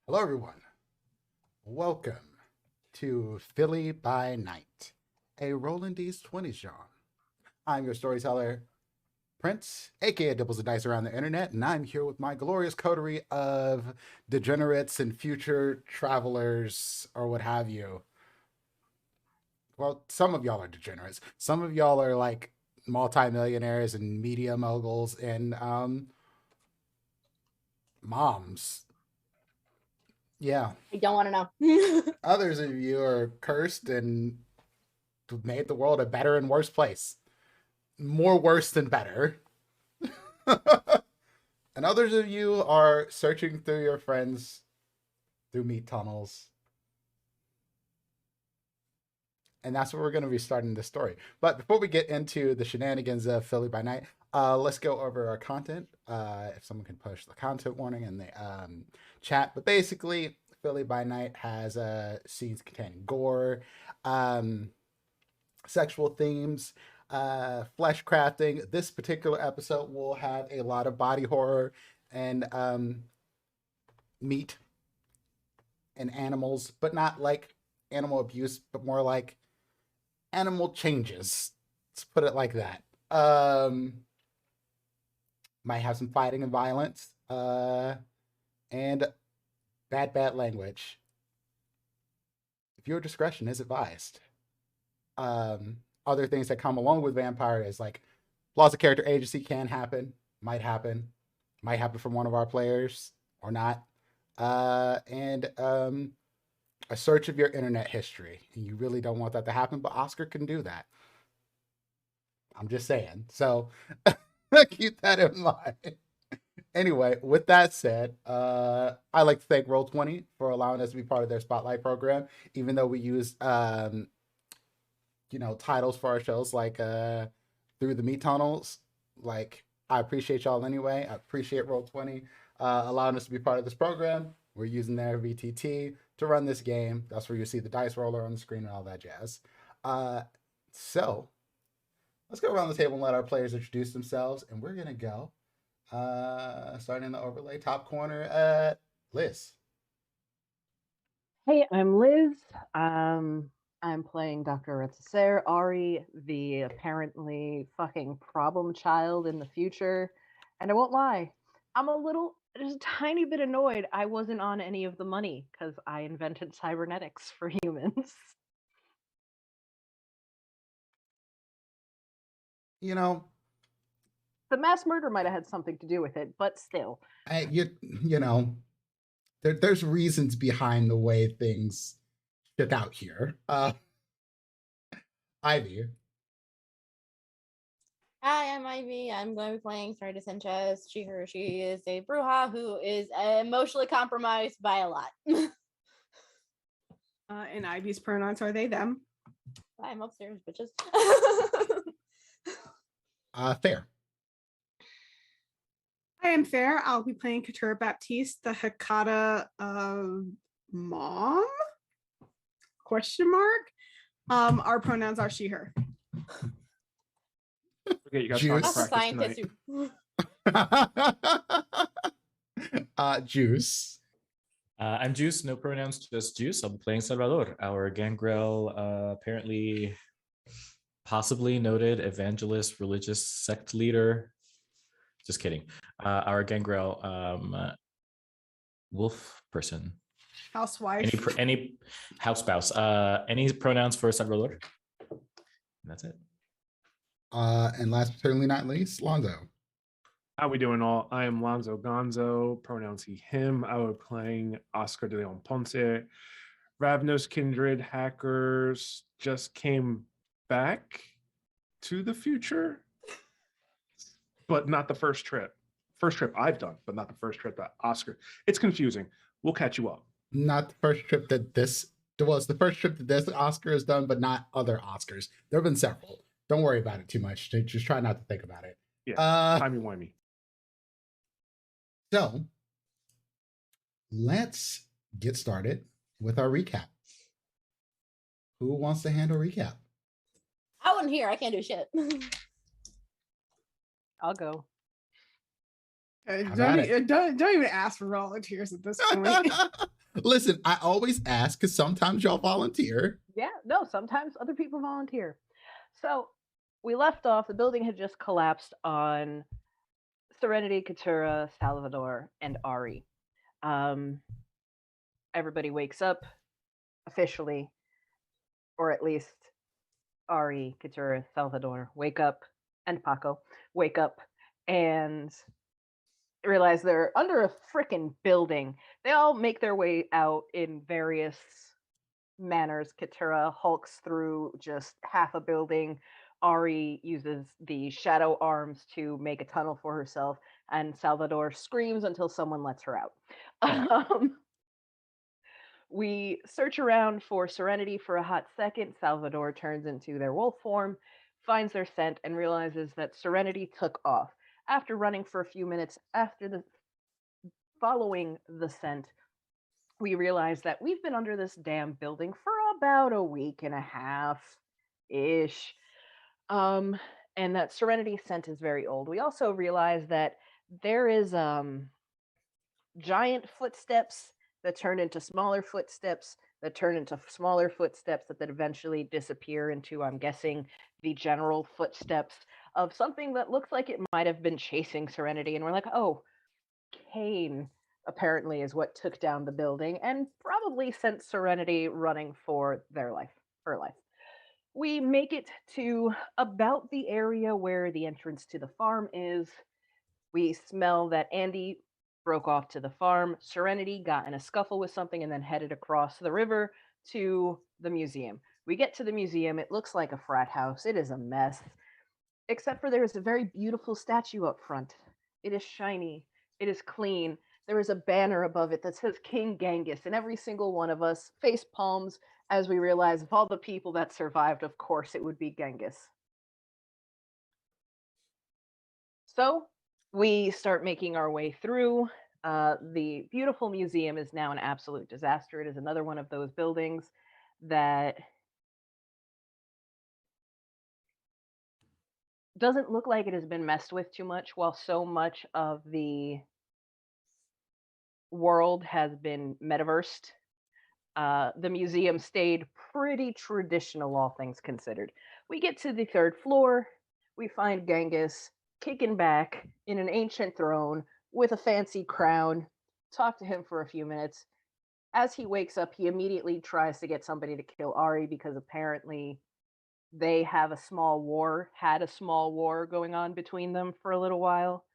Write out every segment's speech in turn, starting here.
Hello, everyone. Welcome to Philly by Night, a Roland Deez 20's genre. I'm your storyteller, Prince, aka Dibbles of Dice around the internet, and I'm here with my glorious coterie of degenerates and future travelers, or what have you. Well, some of y'all are degenerates. Some of y'all are like multimillionaires and media moguls and moms. Yeah. I don't want to know. Others of you are cursed and made the world a better and worse place. More worse than better. And others of you are searching through your friends through meat tunnels. And that's where we're going to be starting this story. But before we get into the shenanigans of Philly by Night, let's go over our content. If someone can push the content warning in the chat. But basically, Philly by Night has scenes containing gore, sexual themes, flesh crafting. This particular episode will have a lot of body horror and meat and animals, but not like animal abuse, but more like animal changes. Let's put it like that. Might have some fighting and violence, and bad language. Viewer discretion is advised. Other things that come along with vampire is like loss of character agency can happen, might happen from one of our players or not, and a search of your internet history. And you really don't want that to happen, but Oscar can do that. I'm just saying. So keep that in mind. Anyway, with that said, I'd like to thank Roll20 for allowing us to be part of their Spotlight program, even though we use titles for our shows like Through the Meat Tunnels. Like, I appreciate y'all anyway. I appreciate Roll20 allowing us to be part of this program. We're using their VTT to run this game. That's where you see the dice roller on the screen and all that jazz. So let's go around the table and let our players introduce themselves. And we're gonna go starting in the overlay top corner. Liz. Hey, I'm Liz. I'm playing Dr. Retsaser, Ari, the apparently fucking problem child in the future. And I won't lie, I'm just a tiny bit annoyed I wasn't on any of the money because I invented cybernetics for humans. You know, the mass murder might have had something to do with it, but still. There's reasons behind the way things shook out here. Ivy. Hi, I'm Ivy. I'm going to be playing Sarita Sanchez. She is a bruja who is emotionally compromised by a lot. And Ivy's pronouns are they, them. I'm upstairs, bitches. Hi, Fair. I'm Fair. I'll be playing Katura Baptiste, the Hakata mom? Question mark. Our pronouns are she, her. Okay, you guys Juice. That's a scientist. Juice. I'm Juice, no pronouns, just Juice. I'll be playing Salvador, our gangrel, apparently possibly noted evangelist, religious sect leader. Just kidding. Our gangrel wolf person. Housewife. Any house spouse. Any pronouns for Salvador? And that's it. And last but certainly not least, Lonzo. How we doing all? I am Lonzo Gonzo, pronouns he, him. I will be playing Oscar de Leon Ponce. Ravnos Kindred hackers just came back to the future, but not the first trip. First trip I've done, but not the first trip that Oscar. It's confusing. We'll catch you up. Not the first trip that this was the first trip that this Oscar has done, but not other Oscars. There have been several. Don't worry about it too much. Just try not to think about it. Yeah, timey-wimey. So let's get started with our recap. Who wants to handle recap? I wasn't here. I can't do shit. I'll go. How about it? Don't even ask for volunteers at this point. Listen, I always ask because sometimes y'all volunteer. Yeah, no, sometimes other people volunteer. So we left off, the building had just collapsed on Serenity, Katura, Salvador, and Ari. Everybody wakes up officially, or at least Ari, Katura, Salvador wake up, and Paco wake up and realize they're under a freaking building. They all make their way out in various manners. Katura hulks through just half a building. Ari uses the shadow arms to make a tunnel for herself, and Salvador screams until someone lets her out. We search around for Serenity for a hot second. Salvador turns into their wolf form, finds their scent, and realizes that Serenity took off. After running for a few minutes following the scent, we realize that we've been under this damn building for about a week and a half ish. And that Serenity scent is very old. We also realize that there is giant footsteps that turn into smaller footsteps that turn into smaller footsteps that eventually disappear into, I'm guessing, the general footsteps of something that looks like it might have been chasing Serenity. And we're like, oh, Kane apparently is what took down the building and probably sent Serenity running for her life. We make it to about the area where the entrance to the farm is. We smell that Andy broke off to the farm. Serenity got in a scuffle with something and then headed across the river to the museum. We get to the museum. It looks like a frat house. It is a mess, except for there is a very beautiful statue up front. It is shiny. It is clean. There is a banner above it that says King Genghis, and every single one of us face palms as we realize of all the people that survived, of course, it would be Genghis. So we start making our way through. The beautiful museum is now an absolute disaster. It is another one of those buildings that doesn't look like it has been messed with too much, while so much of the world has been metaversed. The museum stayed pretty traditional, all things considered. We get to the third floor. We find Genghis kicking back in an ancient throne with a fancy crown. Talk to him for a few minutes. As he wakes up, he immediately tries to get somebody to kill Ari because apparently they had a small war going on between them for a little while.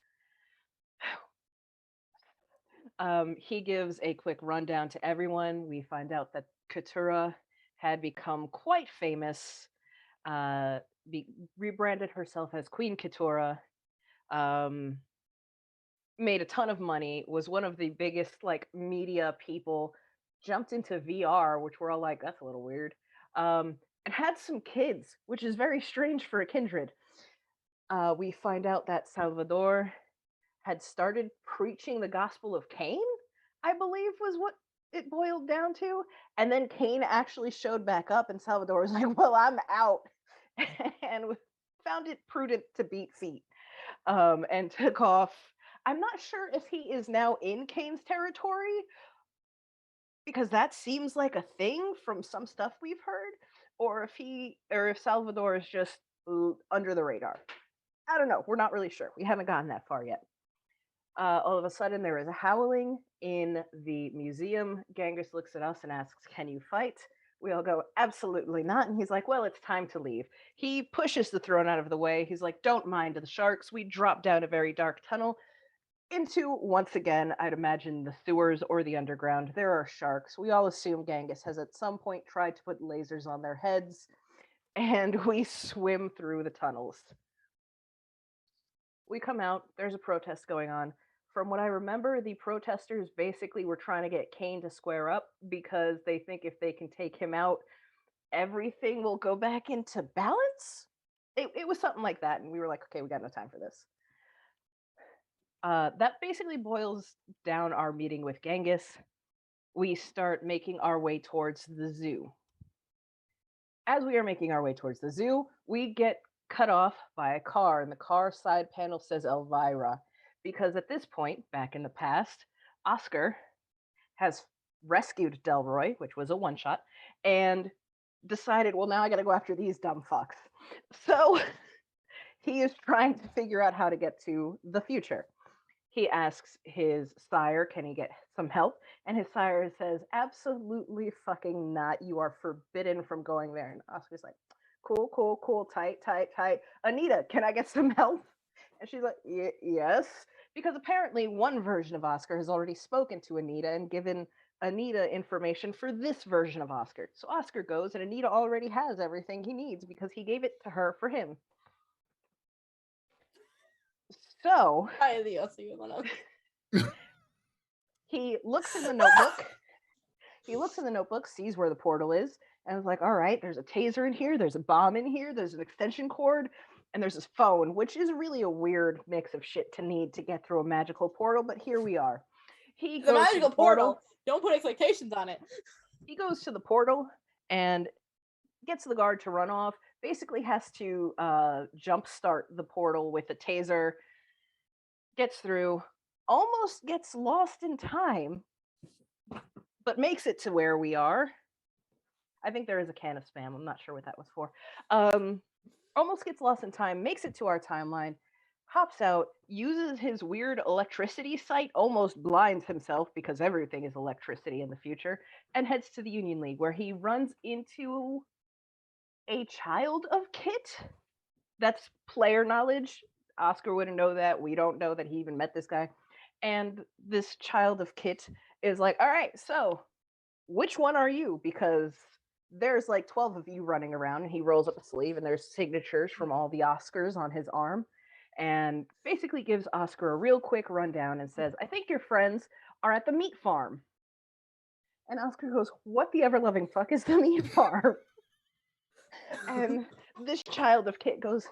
He gives a quick rundown to everyone. We find out that Katura had become quite famous, rebranded herself as Queen Katura, made a ton of money, was one of the biggest media people, jumped into VR, which we're all like, that's a little weird, and had some kids, which is very strange for a kindred. We find out that Salvador had started preaching the gospel of Cain, I believe was what it boiled down to. And then Cain actually showed back up, and Salvador was like, well, I'm out. And found it prudent to beat feet, and took off. I'm not sure if he is now in Cain's territory, because that seems like a thing from some stuff we've heard, or if Salvador is just under the radar. I don't know. We're not really sure. We haven't gotten that far yet. All of a sudden, there is a howling in the museum. Genghis looks at us and asks, can you fight? We all go, absolutely not. And he's like, well, it's time to leave. He pushes the throne out of the way. He's like, don't mind the sharks. We drop down a very dark tunnel into, once again, I'd imagine the sewers or the underground. There are sharks. We all assume Genghis has at some point tried to put lasers on their heads, and we swim through the tunnels. We come out. There's a protest going on. From what I remember, the protesters basically were trying to get Cain to square up because they think if they can take him out, everything will go back into balance. It was something like that, and we were like, okay, we got no time for this. That basically boils down our meeting with Genghis. We start making our way towards the zoo. As we are making our way towards the zoo, we get cut off by a car, and the car side panel says Elvira. because at this point, back in the past, Oscar has rescued Delroy, which was a one shot, and decided, well, now I got to go after these dumb fucks. So he is trying to figure out how to get to the future. He asks his sire, can he get some help? And his sire says, absolutely fucking not. You are forbidden from going there. And Oscar's like, cool, cool, cool, tight, tight, tight. Anita, can I get some help? And she's like, yes. Because apparently one version of Oscar has already spoken to Anita and given Anita information for this version of Oscar. So Oscar goes, and Anita already has everything he needs because he gave it to her for him. So Ay, Dios, sí, bueno. he looks in the notebook. He looks in the notebook, sees where the portal is, and is like, all right, there's a taser in here, there's a bomb in here, there's an extension cord, and there's his phone, which is really a weird mix of shit to need to get through a magical portal, but here we are. He The goes to magical the portal. Don't put expectations on it. He goes to the portal and gets the guard to run off, basically has to jumpstart the portal with a taser, gets through, almost gets lost in time, but makes it to where we are. I think there is a can of spam. I'm not sure what that was for. Almost gets lost in time, makes it to our timeline, hops out, uses his weird electricity sight, almost blinds himself because everything is electricity in the future, and heads to the Union League, where he runs into a child of Kit. That's player knowledge. Oscar wouldn't know that. We don't know that he even met this guy. And this child of Kit is like, all right, so which one are you? Because there's like 12 of you running around. And he rolls up a sleeve and there's signatures from all the Oscars on his arm, and basically gives Oscar a real quick rundown and says, I think your friends are at the meat farm. And Oscar goes, what the ever-loving fuck is the meat farm? And this child of Kit goes,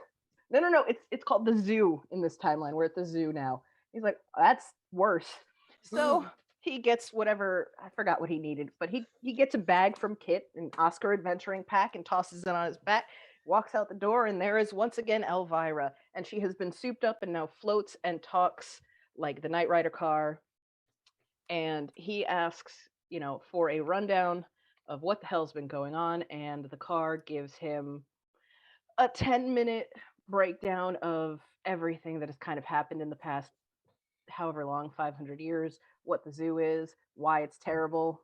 no, it's called the zoo in this timeline. We're at the zoo now. He's like, that's worse. So he gets whatever, I forgot what he needed, but he gets a bag from Kit, an Oscar adventuring pack, and tosses it on his back, walks out the door, and there is once again Elvira. And she has been souped up and now floats and talks like the Knight Rider car. And he asks, for a rundown of what the hell's been going on, and the car gives him a 10-minute breakdown of everything that has kind of happened in the past however long, 500 years, what the zoo is, why it's terrible.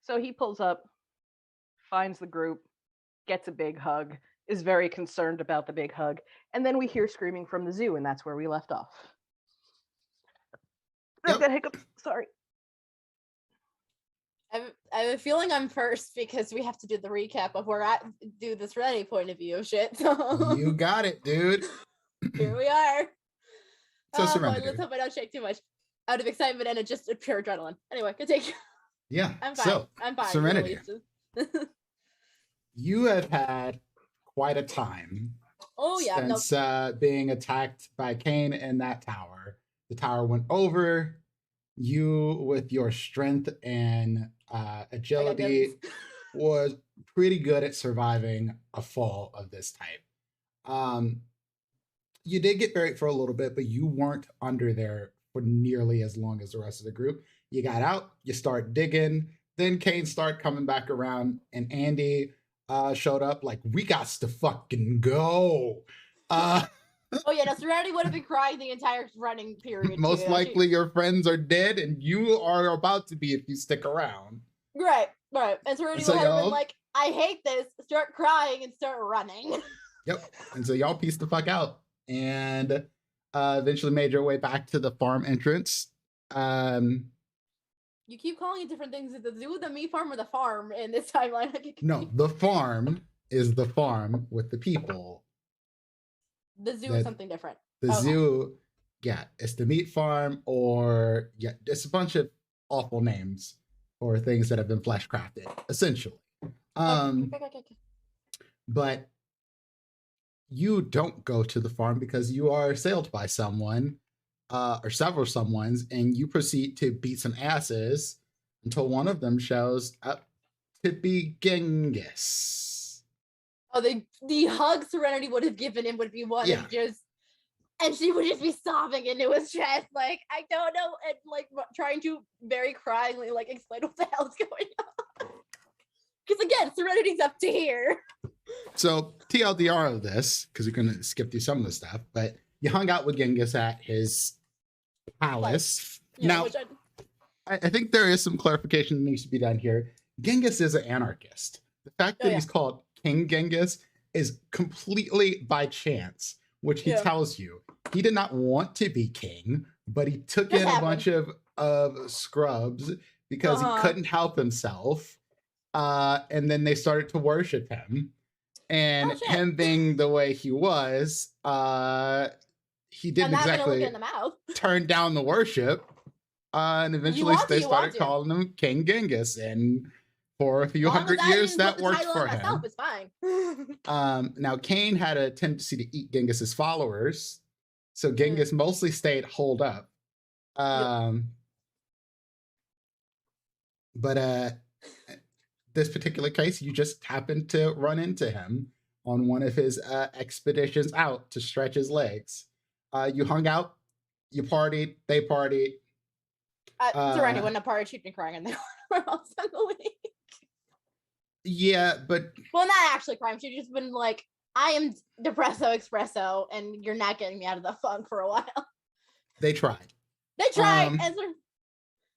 So he pulls up, finds the group, gets a big hug, is very concerned about the big hug, and then we hear screaming from the zoo, and that's where we left off. I've got hiccups, sorry. I have a feeling I'm first because we have to do the recap of where I do this ready point of view shit. So You got it, dude. here we are. So Boy, Serenity. let's hope I don't shake too much out of excitement and just pure adrenaline. Anyway, continue. Yeah. I'm fine. So I'm fine. Serenity. Really. You have had quite a time. Oh yeah. Since being attacked by Kane in that tower. The tower went over. You, with your strength and agility, was pretty good at surviving a fall of this type. You did get buried for a little bit, but you weren't under there for nearly as long as the rest of the group. You got out, you start digging, then Kane started coming back around, and Andy showed up like, we got to fucking go. Oh yeah, no, Serenity would have been crying the entire running period. Most likely your friends are dead, and you are about to be if you stick around. Right. And Serenity would have been like, I hate this, start crying and start running. Yep. And so y'all pieced the fuck out and eventually made your way back to the farm entrance. You keep calling it different things. Is the zoo, the meat farm, or the farm in this timeline? No, the farm is the farm with the people. The zoo is something different. The zoo, yeah, it's the meat farm, or yeah, it's a bunch of awful names for things that have been flesh crafted, essentially. Okay. But you don't go to the farm because you are assailed by someone, or several someones, and you proceed to beat some asses until one of them shows up to be Genghis. Oh, the hug Serenity would have given him would be one of just and she would just be sobbing into his chest, like, I don't know, and like trying to very cryingly like explain what the hell's going on. Because again, Serenity's up to here. So TLDR of this, because we're gonna skip through some of the stuff, but you hung out with Genghis at his palace. You know, which I think there is some clarification that needs to be done here. Genghis is an anarchist. The fact that he's called King Genghis is completely by chance, which he tells you. He did not want to be king, but he took in a bunch of scrubs because he couldn't help himself. And then they started to worship him. And him being the way he was, he didn't exactly turn down the worship. And eventually they started calling him King Genghis. And for a few hundred years, that worked for him. It's fine. Now, Cain had a tendency to eat Genghis's followers. So Genghis mostly stayed holed up. But this particular case, you just happened to run into him on one of his expeditions out to stretch his legs. You hung out, you partied, they partied. Serenity wouldn't have partied, she'd been crying in the corner most of the week. Yeah, but... Well, not actually crying, she'd just been like, I am depresso espresso, and you're not getting me out of the funk for a while. They tried. They tried!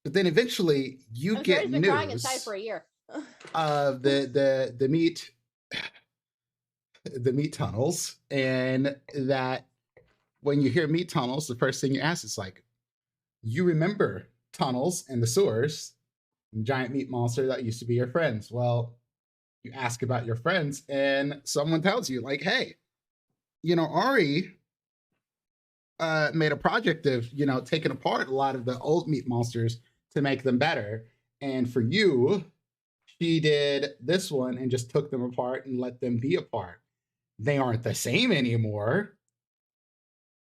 But then eventually, you get news... crying inside for a year. Of the meat tunnels, and that when you hear meat tunnels, the first thing you ask is like, you remember tunnels and the sewers, and giant meat monster that used to be your friends. Well, you ask about your friends, and someone tells you like, hey, Ari made a project of taking apart a lot of the old meat monsters to make them better, and for you, she did this one and just took them apart and let them be apart. They aren't the same anymore.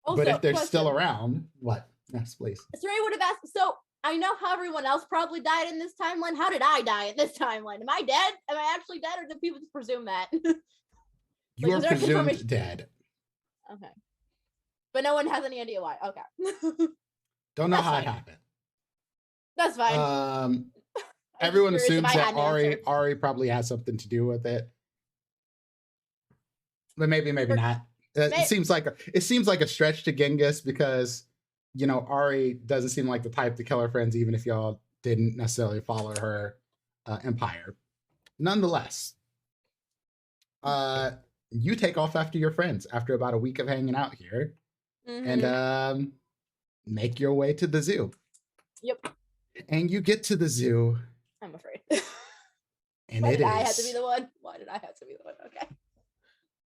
Also, but if they're still around, what? Yes, please. Serena would have asked, so I know how everyone else probably died in this timeline. How did I die in this timeline? Am I dead? Am I actually dead, or do people just presume that? You are presumed dead. Okay. But no one has any idea why. Okay. Don't know how it happened. That's fine. Everyone assumes that Ari probably has something to do with it, but maybe not. It seems like a stretch to Genghis because Ari doesn't seem like the type to kill her friends, even if y'all didn't necessarily follow her empire. Nonetheless, you take off after your friends after about a week of hanging out here, and make your way to the zoo. Yep. And you get to the zoo. I'm afraid. And Why did I have to be the one? Why did I have to be the one? Okay.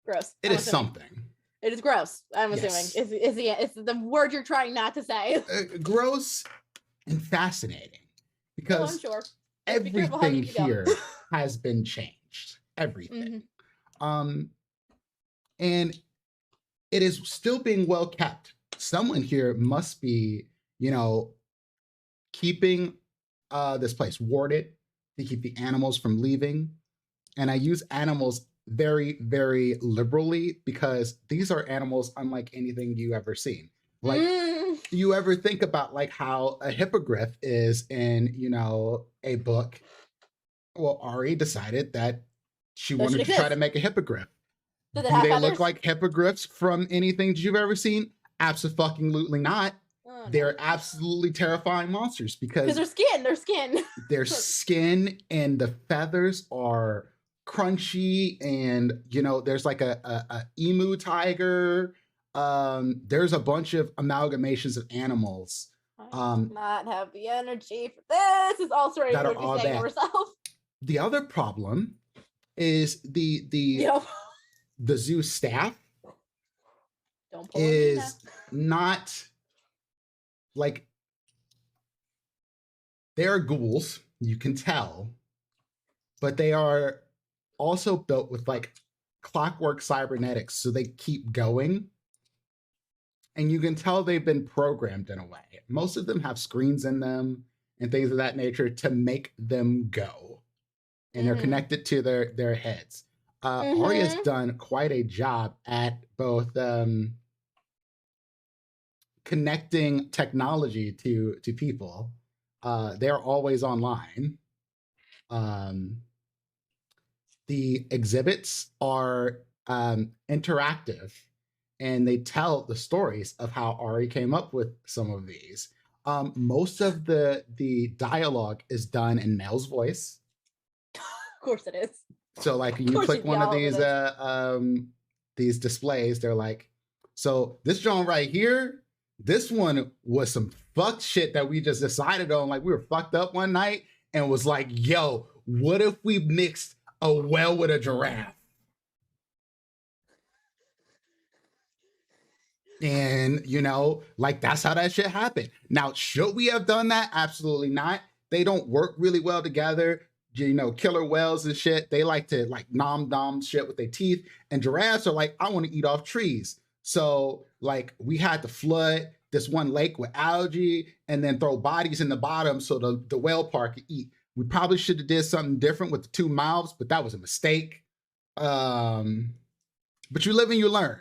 Gross. It is something. It is gross. I'm assuming. It's the word you're trying not to say. Gross and fascinating because I'm sure. Everything here has been changed. Everything. And it is still being well kept. Someone here must be, keeping this place warded to keep the animals from leaving. And I use animals very, very liberally because these are animals unlike anything you ever seen. Like, you ever think about like how a hippogriff is in, a book? Well, Ari decided that she wanted to try to make a hippogriff. Do they look like hippogriffs from anything you've ever seen? Absolutely not. They're absolutely terrifying monsters because their skin. Their skin and the feathers are crunchy, and there's like a emu tiger. There's a bunch of amalgamations of animals. I do not have the energy for this. It's all sorry that are saying herself. The other problem is the zoo staff is not like, they are ghouls, you can tell, but they are also built with like clockwork cybernetics, so they keep going. And you can tell they've been programmed in a way. Most of them have screens in them and things of that nature to make them go. And they're connected to their heads. Ari has done quite a job at both connecting technology to people. They're always online. The exhibits are interactive, and they tell the stories of how Ari came up with some of these. Most of the dialogue is done in Mel's voice. Of course it is. So like when you course click you'd be one of all over these displays, they're like, so this John right here, this one was some fucked shit that we just decided on. Like we were fucked up one night and was like, yo, what if we mixed a whale with a giraffe? And you know, like that's how that shit happened. Now, should we have done that? Absolutely not. They don't work really well together. You know, killer whales and shit, they like to like nom shit with their teeth, and giraffes are like, I want to eat off trees. So like we had to flood this one lake with algae and then throw bodies in the bottom so the whale part could eat. We probably should have did something different with the 2 mouths, but that was a mistake. But you live and you learn,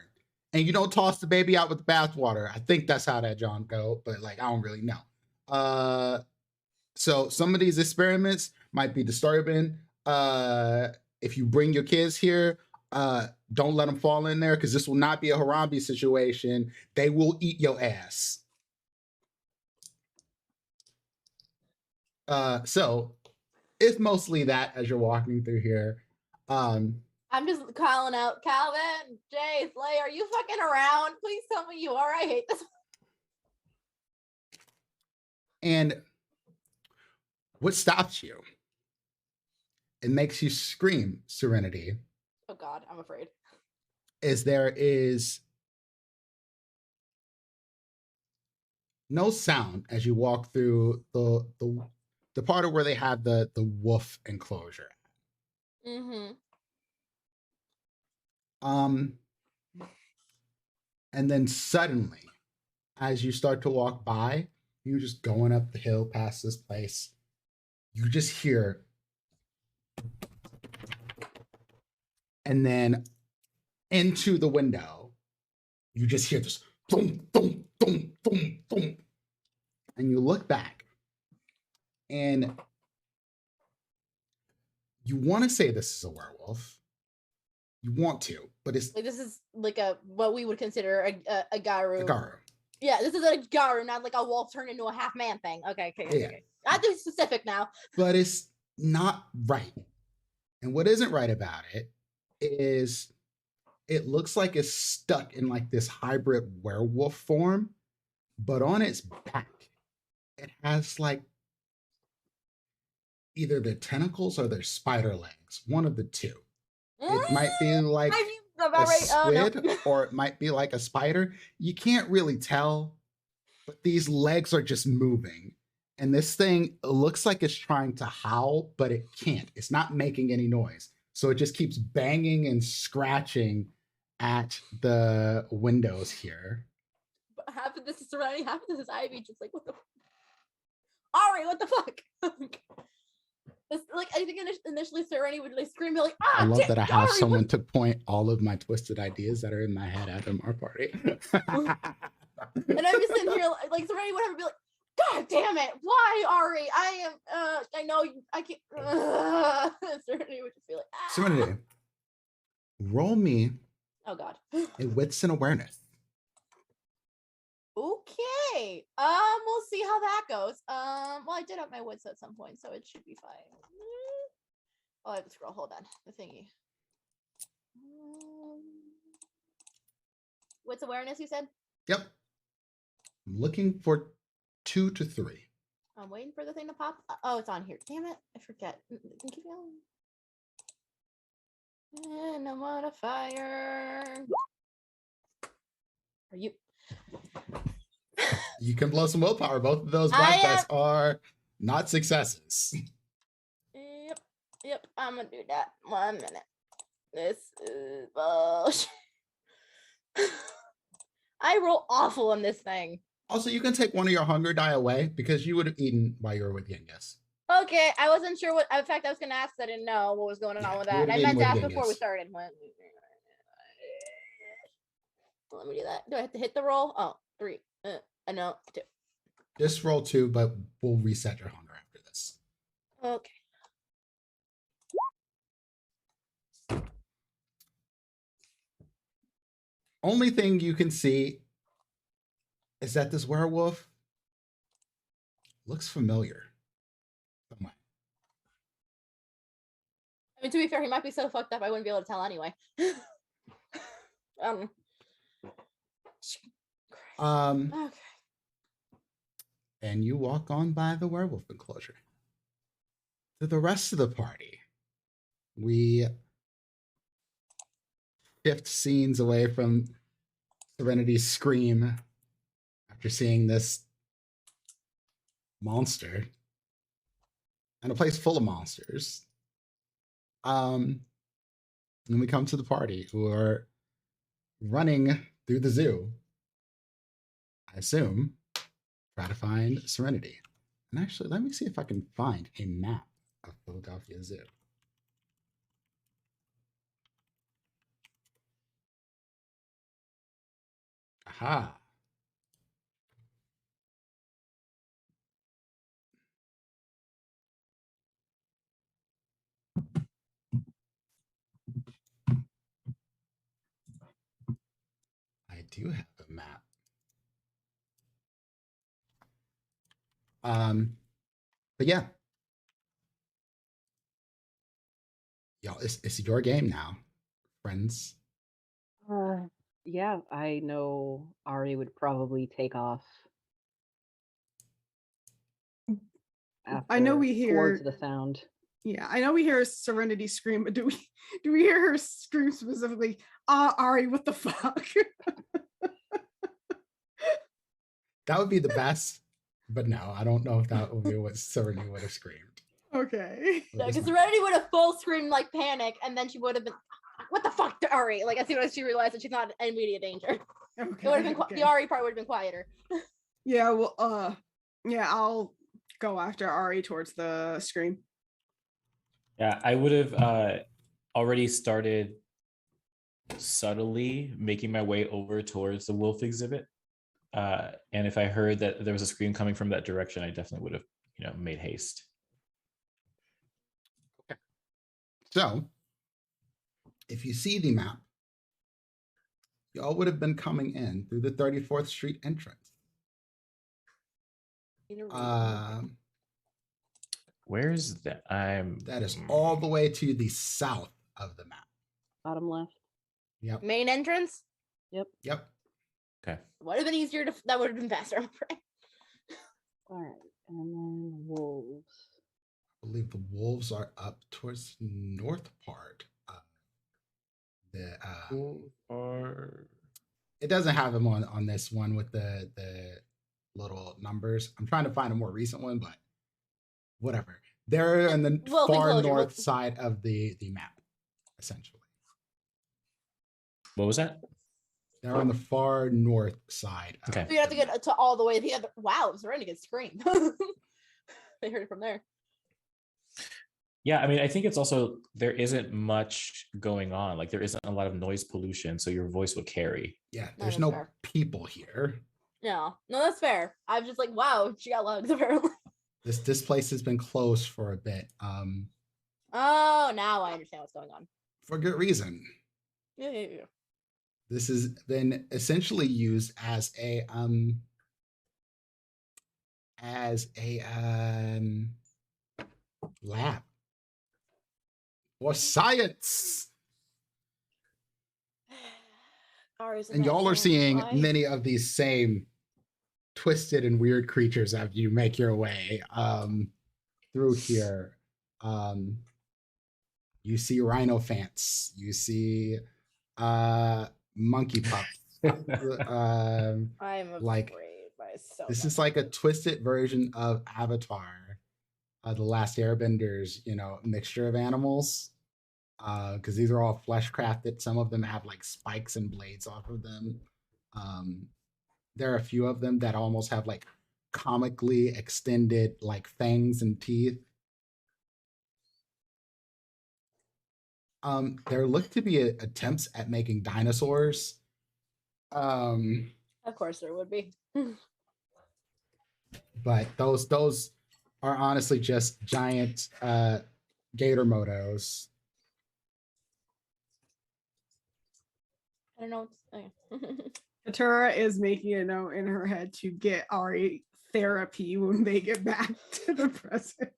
and you don't toss the baby out with the bathwater. I think that's how that John go, but like I don't really know. So some of these experiments might be disturbing. If you bring your kids here, don't let them fall in there, because this will not be a Harambe situation. They will eat your ass. So it's mostly that as you're walking through here. I'm just calling out, Calvin, Jay, Slay, are you fucking around? Please tell me you are. I hate this. And what stops you? It makes you scream, Serenity. Oh God, I'm afraid. Is there is no sound as you walk through the part of where they have the wolf enclosure. Mm-hmm. And then suddenly, as you start to walk by, you're just going up the hill past this place. You just hear, and then into the window, you just hear this thump, thump, thump, thump, thump. And you look back, and you want to say this is a werewolf. You want to, but it's like this is like a what we would consider a garu. a garu. Yeah, this is a garu, not like a wolf turned into a half man thing. Okay. Yeah. I have to be specific now. But it's not right. And what isn't right about it is it looks like it's stuck in like this hybrid werewolf form, but on its back, it has like either their tentacles or their spider legs, one of the two. It might be like a squid, or it might be like a spider. You can't really tell, but these legs are just moving. And this thing looks like it's trying to howl, but it can't. It's not making any noise. So it just keeps banging and scratching at the windows here. But half of this is surrounding, half of this is Ivy, just like, what the Ari, what the fuck? It's like, I think initially Serenity would like scream, like, ah, I love that I have Ari, someone to point all of my twisted ideas that are in my head at our party. And I'm just sitting here, like Serenity would have to be like, God damn it, why, Ari? I know, I can't. Serenity would just be like, ah. Serenity, roll me Oh God. a wits and awareness. Okay. We'll see how that goes. Well, I did have my wits at some point, so it should be fine. Oh, I have to scroll. Hold on. The thingy. Wits awareness, you said? Yep. I'm looking for 2 to 3. I'm waiting for the thing to pop. Oh, it's on here. Damn it. I forget. Keep going. And a modifier. Are you? You can blow some willpower. Both of those black dice are not successes. Yep. I'm gonna do that. 1 minute. This is bullshit. I roll awful on this thing. Also, you can take one of your hunger die away because you would have eaten while you were with Genghis. Okay, I wasn't sure what. In fact, I was gonna ask. I didn't know what was going on with that. And I meant to ask before we started. Let me do that. Do I have to hit the roll? Oh, 3. I know. Just roll 2, but we'll reset your hunger after this. Okay. Only thing you can see is that this werewolf looks familiar. Somewhere. I mean, to be fair, he might be so fucked up I wouldn't be able to tell anyway. Okay. And you walk on by the werewolf enclosure. To the rest of the party, we shift scenes away from Serenity's scream after seeing this monster and a place full of monsters. And we come to the party who are running through the zoo. I assume try to find Serenity. And actually, let me see if I can find a map of Philadelphia Zoo. Aha. I do have a map. But yeah. Y'all, it's your game now, friends. Yeah, I know Ari would probably take off. I know after- we towards hear- the sound. Yeah, I know we hear Serenity scream, but do we hear her scream specifically? Ari, what the fuck? That would be the best, but no, I don't know if that would be what Serenity would have screamed. Okay. But Because this one- Serenity would have full screamed like panic, and then she would have been, "What the fuck, Ari?" Like as soon as she realized that she's not in immediate danger. It Okay. would have been okay. the Ari part would have been quieter. Yeah, well, yeah, I'll go after Ari towards the scream. Yeah, I would have already started subtly making my way over towards the wolf exhibit. And if I heard that there was a scream coming from that direction, I definitely would have, made haste. So, if you see the map, y'all would have been coming in through the 34th Street entrance. Where's that? That is all the way to the south of the map. Bottom left. Yep. Main entrance Yep. Okay. would have been easier to. That would have been faster. I'm afraid. All right, and then wolves. I believe the wolves are up towards the north part. It doesn't have them on this one with the little numbers. I'm trying to find a more recent one, but whatever. They're on the Wolf far enclosure, north wolf- side of the map, essentially. What was that? They're on the far north side. Okay. So you have to the get to all the way to the other. Wow, Serenity could scream. They heard it from there. Yeah, I mean, I think it's also there isn't much going on. Like there isn't a lot of noise pollution, so your voice will carry. Yeah, No, there's that's no fair. people here. No, that's fair. I'm just like, wow, she got lugs apparently. This place has been closed for a bit, Oh, now I understand what's going on. for good reason. Yeah. This has been essentially used as a lab for science. Ari's a And y'all mad are seeing science guy. many of these same twisted and weird creatures as you make your way through here. You see rhinophants, you see monkey pups. I'm like, afraid by so This much. is like a twisted version of Avatar, the Last Airbenders, mixture of animals. Because these are all flesh crafted. Some of them have like spikes and blades off of them. There are a few of them that almost have like comically extended like fangs and teeth. There look to be attempts at making dinosaurs. That'd Of course there would be. But those are honestly just giant gator motos. I don't know. Okay. Katura is making a note in her head to get Ari therapy when they get back to the present.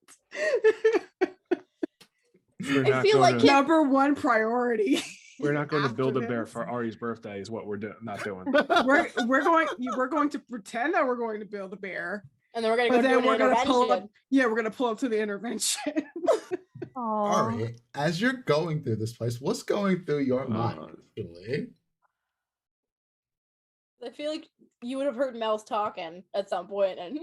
I feel like number one priority. We're not going to build a after bear this. for Ari's birthday. Is what we're not doing. We're going to pretend that we're going to build a bear, And then we're gonna go but then do an we're gonna pull up. intervention. Yeah, we're gonna pull up to the intervention. Ari, as you're going through this place, what's going through your mind? Actually? I feel like you would have heard Mel's talking at some point, and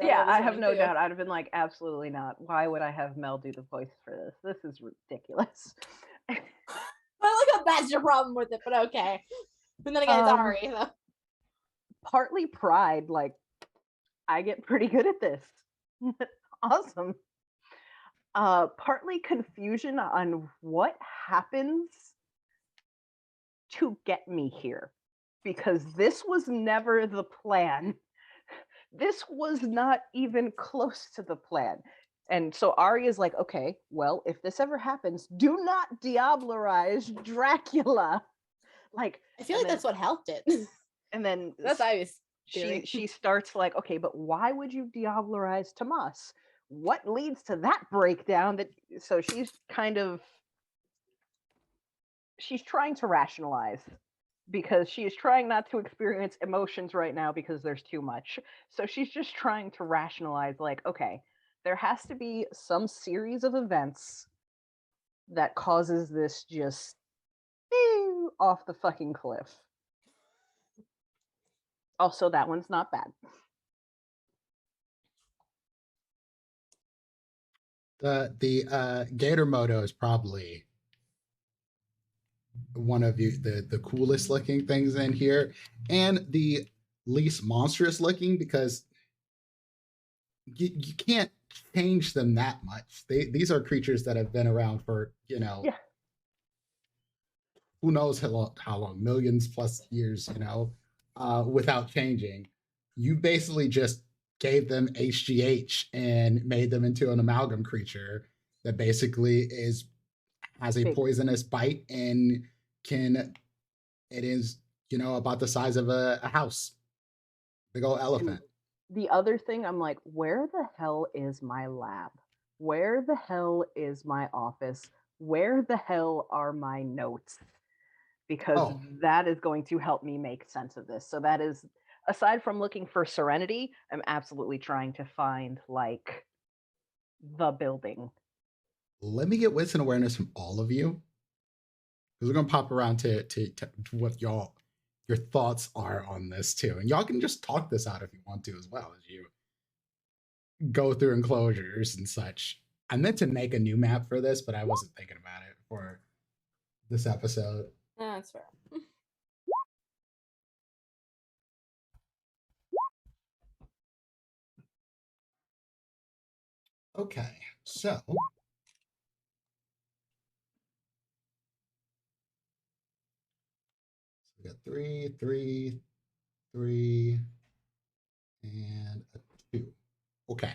yeah, I have no doubt. I'd have been like, absolutely not. Why would I have Mel do the voice for this? This is ridiculous. I like how that's your problem with it, but okay. And then again, it's Ari. So. Partly pride, like I get pretty good at this. Awesome. Partly confusion on what happens to get me here. Because this was never the plan. This was not even close to the plan. And so Ari is like, okay, well, if this ever happens, do not diablerize Dracula. Like, I feel like that's what helped it. And then that's obvious. She starts like, okay, but why would you diablerize Tomas? What leads to that breakdown? So she's trying to rationalize. Because she is trying not to experience emotions right now because there's too much. So she's just trying to rationalize, like, okay, there has to be some series of events that causes this just off the fucking cliff. Also, that one's not bad. The gator moto is probably one of the coolest looking things in here, and the least monstrous looking, because you can't change them that much. These are creatures that have been around for who knows how long, millions plus years, without changing. You basically just gave them HGH and made them into an amalgam creature that basically has a poisonous bite and it is about the size of a house, big old elephant. The other thing, I'm like, where the hell is my lab? Where the hell is my office? Where the hell are my notes? Because that is going to help me make sense of this. So that is, aside from looking for serenity, I'm absolutely trying to find like the building. Let me get wits and awareness from all of you, because we're gonna pop around to what your thoughts are on this too, and y'all can just talk this out if you want to as well as you go through enclosures and such. I meant to make a new map for this, but I wasn't thinking about it for this episode. That's fair. Okay, so we got 3, 3, 3, and a 2. Okay.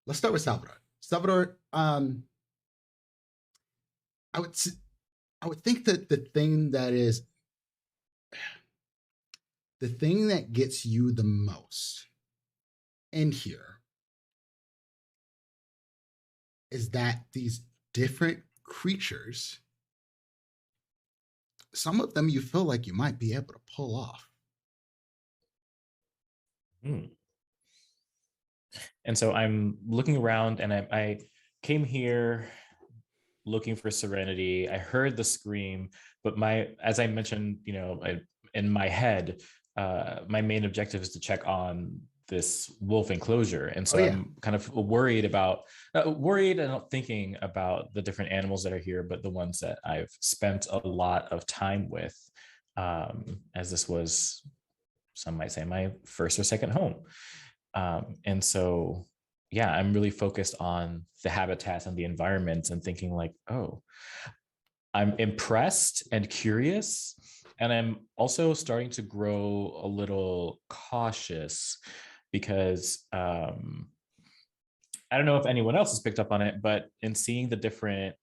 Let's start with Salvador. Salvador, I would think that the thing that gets you the most in here is that these different creatures, some of them you feel like you might be able to pull off. And so I'm looking around, and I came here looking for serenity. I heard the scream, but as I mentioned, in my head, my main objective is to check on this wolf enclosure, and so I'm kind of worried and thinking about the different animals that are here, but the ones that I've spent a lot of time with, as this was, some might say, my first or second home. And so, I'm really focused on the habitats and the environments and thinking like, I'm impressed and curious, And I'm also starting to grow a little cautious because I don't know if anyone else has picked up on it, but in seeing the different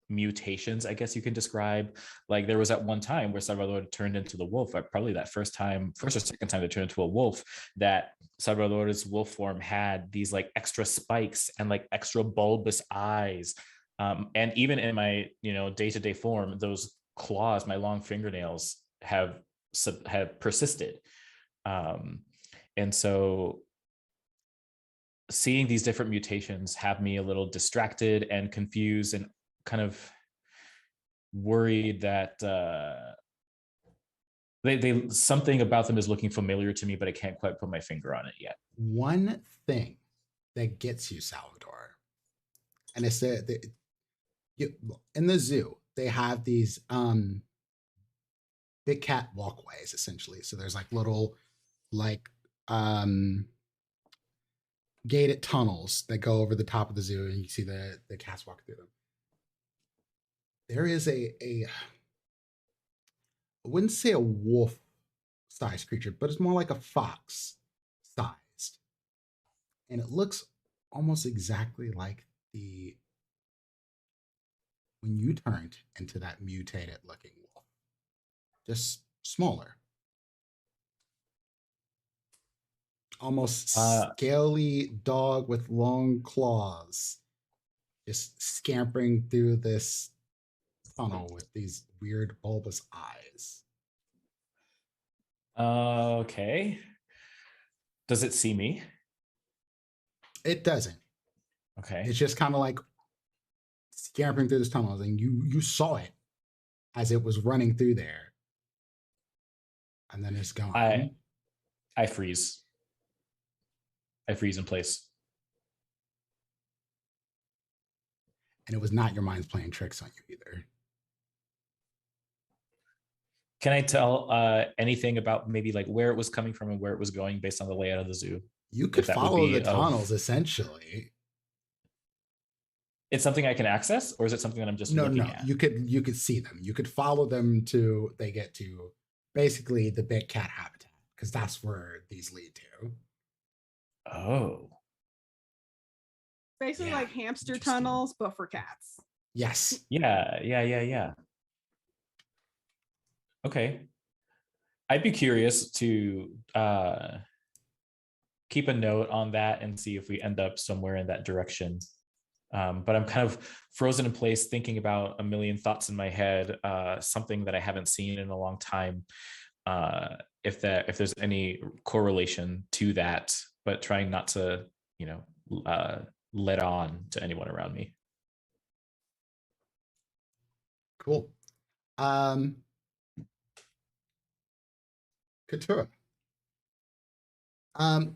mutations, I guess you can describe, like there was at one time where Salvador turned into the wolf, probably that first or second time they turned into a wolf, that Salvador's wolf form had these like extra spikes and like extra bulbous eyes. And even in my, day-to-day form, those claws, my long fingernails have persisted. And so seeing these different mutations have me a little distracted and confused and kind of worried that they something about them is looking familiar to me, but I can't quite put my finger on it yet. One thing that gets you, Salvador, and it's in the zoo, they have these big cat walkways essentially. So there's like little like gated tunnels that go over the top of the zoo, and you see the cats walk through them. There is I wouldn't say a wolf sized creature, but it's more like a fox sized. And it looks almost exactly like when you turned into that mutated looking wolf, just smaller. Almost scaly dog with long claws, just scampering through this tunnel with these weird bulbous eyes. Okay. Does it see me? It doesn't. Okay. It's just kind of like scampering through this tunnel, and you saw it as it was running through there, and then it's gone. I freeze. I freeze in place. And it was not your mind's playing tricks on you either. Can I tell anything about maybe like where it was coming from and where it was going based on the layout of the zoo? You could follow the tunnels, essentially. It's something I can access, or is it something that I'm just looking at? You could see them. You could follow them to they get to basically the big cat habitat, because that's where these lead to. Oh. Basically like hamster tunnels, but for cats. Yes. Yeah. Okay. I'd be curious to keep a note on that and see if we end up somewhere in that direction. But I'm kind of frozen in place, thinking about a million thoughts in my head, something that I haven't seen in a long time. If there's any correlation to that, but trying not to, let on to anyone around me. Cool. Katura. The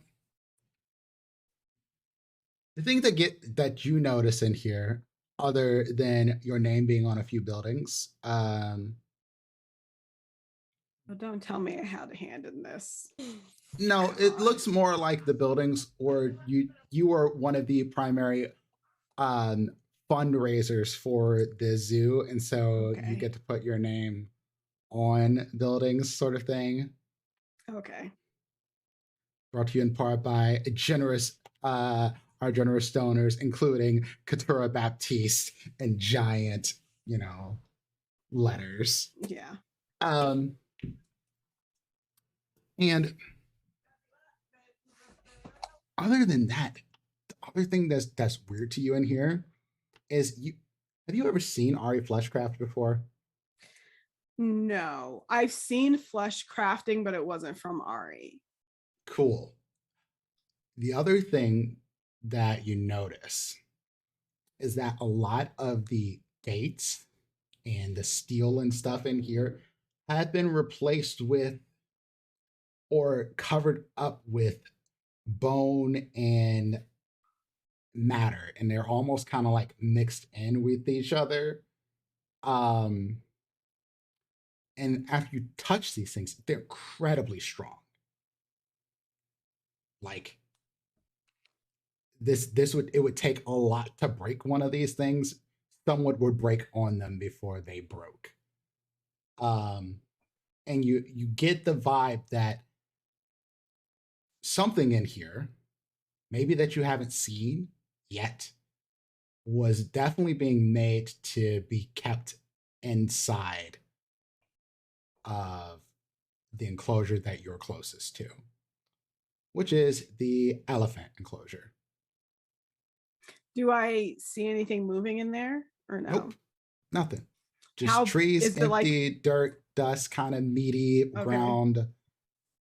thing that you notice in here, other than your name being on a few buildings, oh, don't tell me I had a hand in this. No, it looks more like the buildings, or you are one of the primary fundraisers for the zoo, and so you get to put your name on buildings, sort of thing. Okay. Brought to you in part by our generous donors, including Katura Baptiste and giant, letters. Yeah. And other than that, the other thing that's weird to you in here is have you ever seen Ari Fleshcraft before? No, I've seen flesh crafting, but it wasn't from Ari. Cool. The other thing that you notice is that a lot of the gates and the steel and stuff in here had been replaced with or covered up with bone and matter, and they're almost kind of like mixed in with each other. And after you touch these things, they're incredibly strong. Like it would take a lot to break one of these things. Someone would break on them before they broke. And and you get the vibe that something in here, maybe that you haven't seen yet, was definitely being made to be kept inside of the enclosure that you're closest to, which is the elephant enclosure. Do I see anything moving in there or no? Nope, nothing. Just How trees, is it like? empty, dirt, dust, kind of meaty Okay. ground.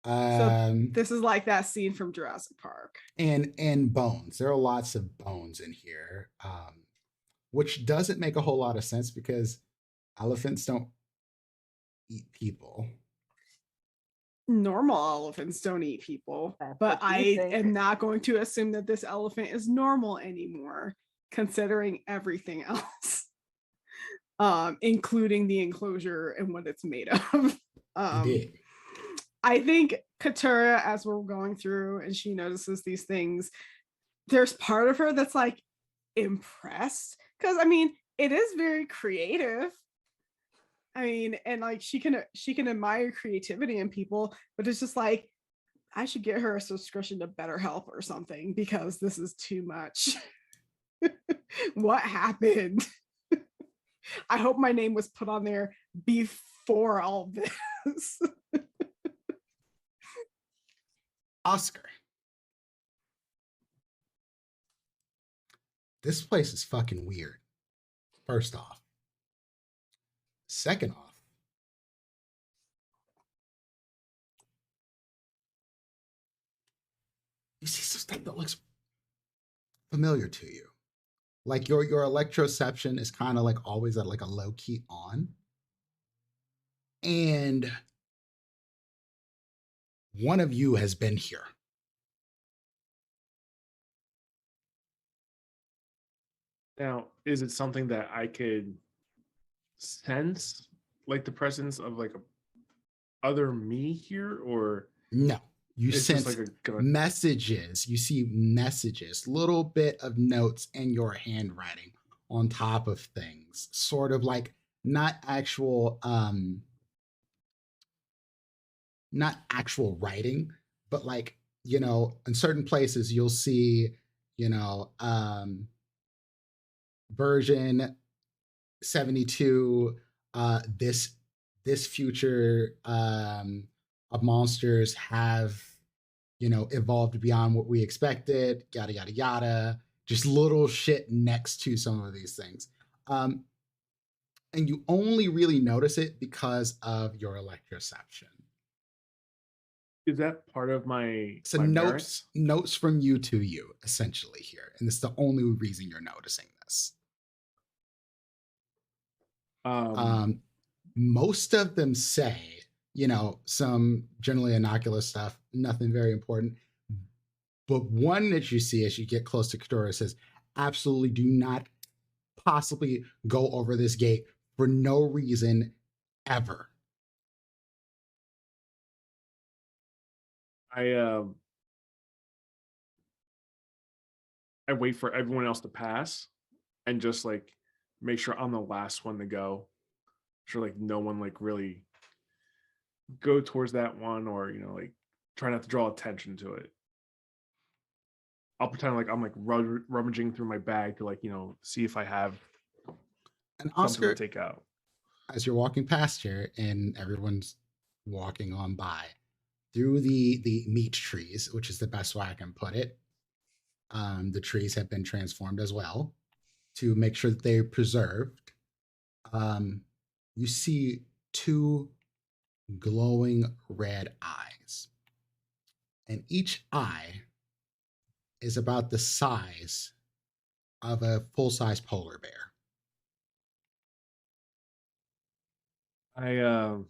So this is like that scene from Jurassic Park. And bones. There are lots of bones in here, which doesn't make a whole lot of sense because elephants don't eat people. Normal elephants don't eat people, That's but what you I think. am not going to assume that this elephant is normal anymore, considering everything else, including the enclosure and what it's made of. Indeed. I think Katura, as we're going through and she notices these things, there's part of her that's like impressed because I mean it is very creative. I mean, and like she can admire creativity in people, but it's just like I should get her a subscription to BetterHelp or something because this is too much. What happened? I hope my name was put on there before all this. Oscar. This place is fucking weird. First off. Second off, you see some stuff that looks familiar to you. Like your electroception is kind of like always at like a low key on. And one of you has been here. Now, is it something that I could sense, like the presence of like a other me here, or No, you it's sense just like a messages. You see messages, little bit of notes in your handwriting on top of things, sort of like not actual writing, but like, you know, in certain places you'll see, you know, version 72, this future of monsters have, you know, evolved beyond what we expected, yada yada yada. Just little shit next to some of these things. And you only really notice it because of your electroception. is that part of my So my notes merits? from you to you, essentially, here. And it's the only reason you're noticing this. Most of them say, you know, some generally innocuous stuff, nothing very important. But one that you see as you get close to Katura says, absolutely do not possibly go over this gate for no reason ever. I wait for everyone else to pass and just like make sure I'm the last one to go. Sure, like no one like really go towards that one, or you know, like try not to draw attention to it. I'll pretend like I'm like rummaging through my bag to like, you know, see if I have And something to Oscar, take out. as you're walking past here and everyone's walking on by through the meat trees, which is the best way I can put it, the trees have been transformed as well to make sure that they're preserved. You see two glowing red eyes, and each eye is about the size of a full-size polar bear. All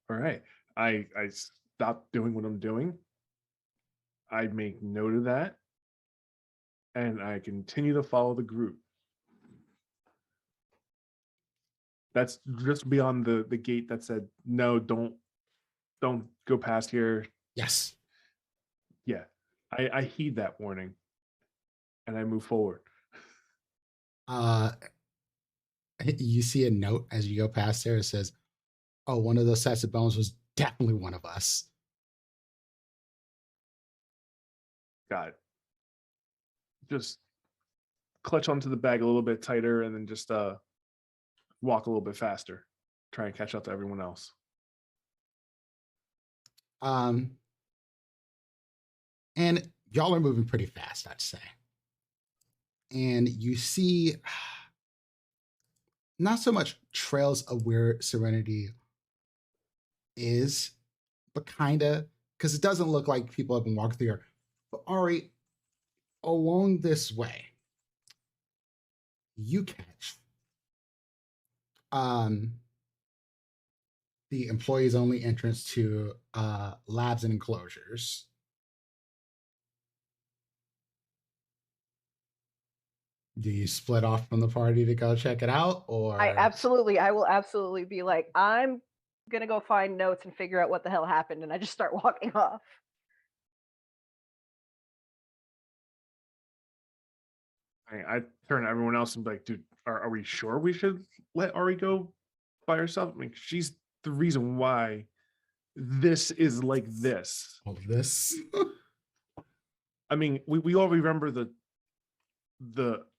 right. I stop doing what I'm doing. I make note of that, and I continue to follow the group. That's just beyond the gate that said no, don't go past here. Yes. Yeah, I heed that warning, and I move forward. You see a note as you go past there. It says, Oh, one of those sets of bones was definitely one of us. Got it. Just clutch onto the bag a little bit tighter and then just walk a little bit faster. Try and catch up to everyone else. And y'all are moving pretty fast, I'd say. And you see not so much trails of where Serenity is, but kinda, because it doesn't look like people have been walking through here. But Ari, along this way, you catch the employees only entrance to labs and enclosures. Do you split off from the party to go check it out, or I will absolutely be like, I'm gonna go find notes and figure out what the hell happened, and I just start walking off. I turn to everyone else and be like, dude, are we sure we should let Ari go by herself? I mean, she's the reason why this is like this. all of this? I mean, we all remember the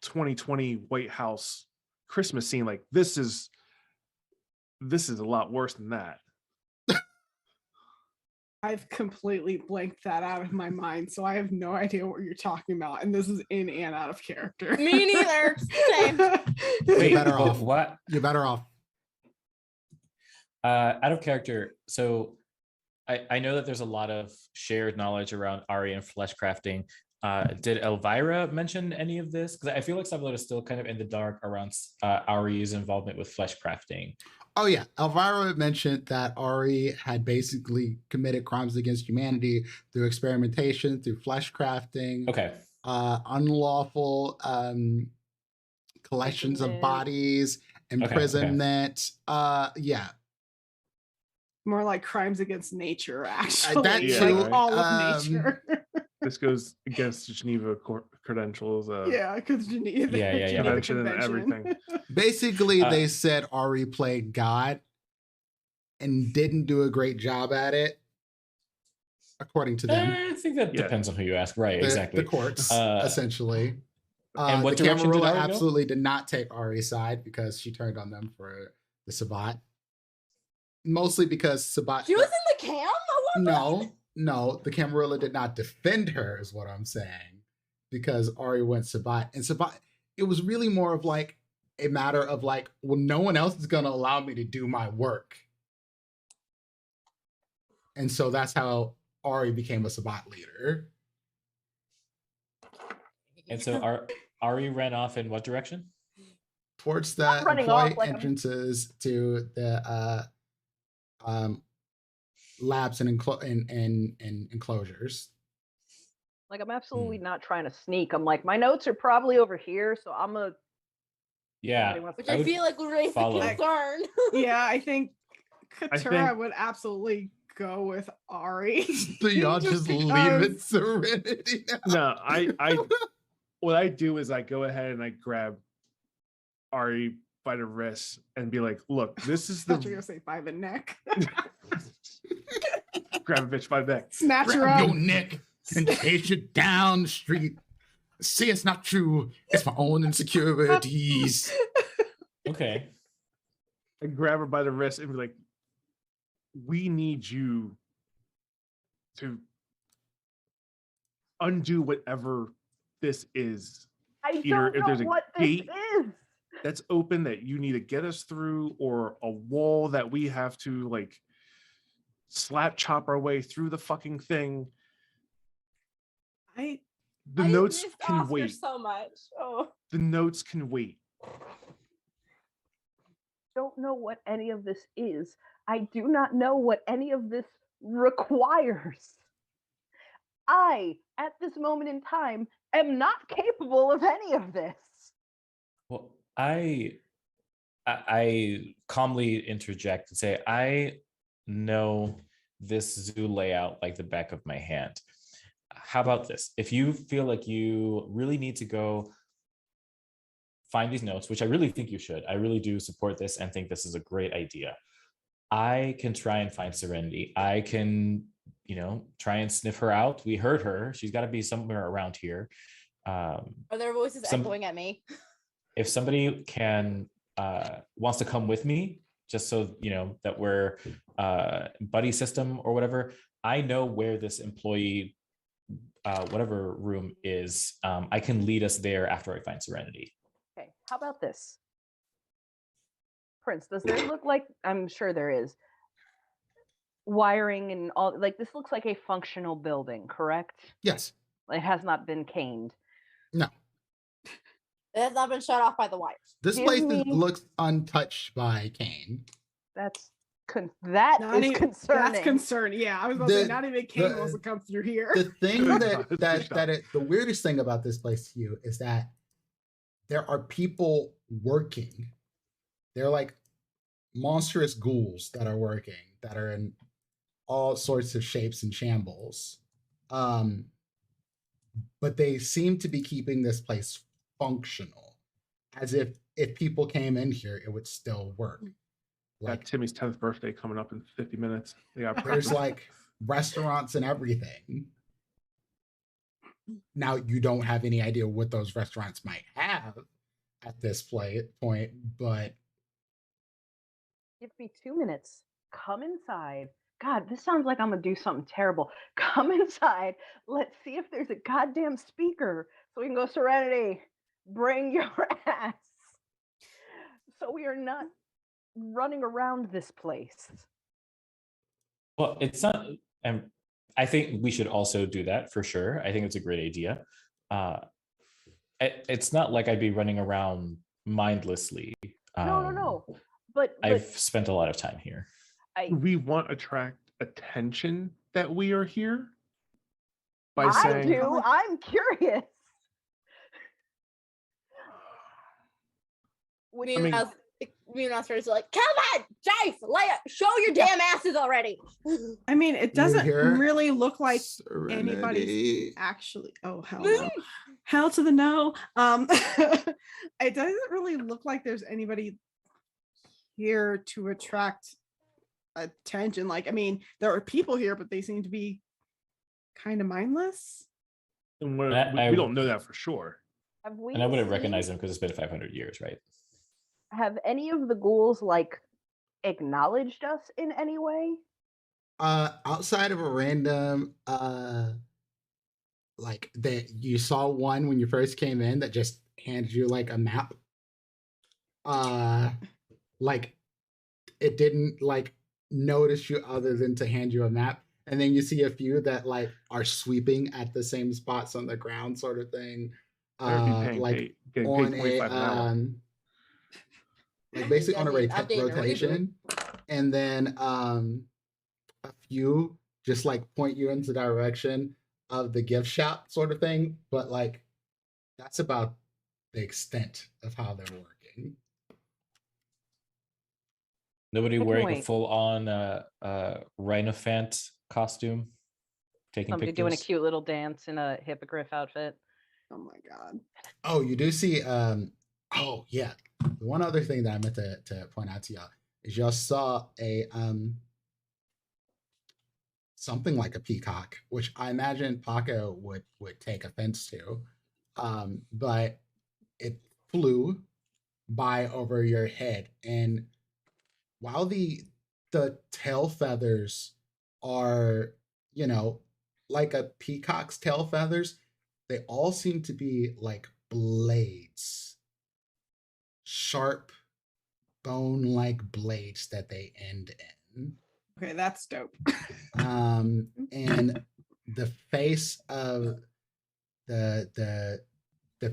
2020 White House Christmas scene. Like this is a lot worse than that. I've completely blanked that out of my mind, so I have no idea what you're talking about, and this is in and out of character. Me neither. Same. Wait, You're better off. What? You're better off. Out of character. So I know that there's a lot of shared knowledge around Ari and flesh crafting. Did Elvira mention any of this? Because I feel like Salvador is still kind of in the dark around Ari's involvement with flesh crafting. Oh yeah, Elvira mentioned that Ari had basically committed crimes against humanity through experimentation, through flesh crafting, Okay. Unlawful collections of bodies, imprisonment. Yeah. More like crimes against nature, actually. That too, like all of nature. This goes against the Geneva credentials. Yeah, because Geneva, Yeah. Geneva Convention and Convention. everything. Basically, they said Ari played God and didn't do a great job at it, according to them. I think that depends on who you ask. Right, exactly. The courts, essentially. And what the direction did Camarilla Ari go? absolutely did not take Ari's side because she turned on them for the Sabbat. Mostly because Sabbat. She was in the cam? No, the Camarilla did not defend her, is what I'm saying. Because Ari went Sabbat. And Sabbat, it was really more of like a matter of like, well, no one else is going to allow me to do my work. And so that's how Ari became a Sabbat leader. And so Ari ran off in what direction? Towards the running employee off like entrances to the labs and enclosures. Like, I'm absolutely not trying to sneak. I'm like, my notes are probably over here, so I'm a. Yeah. Which I feel like would raise the concern. Yeah, I think Katura would absolutely go with Ari. So y'all just leave it Serenity now. No, what I do is I go ahead and I grab Ari by the wrist and be like, look, this is I thought you were gonna say by the neck. Grab a bitch by the neck. Snatch her Grab up. your neck and chase you down the street. See, it's not true. It's my own insecurities. Okay. I grab her by the wrist and be like, we need you to undo whatever this is. I Either don't if know there's a what this gate is. that's open that you need to get us through, or a wall that we have to like slap chop our way through the fucking thing. The notes can Oscar wait. So much. Oh. The notes can wait. Don't know what any of this is. I do not know what any of this requires. I, at this moment in time, am not capable of any of this. Well, I calmly interject and say, I know this zoo layout like the back of my hand. How about this? If you feel like you really need to go find these notes, which I really think you should, I really do support this and think this is a great idea. I can try and find Serenity. I can, try and sniff her out. We heard her. She's got to be somewhere around here. Are there voices echoing at me? If somebody wants to come with me, just so that we're buddy system or whatever, I know where this employee whatever room is. I can lead us there after I find Serenity. Okay, how about this? Prince, does there look like, I'm sure there is, wiring and all, like this looks like a functional building, correct? Yes. It has not been caned. No. It has not been shut off by the wires. This place looks untouched by Kane. That's concerning. That's concerning. Yeah, I was about to say, not even Kane wants to come through here. The thing the weirdest thing about this place to you is that there are people working. They're like monstrous ghouls that are working, that are in all sorts of shapes and shambles. But they seem to be keeping this place functional, as if people came in here, it would still work. Like Timmy's 10th birthday coming up in 50 minutes. There's like restaurants and everything. Now, you don't have any idea what those restaurants might have at this point, but give me 2 minutes. Come inside. God, this sounds like I'm gonna do something terrible. Come inside. Let's see if there's a goddamn speaker so we can go, Serenity, bring your ass. So we are not running around this place. Well, it's not, and I think we should also do that for sure. I think it's a great idea. It's not like I'd be running around mindlessly. No. But I've spent a lot of time here. We want to attract attention that we are here by I saying, do. I'm curious. Monsters are like, come on, Jace, show your damn asses already. I mean, it doesn't really look like Serenity. anybody's actually. Oh hell no! Hell to the no. It doesn't really look like there's anybody here to attract attention. Like, I mean, there are people here, but they seem to be kind of mindless. And we don't know that for sure. And I wouldn't recognize them because it's been 500 years, right? Have any of the ghouls like acknowledged us in any way? Outside of a random like that you saw one when you first came in that just handed you like a map. Like it didn't like notice you other than to hand you a map. And then you see a few that like are sweeping at the same spots on the ground, sort of thing. Like on a like basically on a rotation. And then a few just like point you into the direction of the gift shop, sort of thing. But like that's about the extent of how they're working. Nobody wearing a full-on rhinophant costume, taking Somebody pictures. doing a cute little dance in a hippogriff outfit. Oh my god. Oh, you do see oh yeah. The one other thing that I meant to point out to y'all is y'all saw a something like a peacock, which I imagine Paco would take offense to. But it flew by over your head, and while the tail feathers are, like a peacock's tail feathers, they all seem to be like blades, sharp bone-like blades that they end in. Okay, that's dope. And the face of the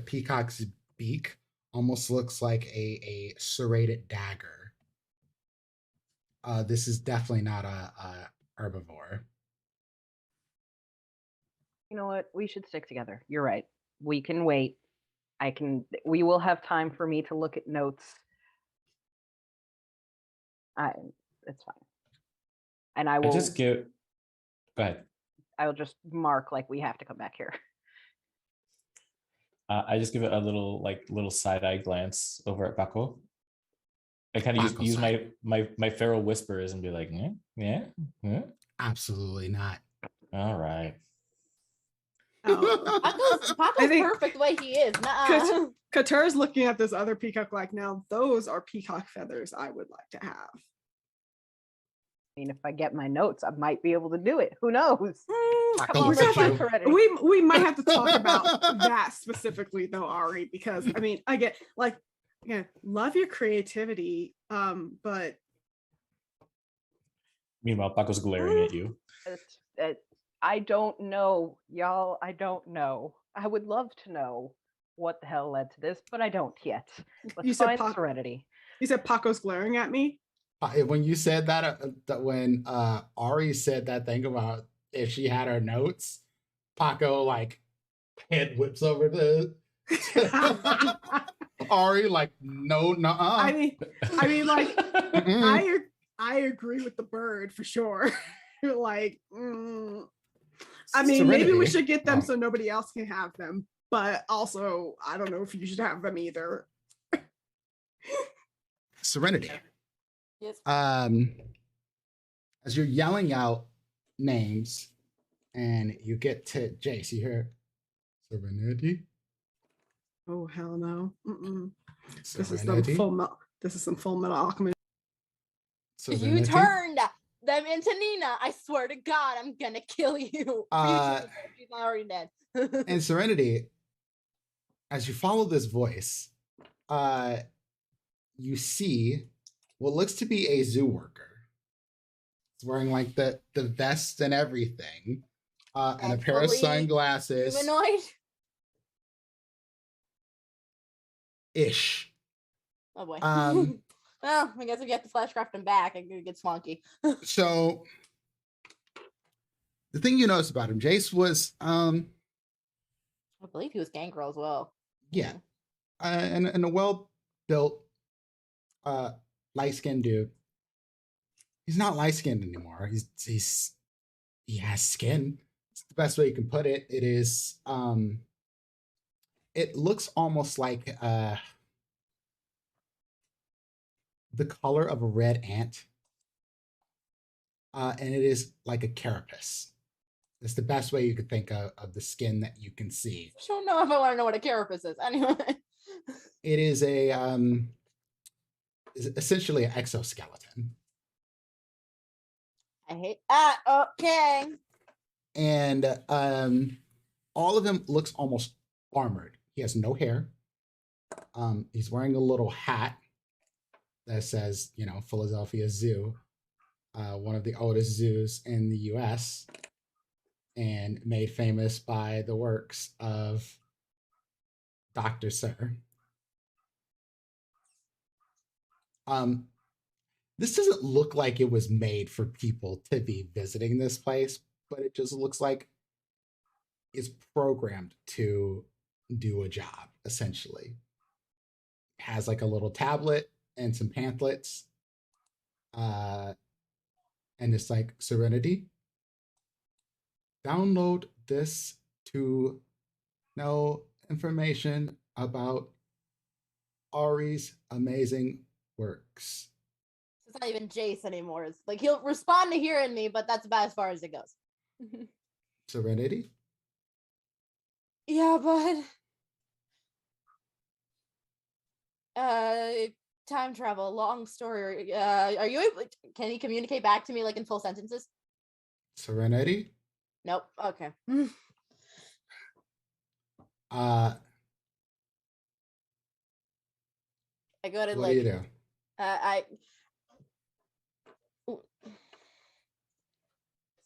peacock's beak almost looks like a serrated dagger. This is definitely not a herbivore. You know what? We should stick together. You're right. We can wait. We will have time for me to look at notes. It's fine. And I will Go ahead. I will just mark like we have to come back here. I just give it a little side-eye glance over at Paco. I kind of Paco's use side. my feral whispers and be like, yeah, yeah. Absolutely not. All right. Oh. I Paco's think- perfect the way he is. Nuh-uh. Katur's looking at this other peacock like, now those are peacock feathers I would like to have. I mean, if I get my notes, I might be able to do it. Who knows? Paco Come on, looks let's at find you. Serenity. We might have to talk about that specifically though, Ari, because I mean, I get like, again, love your creativity, but Meanwhile, Paco's glaring at you. I don't know, y'all. I don't know. I would love to know what the hell led to this, but I don't yet. Let's You said find Serenity. you said Paco's glaring at me. When you said that, when Ari said that thing about if she had her notes, Paco like head whips over to Ari like, no, I mean, like, Mm-mm. I agree with the bird for sure. Like, I mean, maybe we Serenity. should get them Oh. so nobody else can have them, but also I don't know if you should have them either. Serenity. Yes. As you're yelling out names and you get to Jace, you hear Serenity. Oh hell no! This is some Serenity. This is some Full Metal Alchemist. If you Serenity. turned them into Nina, I swear to God, I'm gonna kill you. She's already dead. And Serenity, as you follow this voice, you see what looks to be a zoo worker. It's wearing like the vest and everything, and a pair of Actually, sunglasses. Humanoid. Ish. Oh boy. Um, Well, I guess if you have to flashcraft him back, it gets wonky. So the thing you notice about him, Jace was I believe he was Gangrel as well. yeah, and a well built, light skinned dude. He's not light skinned anymore. He has skin. It's the best way you can put it. It is it looks almost like the color of a red ant. And it is like a carapace. It's the best way you could think of the skin that you can see. I don't know if I want to know what a carapace is. Anyway. It is is essentially an exoskeleton. I hate okay. And all of him looks almost armored. He has no hair. He's wearing a little hat that says, Philadelphia Zoo, one of the oldest zoos in the US, and made famous by the works of Dr. Sir. This doesn't look like it was made for people to be visiting this place, but it just looks like it's programmed to do a job, essentially. It has like a little tablet and some pamphlets. And it's like, Serenity, download this to know information about Ari's amazing works. It's not even Jace anymore. It's like he'll respond to hearing me, but that's about as far as it goes. Serenity? Yeah, but time travel, long story. Are you able? Can you communicate back to me like in full sentences? Serenity? Nope. Okay. Uh, I go to what do you like do? I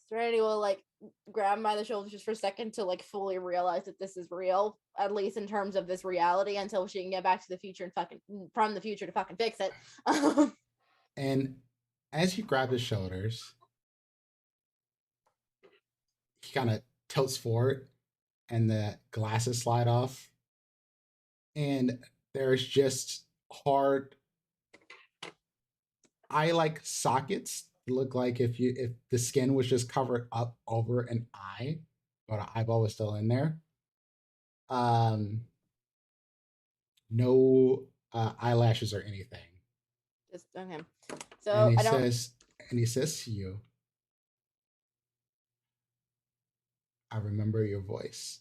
Serenity will like grab him by the shoulders just for a second to like fully realize that this is real, at least in terms of this reality, until she can get back to the future and from the future to fucking fix it. And as you grab his shoulders, he kind of tilts forward and the glasses slide off. And there's just hard eye-like sockets. Look like if the skin was just covered up over an eye, but an eyeball was still in there. No eyelashes or anything. Just okay. So and I don't. he says to you, I remember your voice.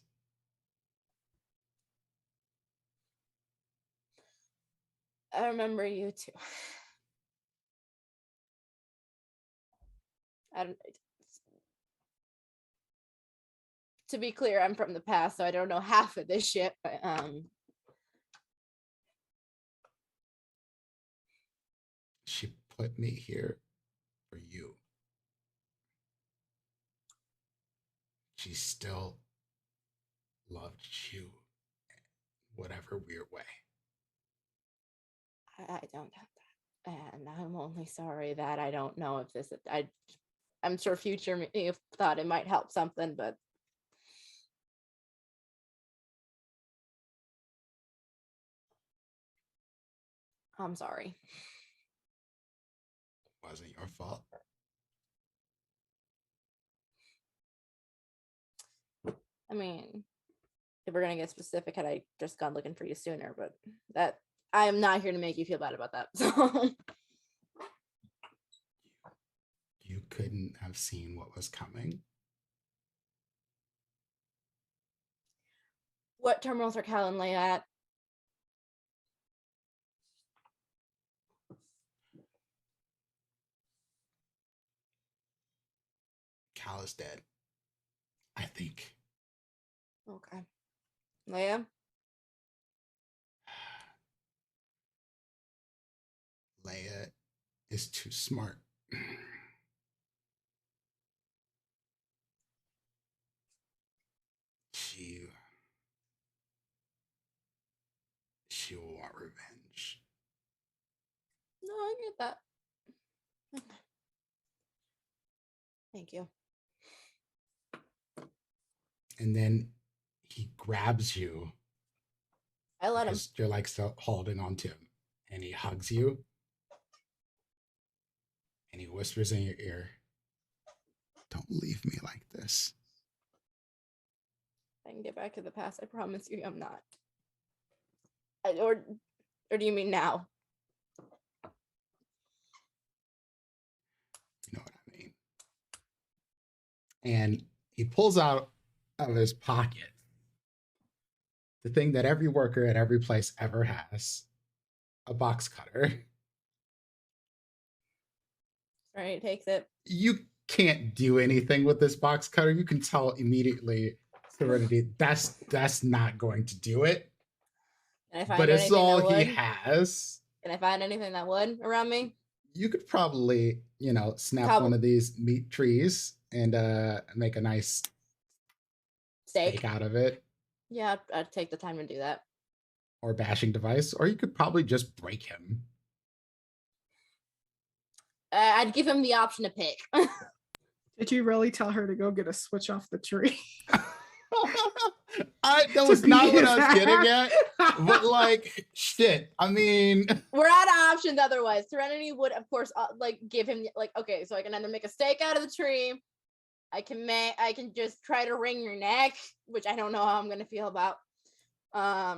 I remember you too. I don't. To be clear, I'm from the past, so I don't know half of this shit. But She put me here for you. She still loved you, whatever weird way. I don't have that, and I'm only sorry that I don't know if this. I'm sure future me thought it might help something, but I'm sorry. Wasn't your fault. I mean, if we're gonna get specific, had I just gone looking for you sooner, but that I am not here to make you feel bad about that. So You couldn't have seen what was coming. what terminals are Cal and Leia at? Cal is dead. I think. Okay. Leia? Leia is too smart. She will want revenge. No, I get that. Thank you. And then he grabs you. I let him. Because you're like still holding on to him. And he hugs you. And he whispers in your ear, don't leave me like this. I can get back to the past. I promise you I'm not. Or do you mean now? You know what I mean? And he pulls out of his pocket the thing that every worker at every place ever has, a box cutter. Right, takes it. You can't do anything with this box cutter. You can tell immediately, Serenity, that's not going to do it. Can I find But it's anything all that he would? has. Can I find anything that would around me? You could probably, snap Probably. one of these meat trees and make a nice steak out of it. Yeah, I'd take the time to do that. Or bashing device, or you could probably just break him. I'd give him the option to pick. Did you really tell her to go get a switch off the tree? That was not what I was getting at. But like, shit. I mean, we're out of options otherwise. Serenity would, of course, give him okay, so I can either make a stake out of the tree. I can just try to wring your neck, which I don't know how I'm gonna feel about.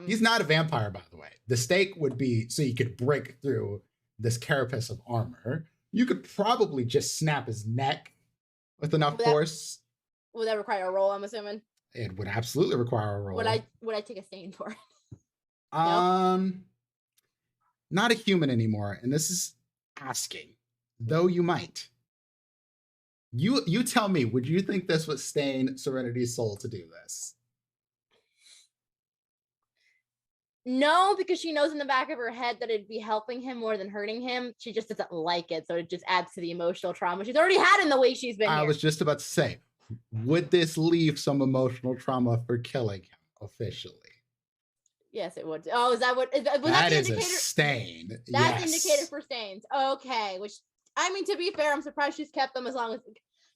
He's not a vampire, by the way. The stake would be so you could break through this carapace of armor. You could probably just snap his neck with enough force. Would that require a roll, I'm assuming? It would absolutely require a roll. Would I take a stain for it? No? Not a human anymore, and this is asking, though you might. You tell me, would you think this would stain Serenity's soul to do this? No, because she knows in the back of her head that it'd be helping him more than hurting him. She just doesn't like it, so it just adds to the emotional trauma she's already had in the way she's been. I was just about to say, would this leave some emotional trauma for killing him officially? Yes, it would. Oh, is that what? That is a stain. That's indicator for stains. Okay, which I mean, to be fair, I'm surprised she's kept them as long as.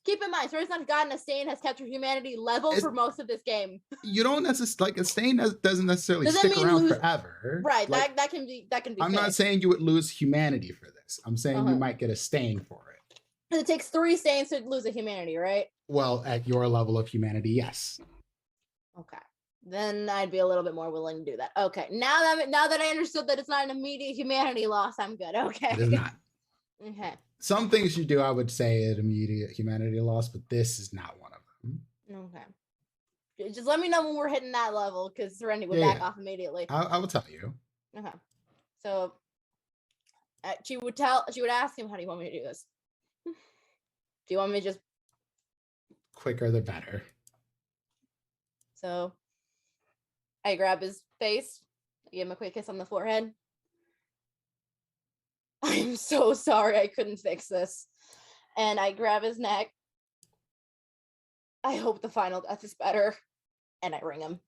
Keep in mind, Serenity not gotten a stain has kept her humanity level for most of this game. You don't necessarily a stain doesn't necessarily stick around forever. Right, like, that can be. I'm not saying you would lose humanity for this. I'm saying you might get a stain for it. It takes 3 stains to lose a humanity, right? Well, at your level of humanity, yes. Okay. then I'd be a little bit more willing to do that. Okay, now that I understood that it's not an immediate humanity loss, I'm good. Okay. It is not. Okay. Some things you do, I would say, an immediate humanity loss, but this is not one of them. Okay. Just let me know when we're hitting that level, because Serenity would back off immediately. I will tell you. Okay. So she would ask him, how do you want me to do this? Do you want me to just... Quicker the better. So I grab his face, I give him a quick kiss on the forehead. I'm so sorry I couldn't fix this. And I grab his neck. I hope the final death is better. And I ring him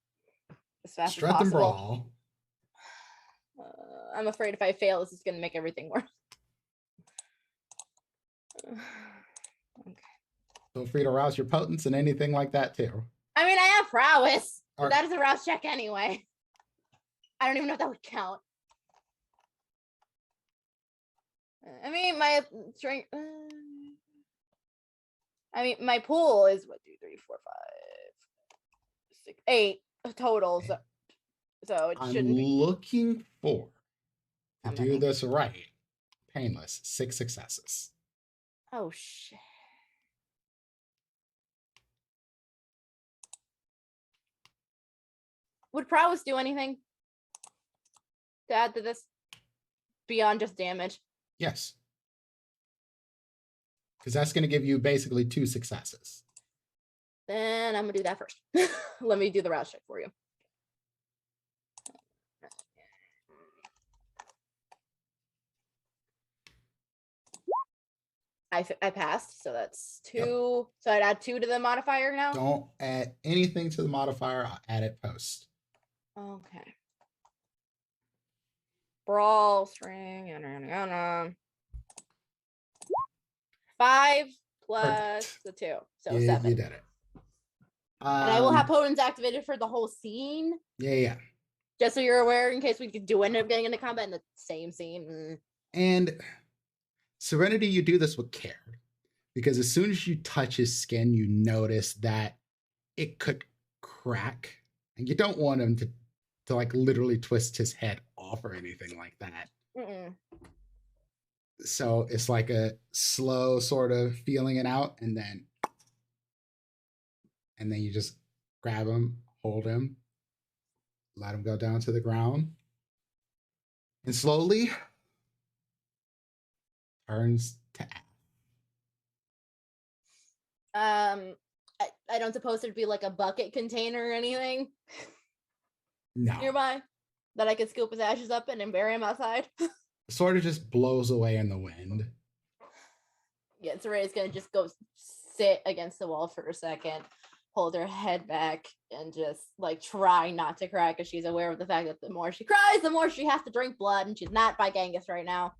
as fast as possible. Strength and brawl. I'm afraid if I fail, this is going to make everything worse. Okay. Feel free to rouse your potence and anything like that too. I mean, I have prowess. But that is a rouse check anyway. I don't even know if that would count. I mean, my strength. I mean, my pool is 1, 2, 3, 4, 5, 6, 8 total. So it shouldn't be. I'm looking for to do this right. Painless. 6 successes. Oh shit. Would prowess do anything to add to this beyond just damage? Yes. Because that's going to give you basically 2 successes. Then I'm going to do that first. Let me do the rouse check for you. I passed, so that's 2. Yep. So I'd add 2 to the modifier now? Don't add anything to the modifier. I'll add it post. Okay. Brawl, string, 5 plus Perfect. the 2. So you, 7. You did it. And I will have potence activated for the whole scene. Yeah. Just so you're aware, in case we do end up getting into combat in the same scene. And Serenity, you do this with care. Because as soon as you touch his skin, you notice that it could crack. And you don't want him to like literally twist his head off or anything like that. So it's like a slow sort of feeling it out, and then you just grab him, hold him, let him go down to the ground, and slowly turns to ash. I don't suppose there'd be like a bucket container or anything no nearby that I could scoop his ashes up in and bury him outside. Sort of just blows away in the wind. Yeah, Soray's gonna just go sit against the wall for a second, hold her head back, and just like try not to cry, because she's aware of the fact that the more she cries, the more she has to drink blood, and she's not by Genghis right now.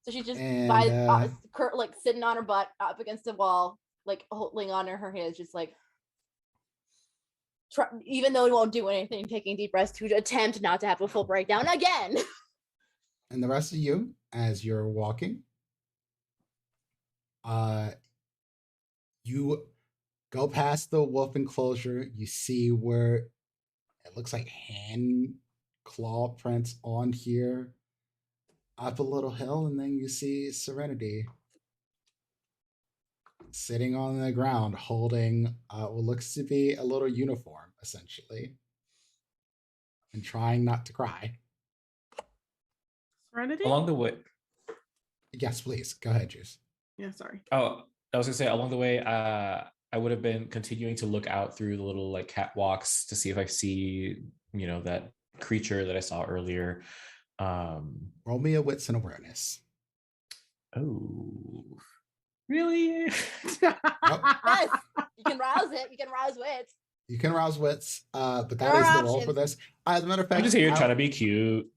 So she's just like sitting on her butt up against the wall, like holding on to her hands, just like even though it won't do anything, taking deep breaths to attempt not to have a full breakdown again. And the rest of you, as you're walking, you go past the wolf enclosure. You see where it looks like hand claw prints on here, up a little hill, and then you see Serenity sitting on the ground holding what looks to be a little uniform, essentially, and trying not to cry. Serenity? Along the way. Yes, please. Go ahead, Juice. Yeah, sorry. Oh, I was gonna say, along the way, I would have been continuing to look out through the little like catwalks to see if I see, that creature that I saw earlier. Roll me a wits and awareness. Oh, really? Yes, you can rouse it. You can rouse wits. You can rouse wits, but that is the roll for this. As a matter of fact, I'm just here trying to be cute.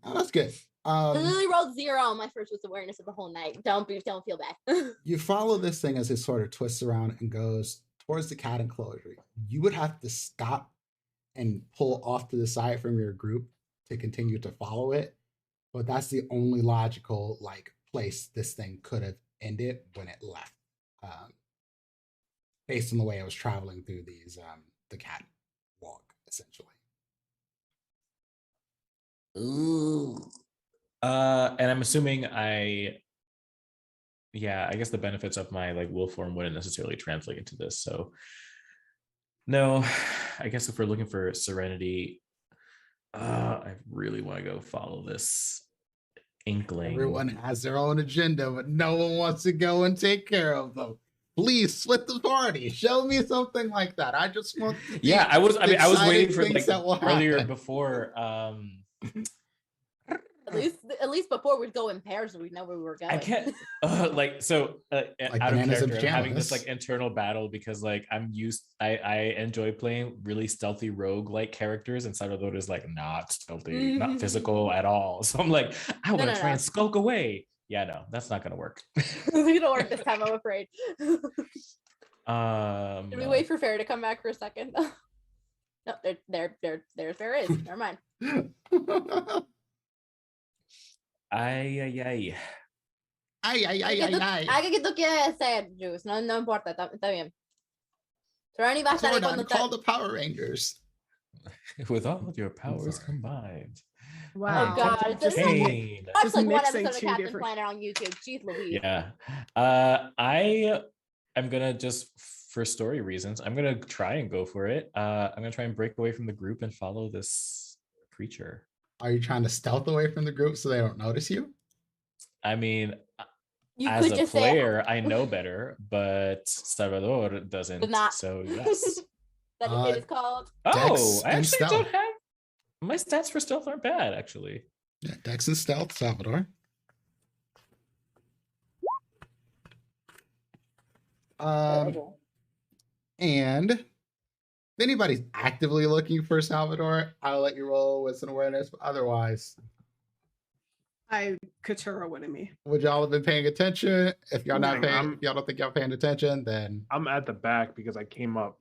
Oh, that's good. I literally rolled 0 on my first wits awareness of the whole night. Don't feel bad. You follow this thing as it sort of twists around and goes towards the cat enclosure. You would have to stop and pull off to the side from your group to continue to follow it, but that's the only logical place this thing could have ended when it left. based on the way I was traveling through these the catwalk, essentially. Ooh. And I'm assuming I guess the benefits of my like wolf form wouldn't necessarily translate into this. So no, I guess if we're looking for serenity, I really want to go follow this inkling. Everyone has their own agenda, but no one wants to go and take care of them. Please split the party. Show me something like that. I just want to see I was waiting for things like that will earlier happen. before At least before we'd go in pairs, we'd know where we were going. I can't out Like of bananas and character. I'm having this pajamas. like internal battle because like I enjoy playing really stealthy rogue like characters, and Salvador is like not stealthy, not physical at all. So I'm like, I want to try and skulk away. Yeah, no, that's not gonna work. It's gonna work this time, I'm afraid. Did we wait for Fair to come back for a second? No, there Fair is. Never mind. Ay. Haga que tú quieres hacer, Juice. No importa, está bien. Serenity va a estar ahí cuando Call the Power Rangers. With all your powers combined. Wow. Oh God, it's just Pain. watch like one mixing episode of two Captain different- Planet on YouTube. Jeez Louise. Yeah. I am gonna just for story reasons, I'm gonna try and go for it. I'm gonna try and break away from the group and follow this creature. Are you trying to stealth away from the group so they don't notice you? I mean, You as could a just player, I know better, but Salvador doesn't. But not. So yes. That it is called. Oh, I and actually stealth. don't have my stats for stealth aren't bad actually. Yeah, Dex and Stealth, Salvador. And if anybody's actively looking for Salvador, I'll let you roll with an awareness. But otherwise, Katura winning me. would y'all have been paying attention? If y'all not Okay, paying, if y'all don't think y'all paying attention, then I'm at the back because I came up.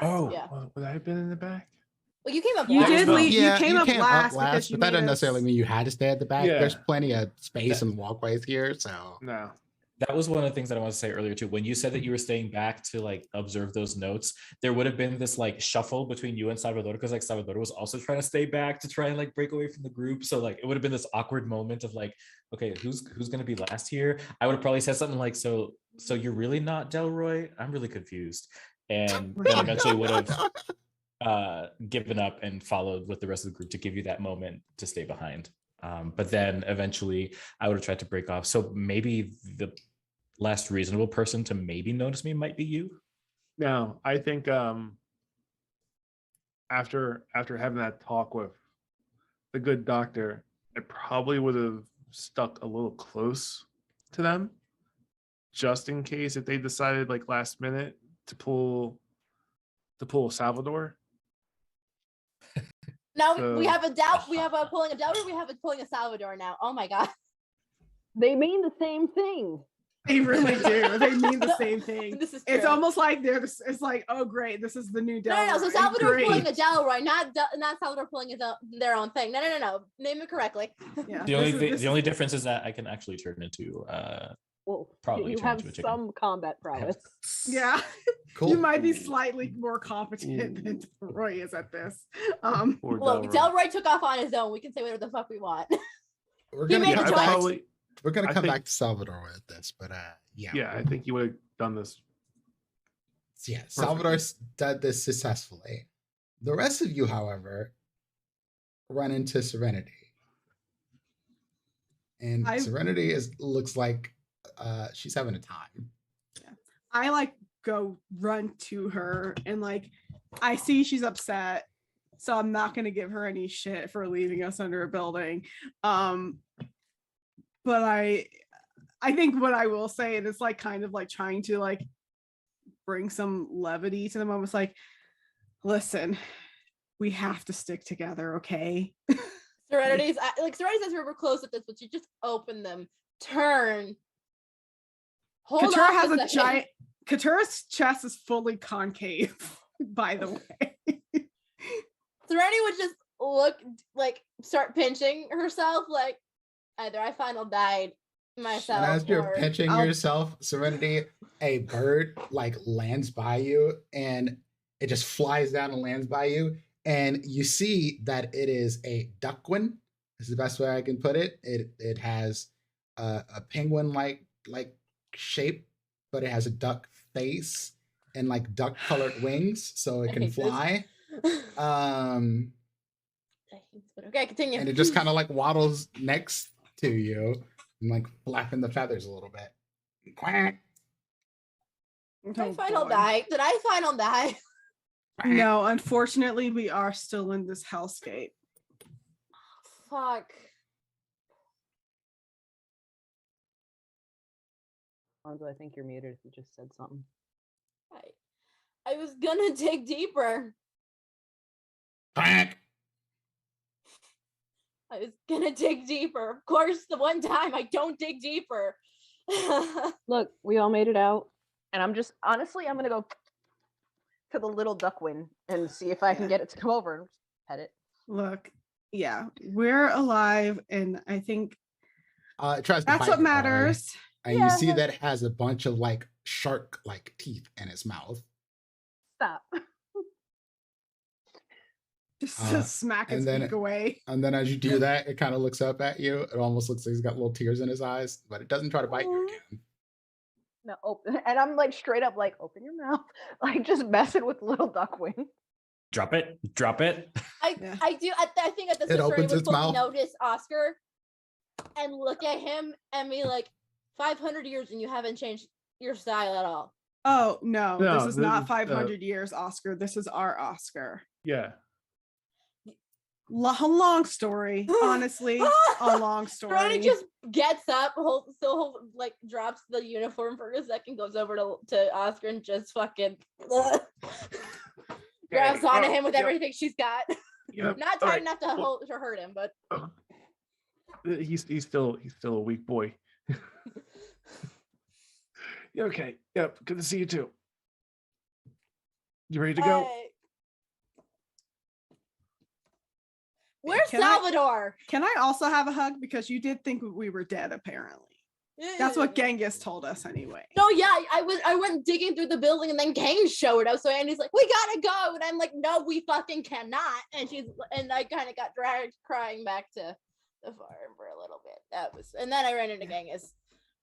Oh. Yeah. Would I have been in the back? Well, you came up. You last. did leave. yeah, you came up last because you but that doesn't made necessarily us- mean you had to stay at the back. Yeah. There's plenty of space and walkways here, so No. That was one of the things that I wanted to say earlier too. When you said that you were staying back to like observe those notes, there would have been this like shuffle between you and Salvador because like Salvador was also trying to stay back to try and like break away from the group. So like it would have been this awkward moment of like, okay, who's gonna be last here? I would have probably said something like, so you're really not Delroy? I'm really confused. And then eventually would have given up and followed with the rest of the group to give you that moment to stay behind. But then eventually I would have tried to break off. So maybe the last reasonable person to maybe notice me might be you. No, I think after having that talk with the good doctor, I probably would have stuck a little close to them just in case if they decided like last minute to pull Salvador. Now So- we have a doubt. We have a pulling a Delroy. We have a pulling a Salvador now. Oh my God. They mean the same thing. They really do. They mean the same thing. This is It's true. almost like it's like, oh great, this is the new No. So Delroy. Salvador's Great. pulling a Delroy, not Salvador pulling their own thing. No. Name it correctly. Yeah, The this only difference is that I can actually turn into Well, Probably you turn have into a chicken. some combat prowess. Yeah, cool. you might be slightly more competent than Roy is at this. Or Look, Delroy. Delroy took off on his own. We can say whatever the fuck we want. We're He gonna made come the I choice. back. probably, We're gonna I come think- back to Salvador with this, but yeah, I think you would have done this. yeah, Salvador's done this successfully. The rest of you, however, run into Serenity, and I- Serenity looks like she's having a time. I like go run to her and like I see she's upset, so I'm not gonna give her any shit for leaving us under a building. But I think what I will say, and it's like kind of like trying to like bring some levity to the moment. It's like, listen, we have to stick together, okay? Serenity says we were close at this, but you just open them, turn. Hold Katura off has a second. giant. Katura's chest is fully concave, by the way. Serenity would just look like start pinching herself, like either I final died myself. And as you're or- pinching I'll- yourself, Serenity, a bird like lands by you and it just flies down and lands by you. And you see that it is a duckwin. Is the best way I can put it. It has a penguin like shape, but it has a duck face and like duck colored wings, so it I can hate this. fly. I hate this. Okay, continue. And it just kind of like waddles next to you and like flapping the feathers a little bit. Quack. Did I Oh, final boy. die? Did I final die? No, unfortunately, we are still in this hellscape. Fuck. Alonzo, I think you're muted if you just said something. I was gonna dig deeper. Quack. I was gonna dig deeper. Of course, the one time I don't dig deeper. Look, we all made it out. And I'm just, honestly, I'm going to go to the little duckwin and see if I can Yeah. get it to come over and pet it. Look, yeah, we're alive, and I think It tries to that's bite what your arm, matters. and Yeah, you see yeah. that it has a bunch of like shark like teeth in its mouth. Stop. Just Uh, to smack its and then- beak away. And then as you do that, it kind of looks up at you. It almost looks like he's got little tears in his eyes, but it doesn't try to bite you again. No, open. And I'm like straight up like, open your mouth. Like just messing with little duckwing. Drop it. Drop it. Yeah. I do. I think at this It point opens would its fully mouth. notice Oscar and look at him and be like, 500 years and you haven't changed your style at all. Oh no, No, this is not this- 500 years, Oscar. This is our Oscar. Yeah. Long story, honestly, a long story. Ronnie just gets up, like drops the uniform for a second, goes over to Oscar and just fucking grabs onto him with Yep, everything she's got. yep. Not All tight right. enough to hurt him, but He's still a weak boy. Yeah, okay. Yep. Good to see you too. You ready to go? Where's Can I- Salvador? Can I also have a hug? Because you did think we were dead, apparently. That's what Genghis told us anyway. No, yeah, I went digging through the building and then Gang showed up. So Andy's like, "We gotta go," and I'm like, "No, we fucking cannot." And I kind of got dragged crying back to the farm for a little bit. That was, and then I ran into Genghis.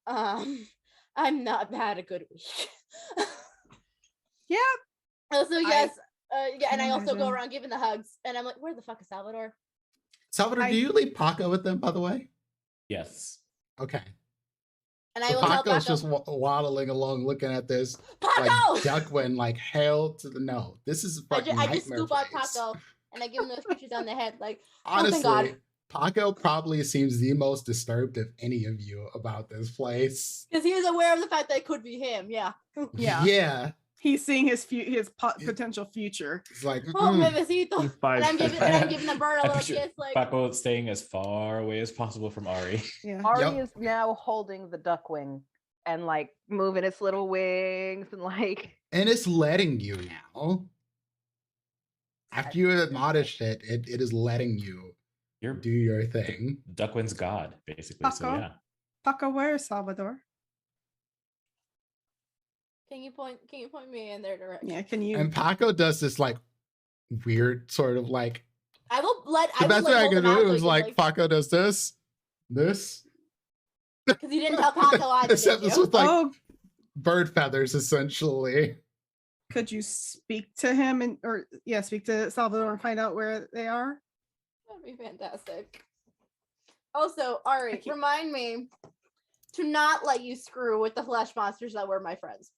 I'm not had a good week. Yeah. Also, yes, yeah, and can I also go imagine. around giving the hugs, and I'm like, "Where the fuck is Salvador?" Salvador, do you leave Paco with them, by the way? Yes. Okay. And I So will tell Paco's Paco, just waddling along, looking at this Paco! like duckwind, like hell to the no. This is a I fucking just nightmare scoop out place. Paco and I give him those pictures on the head, like, Honestly, oh my god, Paco probably seems the most disturbed of any of you about this place. because he was aware of the fact that it could be him. Yeah. Yeah. Yeah. He's seeing his potential future. It's like, Oh, mm-mm. bebecito. Five. And I'm giving the bird a I little picture kiss, like, Paco staying as far away as possible from Ari. Yeah. Ari Yup. is now holding the duckwing and like moving its little wings and like And it's letting you now. After you admonished it, it is letting you You're do your thing. Duckwind's god, basically. So Paco. yeah. Paco, where's Salvador? can you point me in their direction? Yeah, can you? And Paco does this like weird sort of like I will let. the best way I hold can him out do so is he like Paco does this, because he didn't tell Paco either. except Did this you? with like Oh, bird feathers essentially. could you speak to him speak to Salvador and find out where they are? That'd be fantastic. Also, Ari, Thank you. remind me to not let you screw with the flesh monsters that were my friends.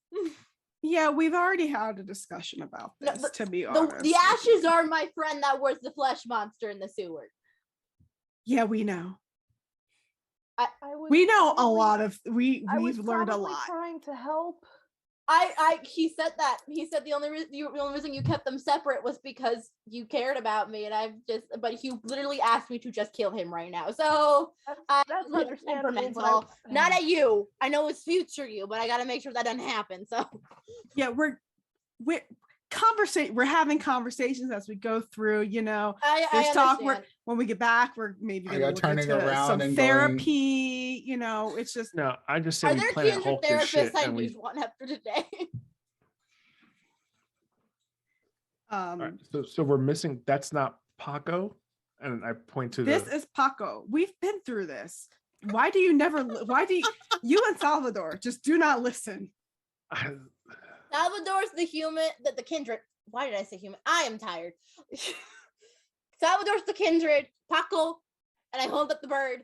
Yeah, we've already had a discussion about No, this, but to be honest. The ashes are my friend that was the flesh monster in the sewer. Yeah, we know. I was We know a probably- lot of I was we've learned a probably lot. trying to help. He said that. He said the only reason you kept them separate was because you cared about me, and but he literally asked me to just kill him right now. So That's it's understandable. But temperamental. Not at you. I know it's future you, but I gotta make sure that doesn't happen. So Yeah, we're having conversations as we go through, I There's talk, understand. when we get back, we're maybe Are gonna y'all look turning into around some and therapy. You know, it's just No, I just say Are we there Planet kindred Hulk this shit therapists? I and we. need one after today. All right, so we're missing. That's not Paco, and I point to this the. is Paco. We've been through this. Why do you never? Why do you and Salvador just do not listen? Salvador's the human, the kindred. Why did I say human? I am tired. Salvador's the kindred. Paco, and I hold up the bird,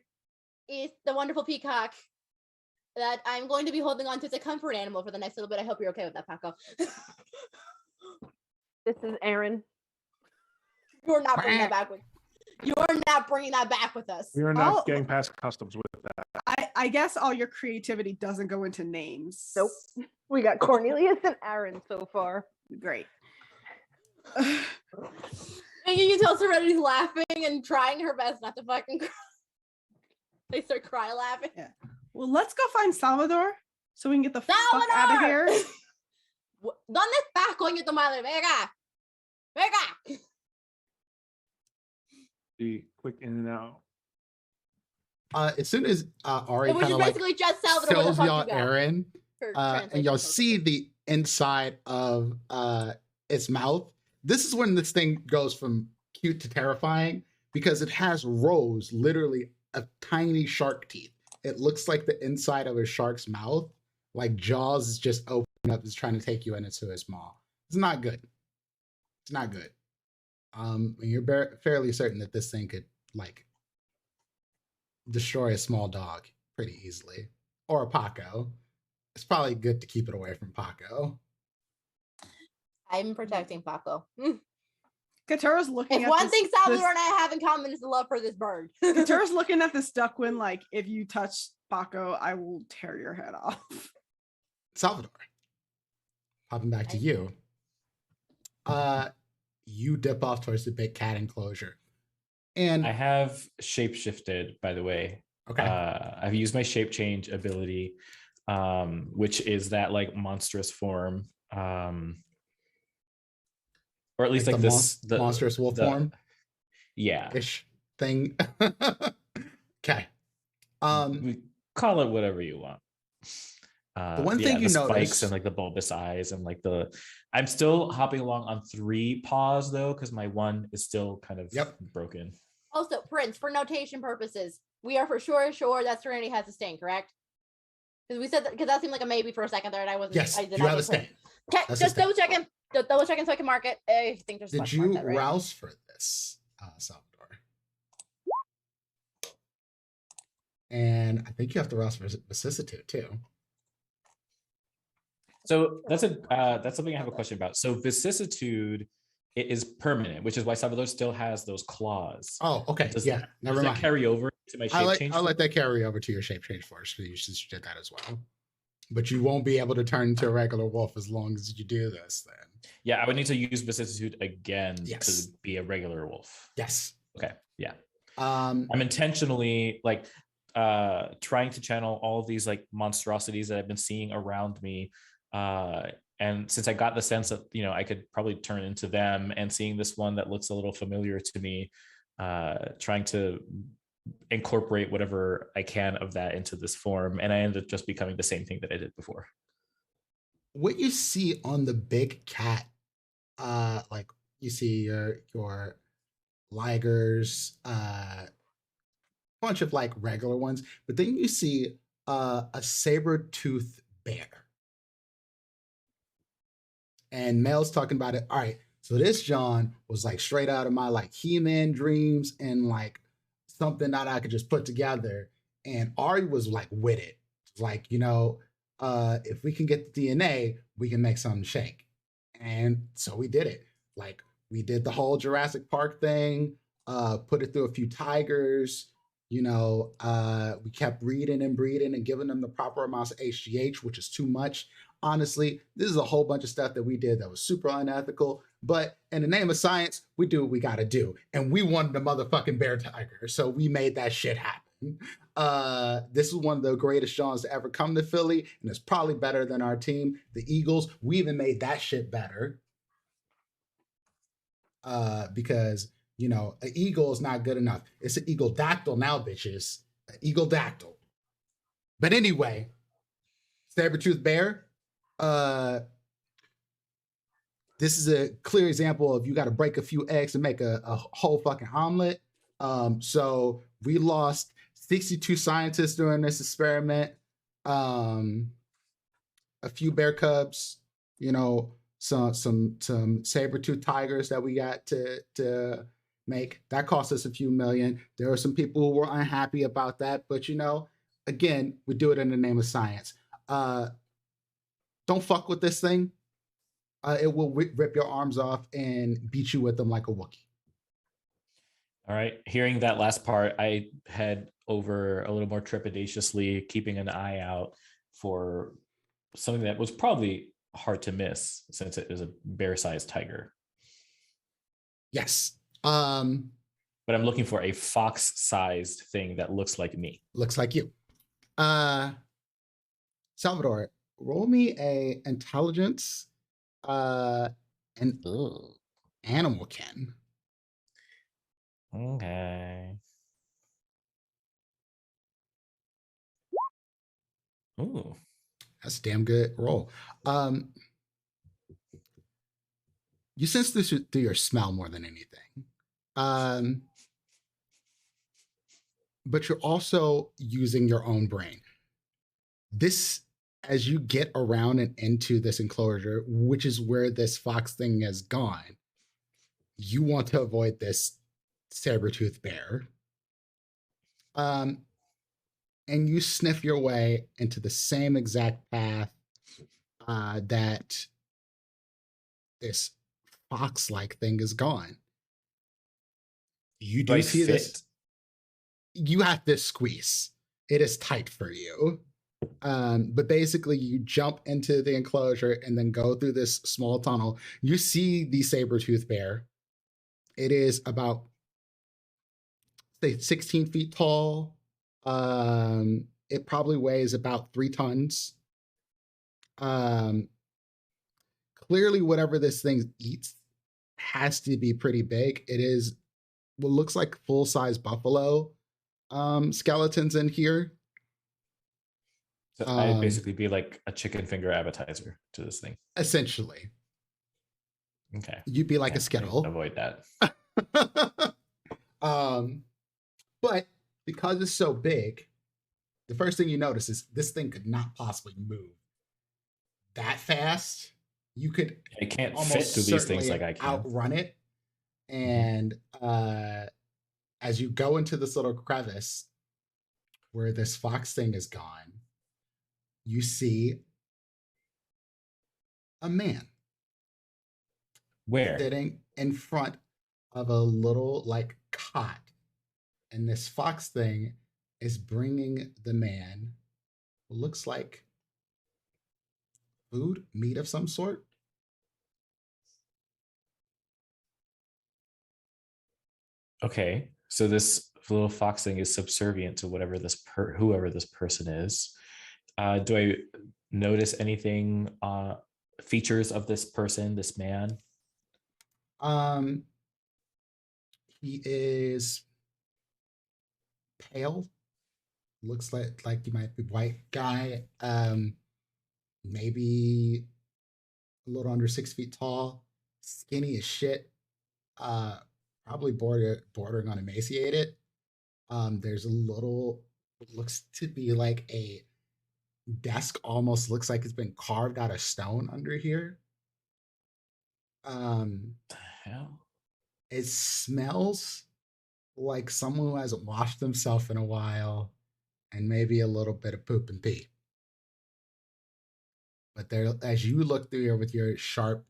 is the wonderful peacock that I'm going to be holding on to as a comfort animal for the next little bit. I hope you're okay with that, Paco. This is Aaron. You're not bringing that back with. You're not bringing that back with us. We are not getting past customs with that. I guess all your creativity doesn't go into names. Nope. We got Cornelius and Aaron so far. Great. And you can tell Serenity's laughing and trying her best not to fucking cry. They start cry laughing. Yeah. Well, let's go find Salvador so we can get the fuck out of here. ¿Dónde estás, coño tu madre? Venga. Venga. The quick in and out. As soon as Ari Which kind is of like basically just Salvador. Where the fills fuck y'all you go? Aaron, For and translation y'all purposes. see the inside of its mouth. This is when this thing goes from cute to terrifying because it has rows, literally of tiny shark teeth. It looks like the inside of a shark's mouth, like jaws is just open up, is trying to take you into its maw. It's not good. It's not good. You're fairly certain that this thing could like destroy a small dog pretty easily, or a Paco. It's probably good to keep it away from Paco. I'm protecting Paco. Katura's looking If at one this, thing Salvador and I have in common is the love for this bird. Katura's looking at this duckwind like, if you touch Paco, I will tear your head off. Salvador, popping back to you. You dip off towards the big cat enclosure. And I have shapeshifted, by the way. okay. I've used my shape change ability, which is that like monstrous form, or at least like this the monstrous wolf form. Yeah. Ish thing. Okay. We call it whatever you want. The one thing you the notice, spikes and like the bulbous eyes and like I'm still hopping along on 3 paws though, because my 1 is still kind of broken. Also, Prince, for notation purposes, we are for sure that Serenity has a sting, correct? Because we said that, because that seemed like a maybe for a second there, and I wasn't. yes, I did you not have a get sting. Okay, That's just a sting. double checking. Double checking so I can mark it. I think there's. Did you rouse for this, Salvador? And I think you have to rouse for vicissitude too. So that's something I have a question about. So vicissitude, it is permanent, which is why Salvador still has those claws. Oh, okay. Never mind. That carry over to my shape change? I'll let that carry over to your shape change force. So you should did that as well. But you won't be able to turn into a regular wolf as long as you do this then. Yeah, I would need to use vicissitude again Yes. to be a regular wolf. Yes. Okay. Yeah. I'm intentionally like trying to channel all of these like monstrosities that I've been seeing around me. And since I got the sense that, I could probably turn into them, and seeing this one that looks a little familiar to me, trying to incorporate whatever I can of that into this form. And I ended up just becoming the same thing that I did before. what you see on the big cat, like you see your ligers, bunch of like regular ones, but then you see a saber-toothed bear. And Mel's talking about it. All right, so this John was like straight out of my like He-Man dreams and like something that I could just put together. And Ari was like with it. Like, if we can get the DNA, we can make something shake. And so we did it. Like we did the whole Jurassic Park thing, put it through a few tigers. We kept breeding and giving them the proper amounts of HGH, which is too much. Honestly, this is a whole bunch of stuff that we did that was super unethical. But in the name of science, we do what we got to do. And we wanted a motherfucking bear tiger. So we made that shit happen. This is one of the greatest Johns to ever come to Philly. And it's probably better than our team, the Eagles. We even made that shit better. Because You know, an eagle is not good enough. It's an eagle dactyl now, bitches. An eagle dactyl. But anyway, saber-toothed bear. This is a clear example of you got to break a few eggs to make a whole fucking omelet. So we lost 62 scientists during this experiment. A few bear cubs, you know, some saber-tooth tigers that we got to make. That cost us a few million. There are some people who were unhappy about that, but you know, again, we do it in the name of science. Don't fuck with this thing. It will rip your arms off and beat you with them like a Wookiee. All right. Hearing that last part, I head over a little more trepidatiously, keeping an eye out for something that was probably hard to miss since it is a bear-sized tiger. Yes. But I'm looking for a fox-sized thing that looks like me. Looks like you. Salvador, roll me a intelligence and animal kin. Okay. Ooh. That's a damn good roll. You sense this through your smell more than anything. But you're also using your own brain. This, as you get around and into this enclosure, which is where this fox thing has gone, you want to avoid this saber-toothed bear. And you sniff your way into the same exact path that this fox-like thing is gone. You do see this. You have to squeeze. It is tight for you. But basically, you jump into the enclosure and then go through this small tunnel. You see the saber-toothed bear. It is about, say, 16 feet tall. It probably weighs about 3 tons. Clearly, whatever this thing eats has to be pretty big. It is what looks like full-size buffalo skeletons in here. So I'd basically be like a chicken finger appetizer to this thing. Essentially. Okay. You'd be like a Skittle. Avoid that. But because it's so big, the first thing you notice is this thing could not possibly move that fast. You could it can't fit through these things like I can. Outrun it. And as you go into this little crevice where this fox thing is gone, you see a man. Where? Sitting in front of a little like cot. And this fox thing is bringing the man what looks like food, meat of some sort. Okay, so this little fox thing is subservient to whatever whoever this person is. Do I notice anything, features of this person, this man? He is pale. Looks like he might be white guy. Maybe a little under 6 feet tall. Skinny as shit. Probably bordering on emaciated. There's a little, looks to be like a desk, almost looks like it's been carved out of stone under here. The hell? It smells like someone who hasn't washed themselves in a while, and maybe a little bit of poop and pee. But there, as you look through here with your sharp,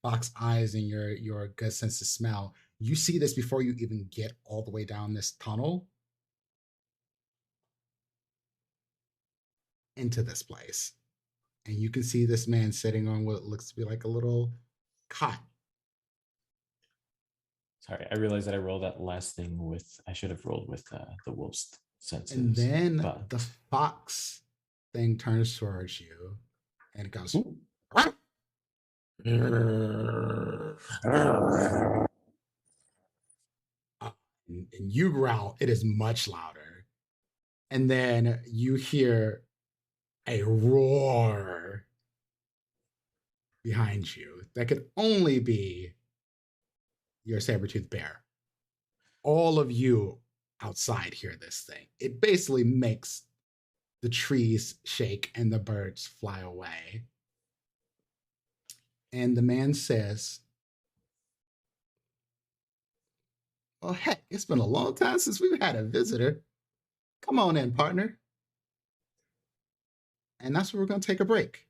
fox eyes and your good sense of smell, you see this before you even get all the way down this tunnel into this place. And you can see this man sitting on what looks to be like a little cot. Sorry, I realized that I rolled that last thing with, I should have rolled with the wolf's senses. And then the fox thing turns towards you and it goes, and you growl, it is much louder. And then you hear a roar behind you that could only be your saber-toothed bear. All of you outside hear this thing. It basically makes the trees shake and the birds fly away. And the man says, "Well, heck, it's been a long time since we've had a visitor. Come on in, partner." And that's where we're going to take a break.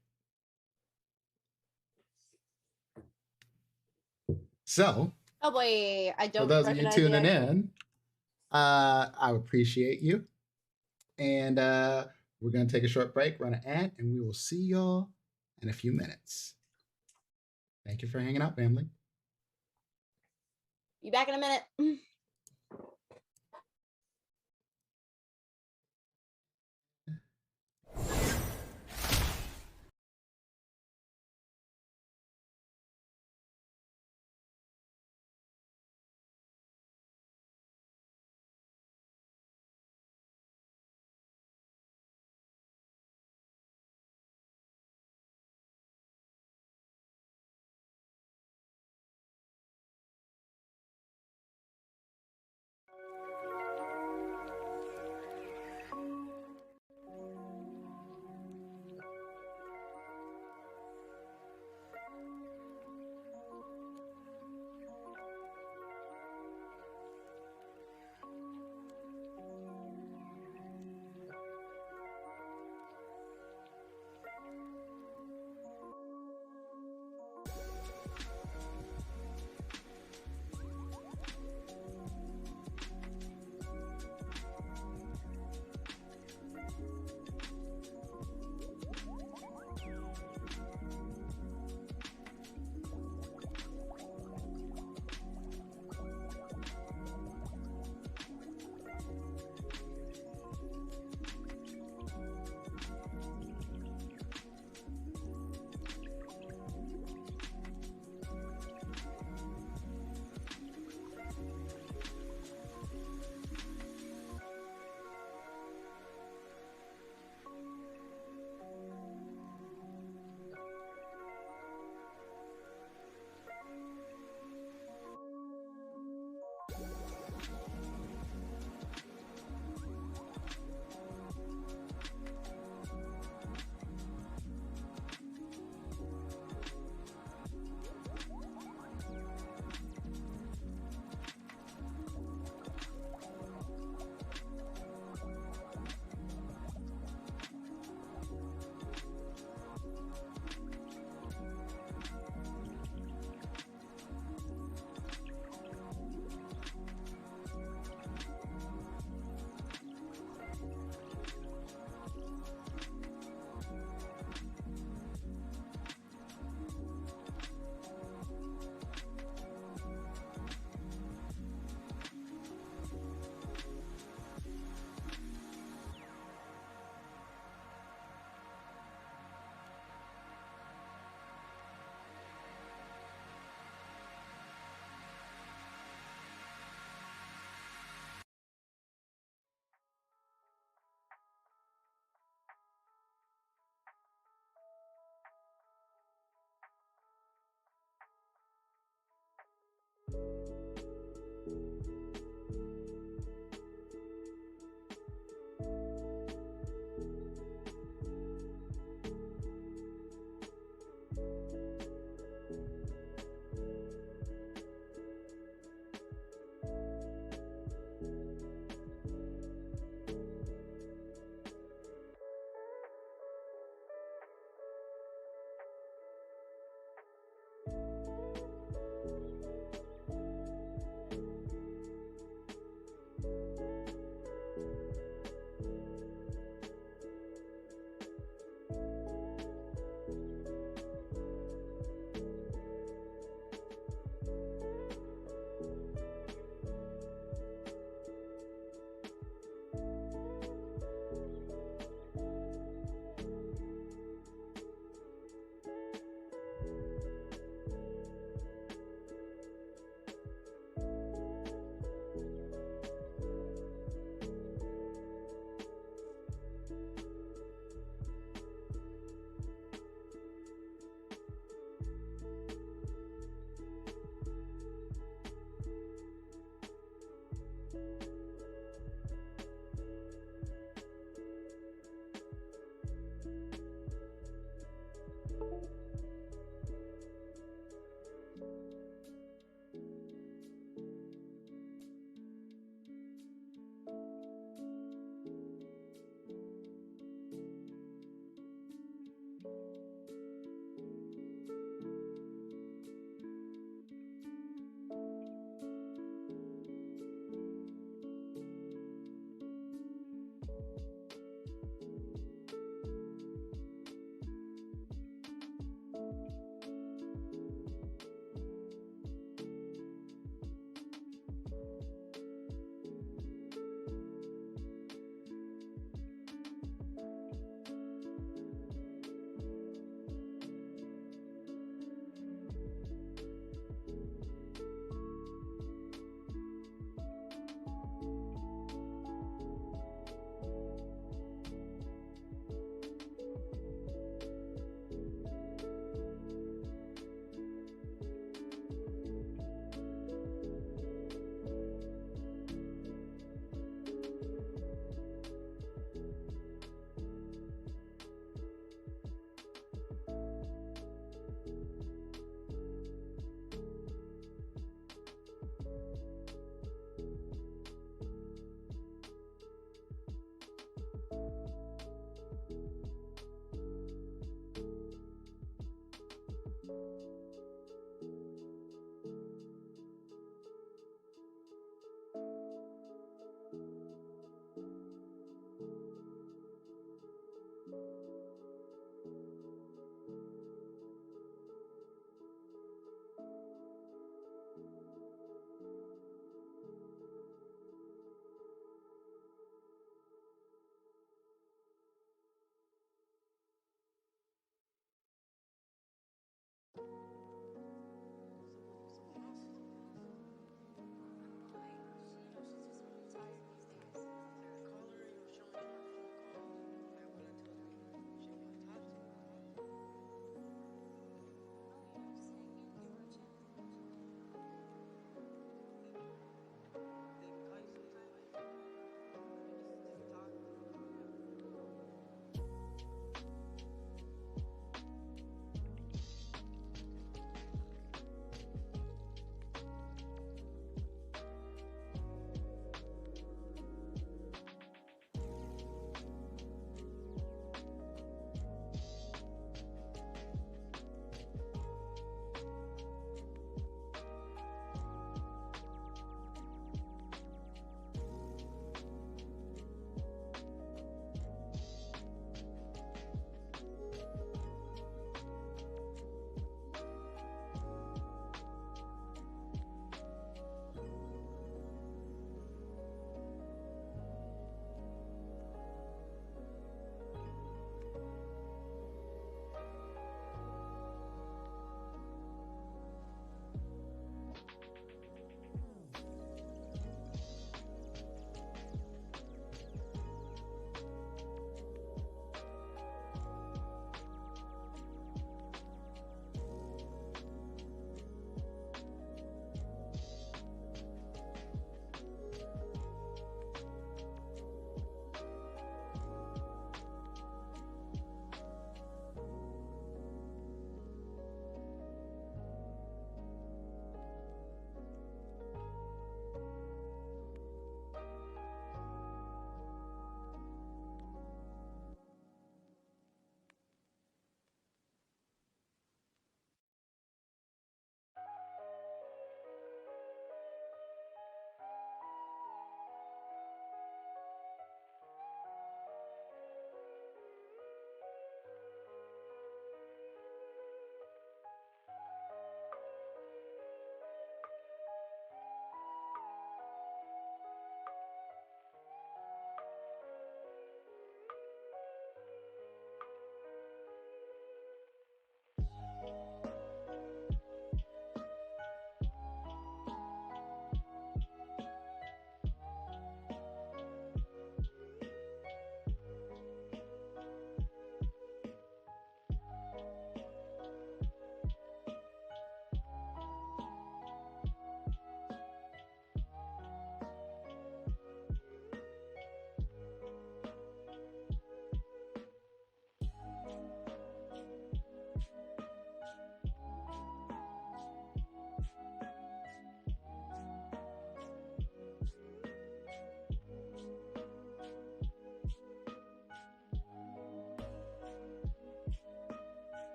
So, Oh boy, I for don't those of you recognize tuning the accent. in, I appreciate you. And we're going to take a short break, run an ad, and we will see y'all in a few minutes. Thank you for hanging out, family. Be back in a minute.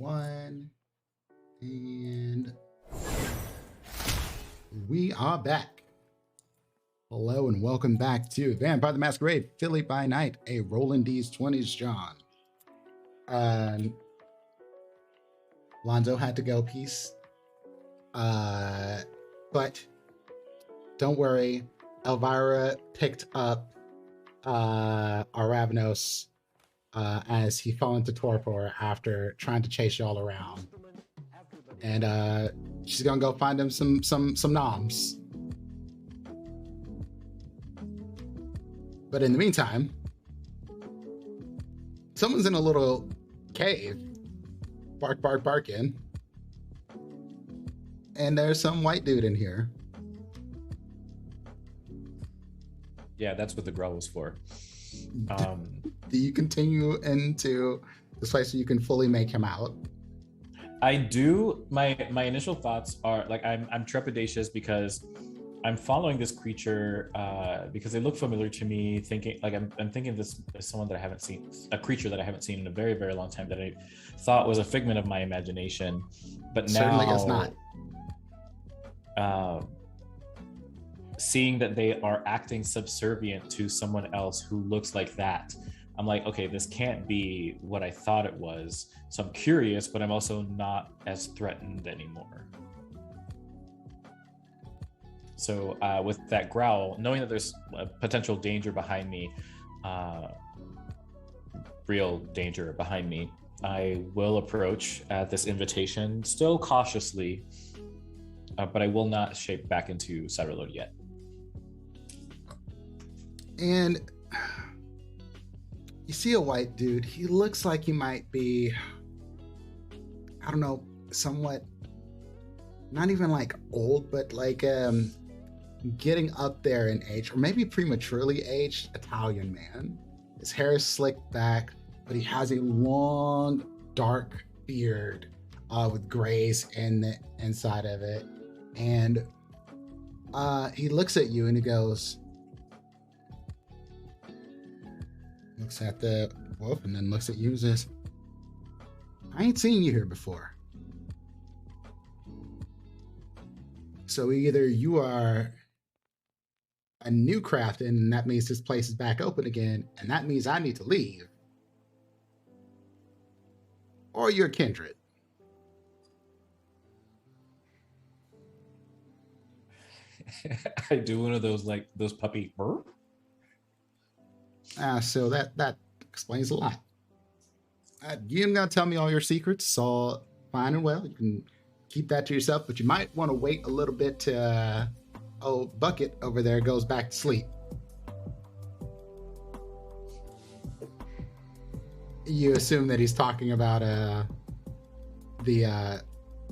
1. And we are back. Hello and welcome back to Vampire the Masquerade, Philly by Night, a Roland Deez 20's John. Lonzo had to go, peace. But don't worry, Elvira picked up Aravenos as he fell into torpor after trying to chase y'all around. And she's gonna go find him some noms. But in the meantime, someone's in a little cave, barking. And there's some white dude in here. Yeah, that's what the growl was for. Do you continue into this place so you can fully make him out? I do. My initial thoughts are like I'm trepidatious because I'm following this creature because they look familiar to me. Thinking like I'm thinking this is someone that I haven't seen, a creature that I haven't seen in a very, very long time that I thought was a figment of my imagination, but now certainly is not. Seeing that they are acting subservient to someone else who looks like that, I'm like, okay, this can't be what I thought it was. So I'm curious, but I'm also not as threatened anymore. So with that growl, knowing that there's a potential danger behind me, real danger behind me, I will approach this invitation still cautiously, but I will not shape back into Cyrillode yet. And you see a white dude. He looks like he might be, I don't know, somewhat, not even like old, but like getting up there in age, or maybe prematurely aged Italian man. His hair is slicked back, but he has a long, dark beard with grays in the inside of it. And he looks at you and he goes, looks at the wolf and then looks at you and says, I ain't seen you here before. So either you are a new crafton, and that means this place is back open again, and that means I need to leave, or you're kindred. I do one of those, like those puppy. So that explains a lot. You ain't gonna tell me all your secrets. It's all fine and well. You can keep that to yourself, but you might want to wait a little bit to Bucket over there goes back to sleep. You assume that he's talking about the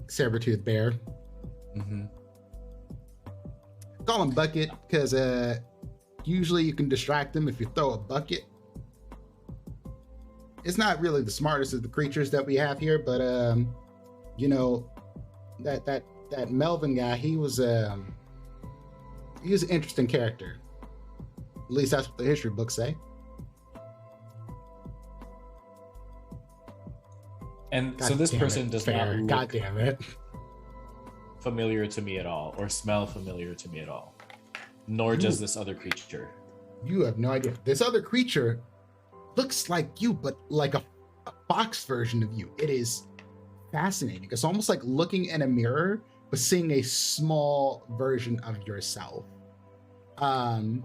saber-toothed bear. Mm-hmm. Call him Bucket because usually you can distract him if you throw a bucket. It's not really the smartest of the creatures that we have here, but you know, that Melvin guy, he was an interesting character. At least that's what the history books say. And God so this damn person it, does fair. not God look damn it. familiar to me at all, or smell familiar to me at all. Nor does this other creature. You have no idea. This other creature looks like you, but like a fox version of you. It is fascinating. It's almost like looking in a mirror, but seeing a small version of yourself. And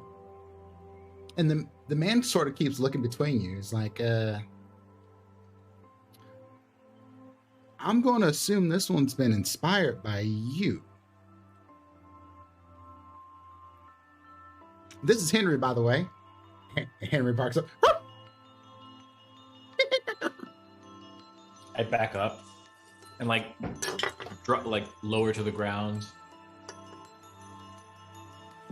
the man sort of keeps looking between you. He's like, I'm going to assume this one's been inspired by you. This is Henry, by the way. Henry barks up. I back up and like lower to the ground.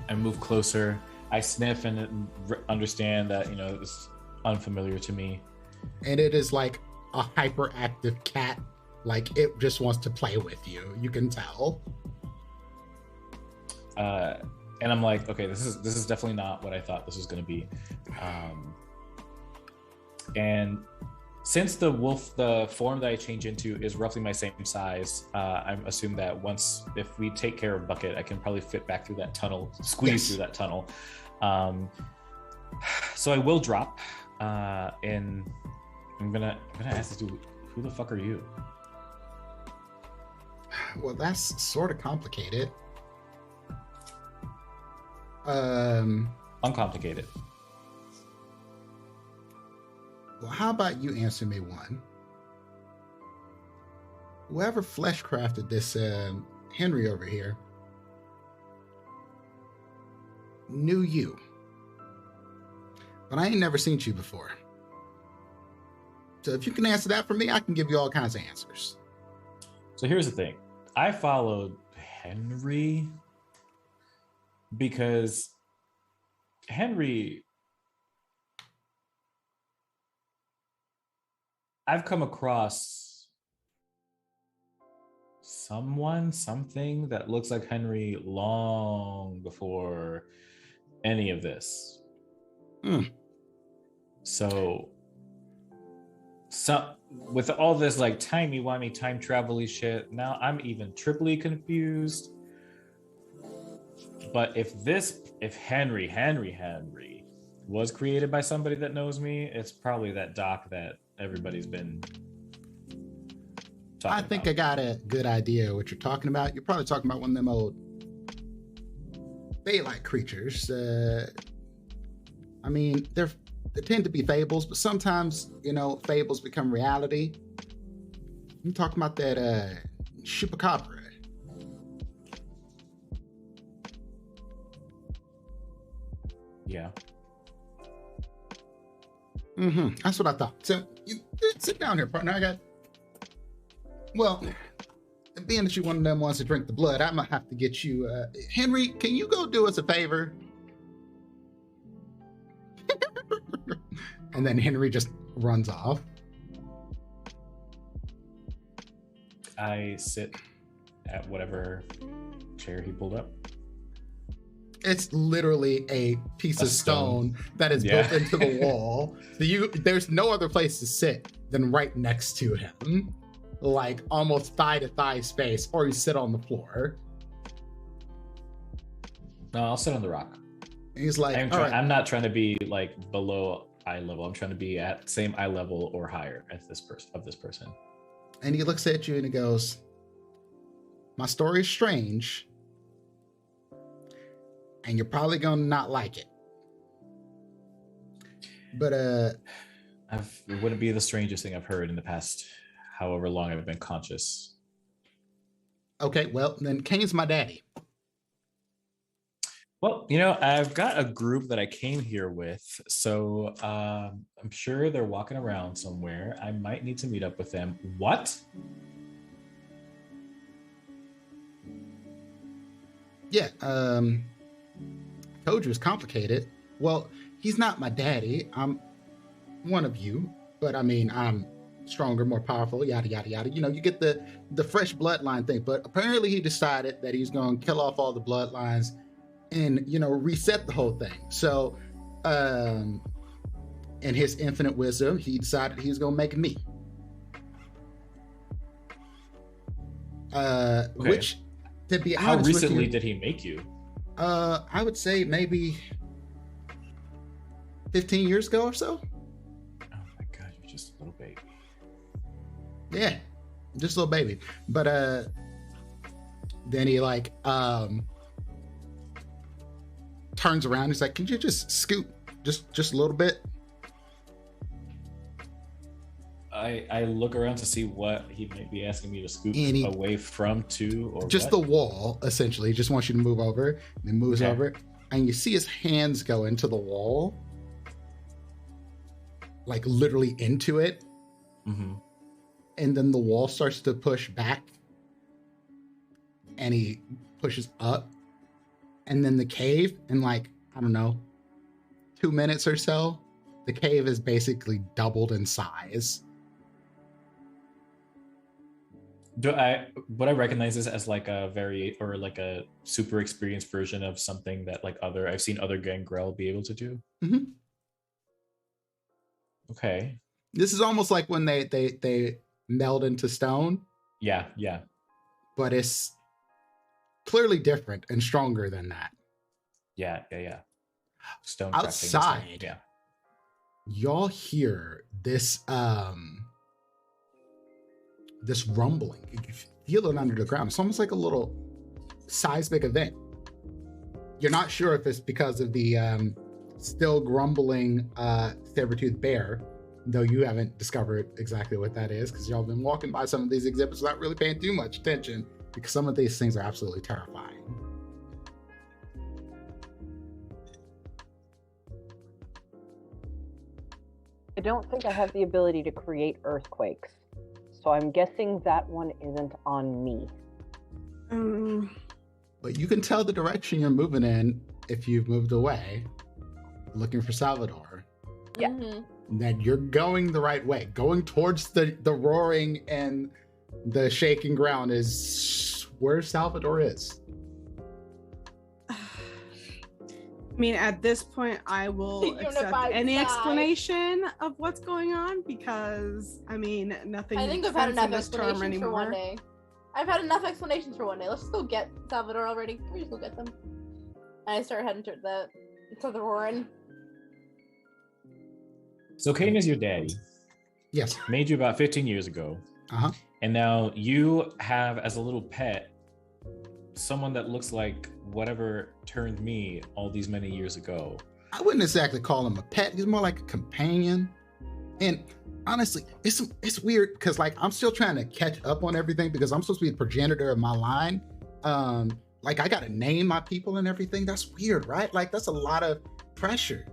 I move closer. I sniff and understand that, you know, it's unfamiliar to me. And it is like a hyperactive cat. Like it just wants to play with you. You can tell. And I'm like, okay, this is definitely not what I thought this was going to be. And Since the form that I change into is roughly my same size, I'm assuming that if we take care of Bucket, I can probably fit back through that tunnel, squeeze through that tunnel. So I will drop, and I'm gonna ask this dude, who the fuck are you? Well, that's sort of complicated. Uncomplicated. Well, how about you answer me one? Whoever flesh crafted this Henry over here knew you. But I ain't never seen you before. So if you can answer that for me, I can give you all kinds of answers. So here's the thing. I followed Henry because Henry, I've come across something that looks like Henry long before any of this. So with all this like timey-wimey time travel-y shit, now I'm even triply confused. But if Henry was created by somebody that knows me, it's probably that doc that everybody's been talking I think about. I got a good idea of what you're talking about. You're probably talking about one of them old Fey-like creatures. I mean, they tend to be fables, but sometimes, fables become reality. I'm talking about that chupacabra. Yeah. That's what I thought. So you sit down here, partner. Well, being that you're one of them ones to drink the blood, I'm gonna have to get you. Henry, can you go do us a favor? And then Henry just runs off. I sit at whatever chair he pulled up. It's literally a piece of stone that is built into the wall. So there's no other place to sit than right next to him, like almost thigh to thigh space, or you sit on the floor. No, I'll sit on the rock. And he's like, I'm not trying to be like below eye level. I'm trying to be at same eye level or higher as this person. And he looks at you and he goes, "My story is strange, and you're probably gonna not like it. But it wouldn't be the strangest thing I've heard in the past however long I've been conscious." Okay, well, then Kane's my daddy. Well, I've got a group that I came here with, so I'm sure they're walking around somewhere. I might need to meet up with them. What? Yeah, told you it's complicated. Well, he's not my daddy. I'm one of you, but I mean, I'm stronger, more powerful, yada, yada, yada. You get the fresh bloodline thing, but apparently he decided that he's going to kill off all the bloodlines and, reset the whole thing. So, in his infinite wisdom, he decided he's going to make me. Okay. Which, to be honest, how recently did he make you? I would say maybe 15 years ago or so. Oh my God, you're just a little baby. Yeah, just a little baby. But then he turns around. He's like, "Can you just scoot just a little bit?" I look around to see what he might be asking me to scoot away from or just the wall, essentially. He just wants you to move over, and then moves over, and you see his hands go into the wall, like literally into it. Mm-hmm. And then the wall starts to push back, and he pushes up, and then the cave, in I don't know, 2 minutes or so, the cave is basically doubled in size. Would I recognize this as a super experienced version of something that I've seen other gangrel be able to do? Mm-hmm. Okay. This is almost like when they meld into stone, Yeah. but it's clearly different and stronger than that. Yeah. Stone crafting and stuff. Outside, Yeah. y'all hear this this rumbling. You can feel it under the ground. It's almost like a little seismic event. You're not sure if it's because of the still grumbling saber-toothed bear, though you haven't discovered exactly what that is, because y'all been walking by some of these exhibits without really paying too much attention, because some of these things are absolutely terrifying. I don't think I have the ability to create earthquakes, so I'm guessing that one isn't on me. But you can tell the direction you're moving in if you've moved away, looking for Salvador. Yeah. Mm-hmm. That you're going the right way. Going towards the roaring and the shaking ground is where Salvador is. I mean, at this point, I will accept Unified any side. explanation of what's going on because, I mean, nothing. I think makes we've had sense enough in this charm explanations for one anymore. day. I've had enough explanations for one day. Let's just go get Salvador already. Can we just go get them? And I start heading to the roaring. So Kane is your daddy. Yes. Made you about 15 years ago. Uh-huh. And now you have, as a little pet, someone that looks like whatever turned me all these many years ago. I wouldn't exactly call him a pet. He's more like a companion. And honestly, it's weird because like I'm still trying to catch up on everything because I'm supposed to be the progenitor of my line. Like I gotta name my people and everything. That's weird, right? Like that's a lot of pressure.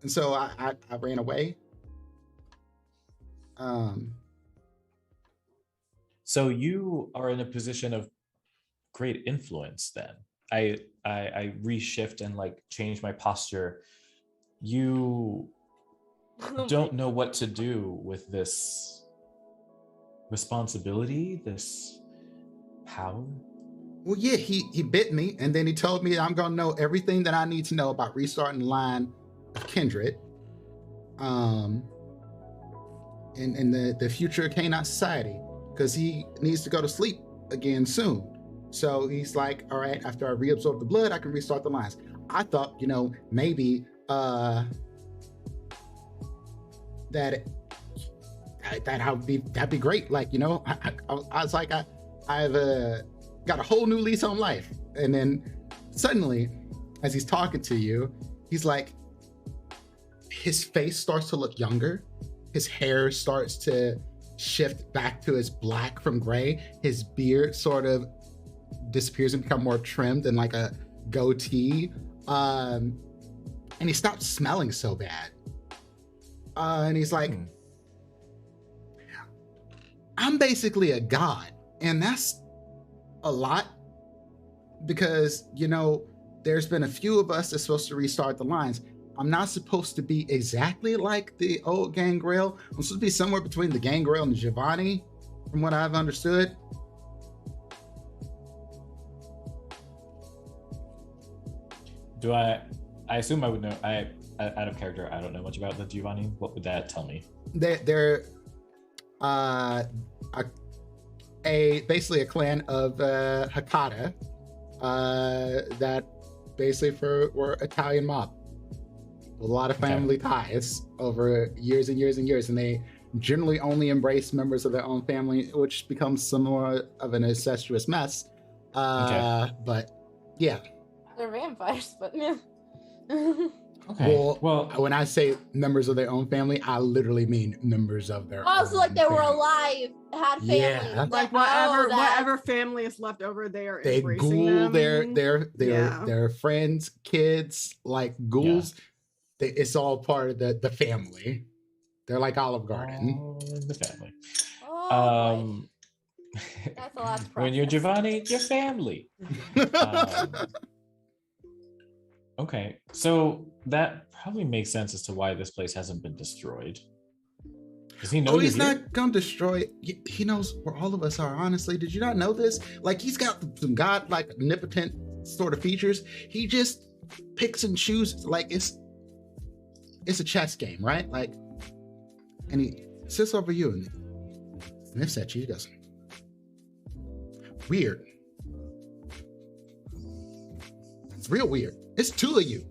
And so I ran away. So you are in a position of great influence then. I reshift and like change my posture. You don't know what to do with this responsibility, this power. Well, yeah, he bit me and then he told me I'm gonna know everything that I need to know about restarting the line of kindred. In the future of Canine Society, because he needs to go to sleep again soon. So he's like, all right, after I reabsorb the blood, I can restart the lines. I thought, maybe that'd be great. Like, I was like, I've got a whole new lease on life. And then suddenly, as he's talking to you, he's like, his face starts to look younger. His hair starts to shift back to his black from gray. His beard sort of disappears and become more trimmed and like a goatee. And he stopped smelling so bad. And he's like, I'm basically a god. And that's a lot because, there's been a few of us that's supposed to restart the lines. I'm not supposed to be exactly like the old Gangrel. I'm supposed to be somewhere between the Gangrel and the Giovanni, from what I've understood. Do I assume I would know. Out of character, I don't know much about the Giovanni. What would that tell me? They're basically a clan of Hakata that basically were Italian mob. A lot of family ties over years and years and years, and they generally only embrace members of their own family, which becomes somewhat of an incestuous mess. But yeah. They're vampires, but yeah. Okay. Well, when I say members of their own family, I literally mean members of their Also, own like they were family. alive, had family. Yeah. Like Oh, whatever family is left over, they are They embracing ghoul them. their friends, kids, like ghouls. It's all part of the family. They're like Olive Garden. All in the family. Oh, that's a lot to When you're process. Giovanni, your family. Okay, so that probably makes sense as to why this place hasn't been destroyed. Does he know you're he's here? not gonna destroy it. He knows where all of us are, honestly. Did you not know this? Like, he's got some god-like omnipotent sort of features. He just picks and chooses. Like, it's a chess game, right? Like, And he sits over you and sniffs at you. He goes, weird. It's real weird. It's two of you.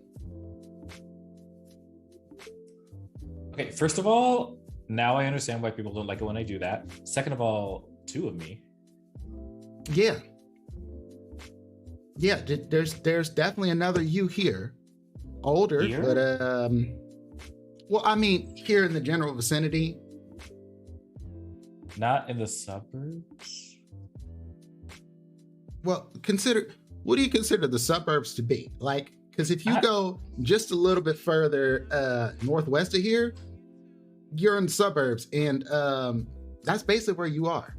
Okay, first of all, now I understand why people don't like it when I do that. Second of all, two of me. Yeah. Yeah, there's definitely another you here. Older, Here? but well, I mean, here in the general vicinity. Not in the suburbs? Well, what do you consider the suburbs to be? Like, because if you go just a little bit further northwest of here, you're in the suburbs, and that's basically where you are.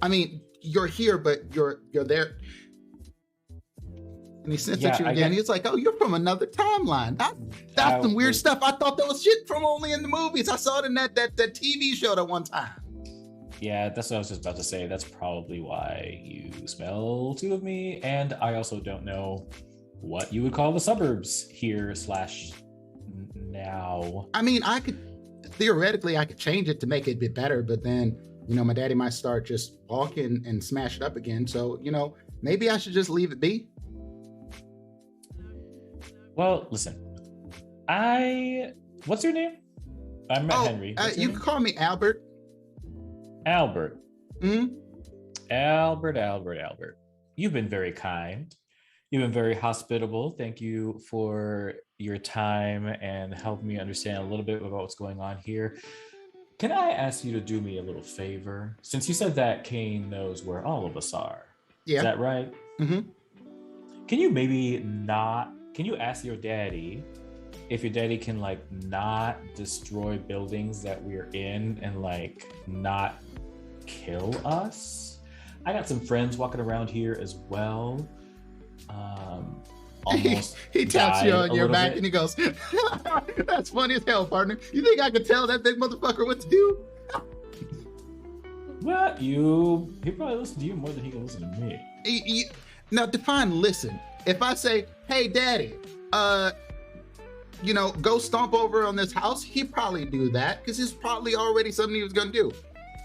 I mean, you're here, but you're there. And he sniffs at you again. He's like, "Oh, you're from another timeline. That's some weird stuff. I thought that was shit from only in the movies. I saw it in that TV show that one time." Yeah, that's what I was just about to say. That's probably why you smell two of me. And I also don't know what you would call the suburbs here / now. I mean, theoretically, I could change it to make it a bit better, but then, my daddy might start just walking and smash it up again. So, maybe I should just leave it be. Well, listen, what's your name? I'm Henry. You can call me Albert. Albert. Mm-hmm. Albert. You've been very kind. You've been very hospitable. Thank you for your time and helping me understand a little bit about what's going on here. Can I ask you to do me a little favor? Since you said that Kane knows where all of us are. Yeah. Is that right? Mm-hmm. Can you ask your daddy if your daddy can not destroy buildings that we're in and not kill us? I got some friends walking around here as well. He taps you on your back and he goes, "That's funny as hell, partner. You think I could tell that big motherfucker what to do?" Well, he probably listens to you more than he can listen to me. Now define listen. If I say, "Hey, daddy, go stomp over on this house," he'd probably do that because it's probably already something he was gonna do.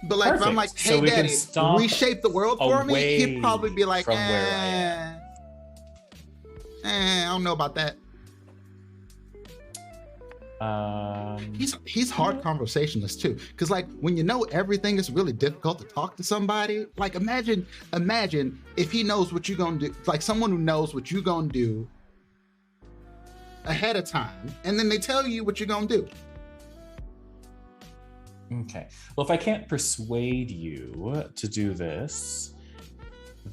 But Perfect. If I'm like, "Hey, so daddy, reshape the world for me," he'd probably be like, from where I am. I don't know about that. He's hard conversationalist too, because when everything, is really difficult to talk to somebody. Imagine if he knows what you're gonna do, someone who knows what you're gonna do ahead of time, and then they tell you what you're gonna do. Okay. Well, if I can't persuade you to do this,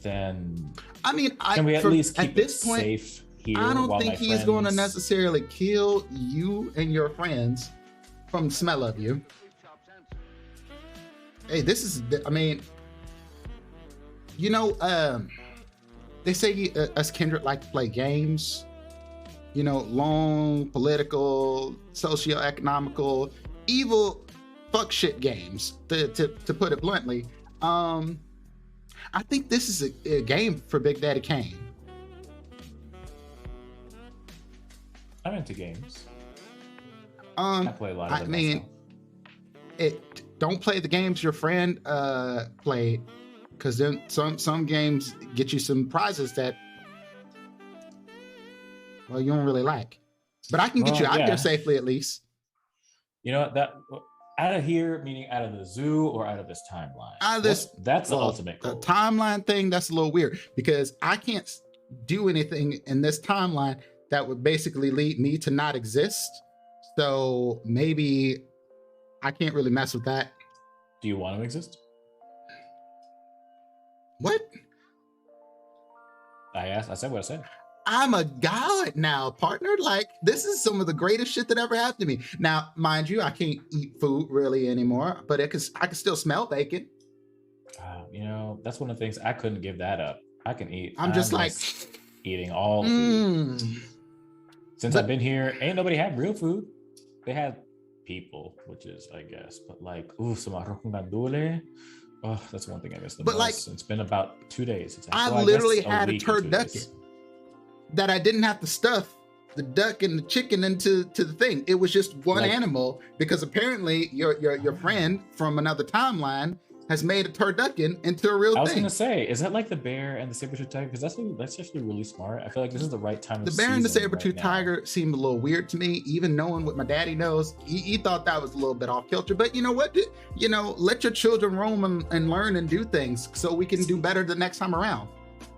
then can we at least keep it safe here? I don't think he's going to necessarily kill you and your friends from the smell of you. Hey, this is, they say us kindred like to play games, long political, socio-economical, evil fuck shit games, to put it bluntly. I think this is a game for Big Daddy Kane. I'm into games. I play a lot of them myself. Don't play the games your friend played, because then some games get you some prizes that, well, you don't really like. But I can get you out there safely at least. You know that out of here, meaning out of the zoo or out of this timeline? Out of this, that's the ultimate goal. The timeline thing, that's a little weird because I can't do anything in this timeline that would basically lead me to not exist. So maybe I can't really mess with that. Do you want to exist? What? I said what I said. I'm a god now, partner. This is some of the greatest shit that ever happened to me. Now, mind you, I can't eat food really anymore, but I can still smell bacon. That's one of the things I couldn't give that up. I can eat. I'm just eating all food. Since I've been here, ain't nobody had real food. They had people, which is, I guess, but some arroz con gandules. Oh, that's one thing I miss the most. It's been about 2 days. I literally had a turducken that I didn't have to stuff the duck and the chicken into the thing. It was just one animal because apparently your friend from another timeline has made a turducken into a real thing. I was gonna say, is that like the bear and the saber-tooth tiger? Because that's actually really smart. I feel like this is the right time. The bear and the saber-tooth tiger seemed a little weird to me, even knowing what my daddy knows. He thought that was a little bit off kilter. But you know what? Let your children roam and learn and do things so we can do better the next time around.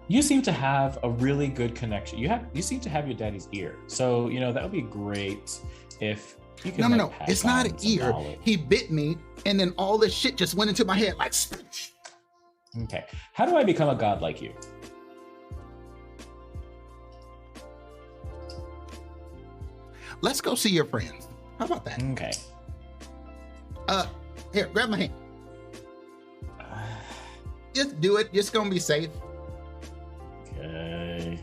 You seem to have a really good connection. You seem to have your daddy's ear. So that would be great if you can. No. It's not an ear. Knowledge. He bit me, and then all this shit just went into my head like. Okay. How do I become a god like you? Let's go see your friends. How about that? Okay. Here, grab my hand. Just do it. It's gonna be safe. Okay.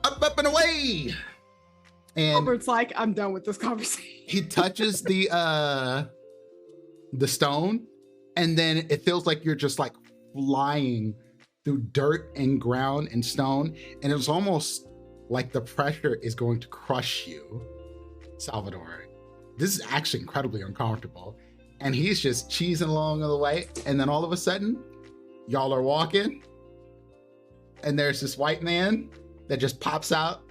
Up and away. And Albert's like, I'm done with this conversation. he touches the stone, and then it feels like you're just like flying through dirt and ground and stone, and it's almost like the pressure is going to crush you, Salvador. This is actually incredibly uncomfortable. And he's just cheesing along the way, and then all of a sudden, y'all are walking, and there's this white man that just pops out.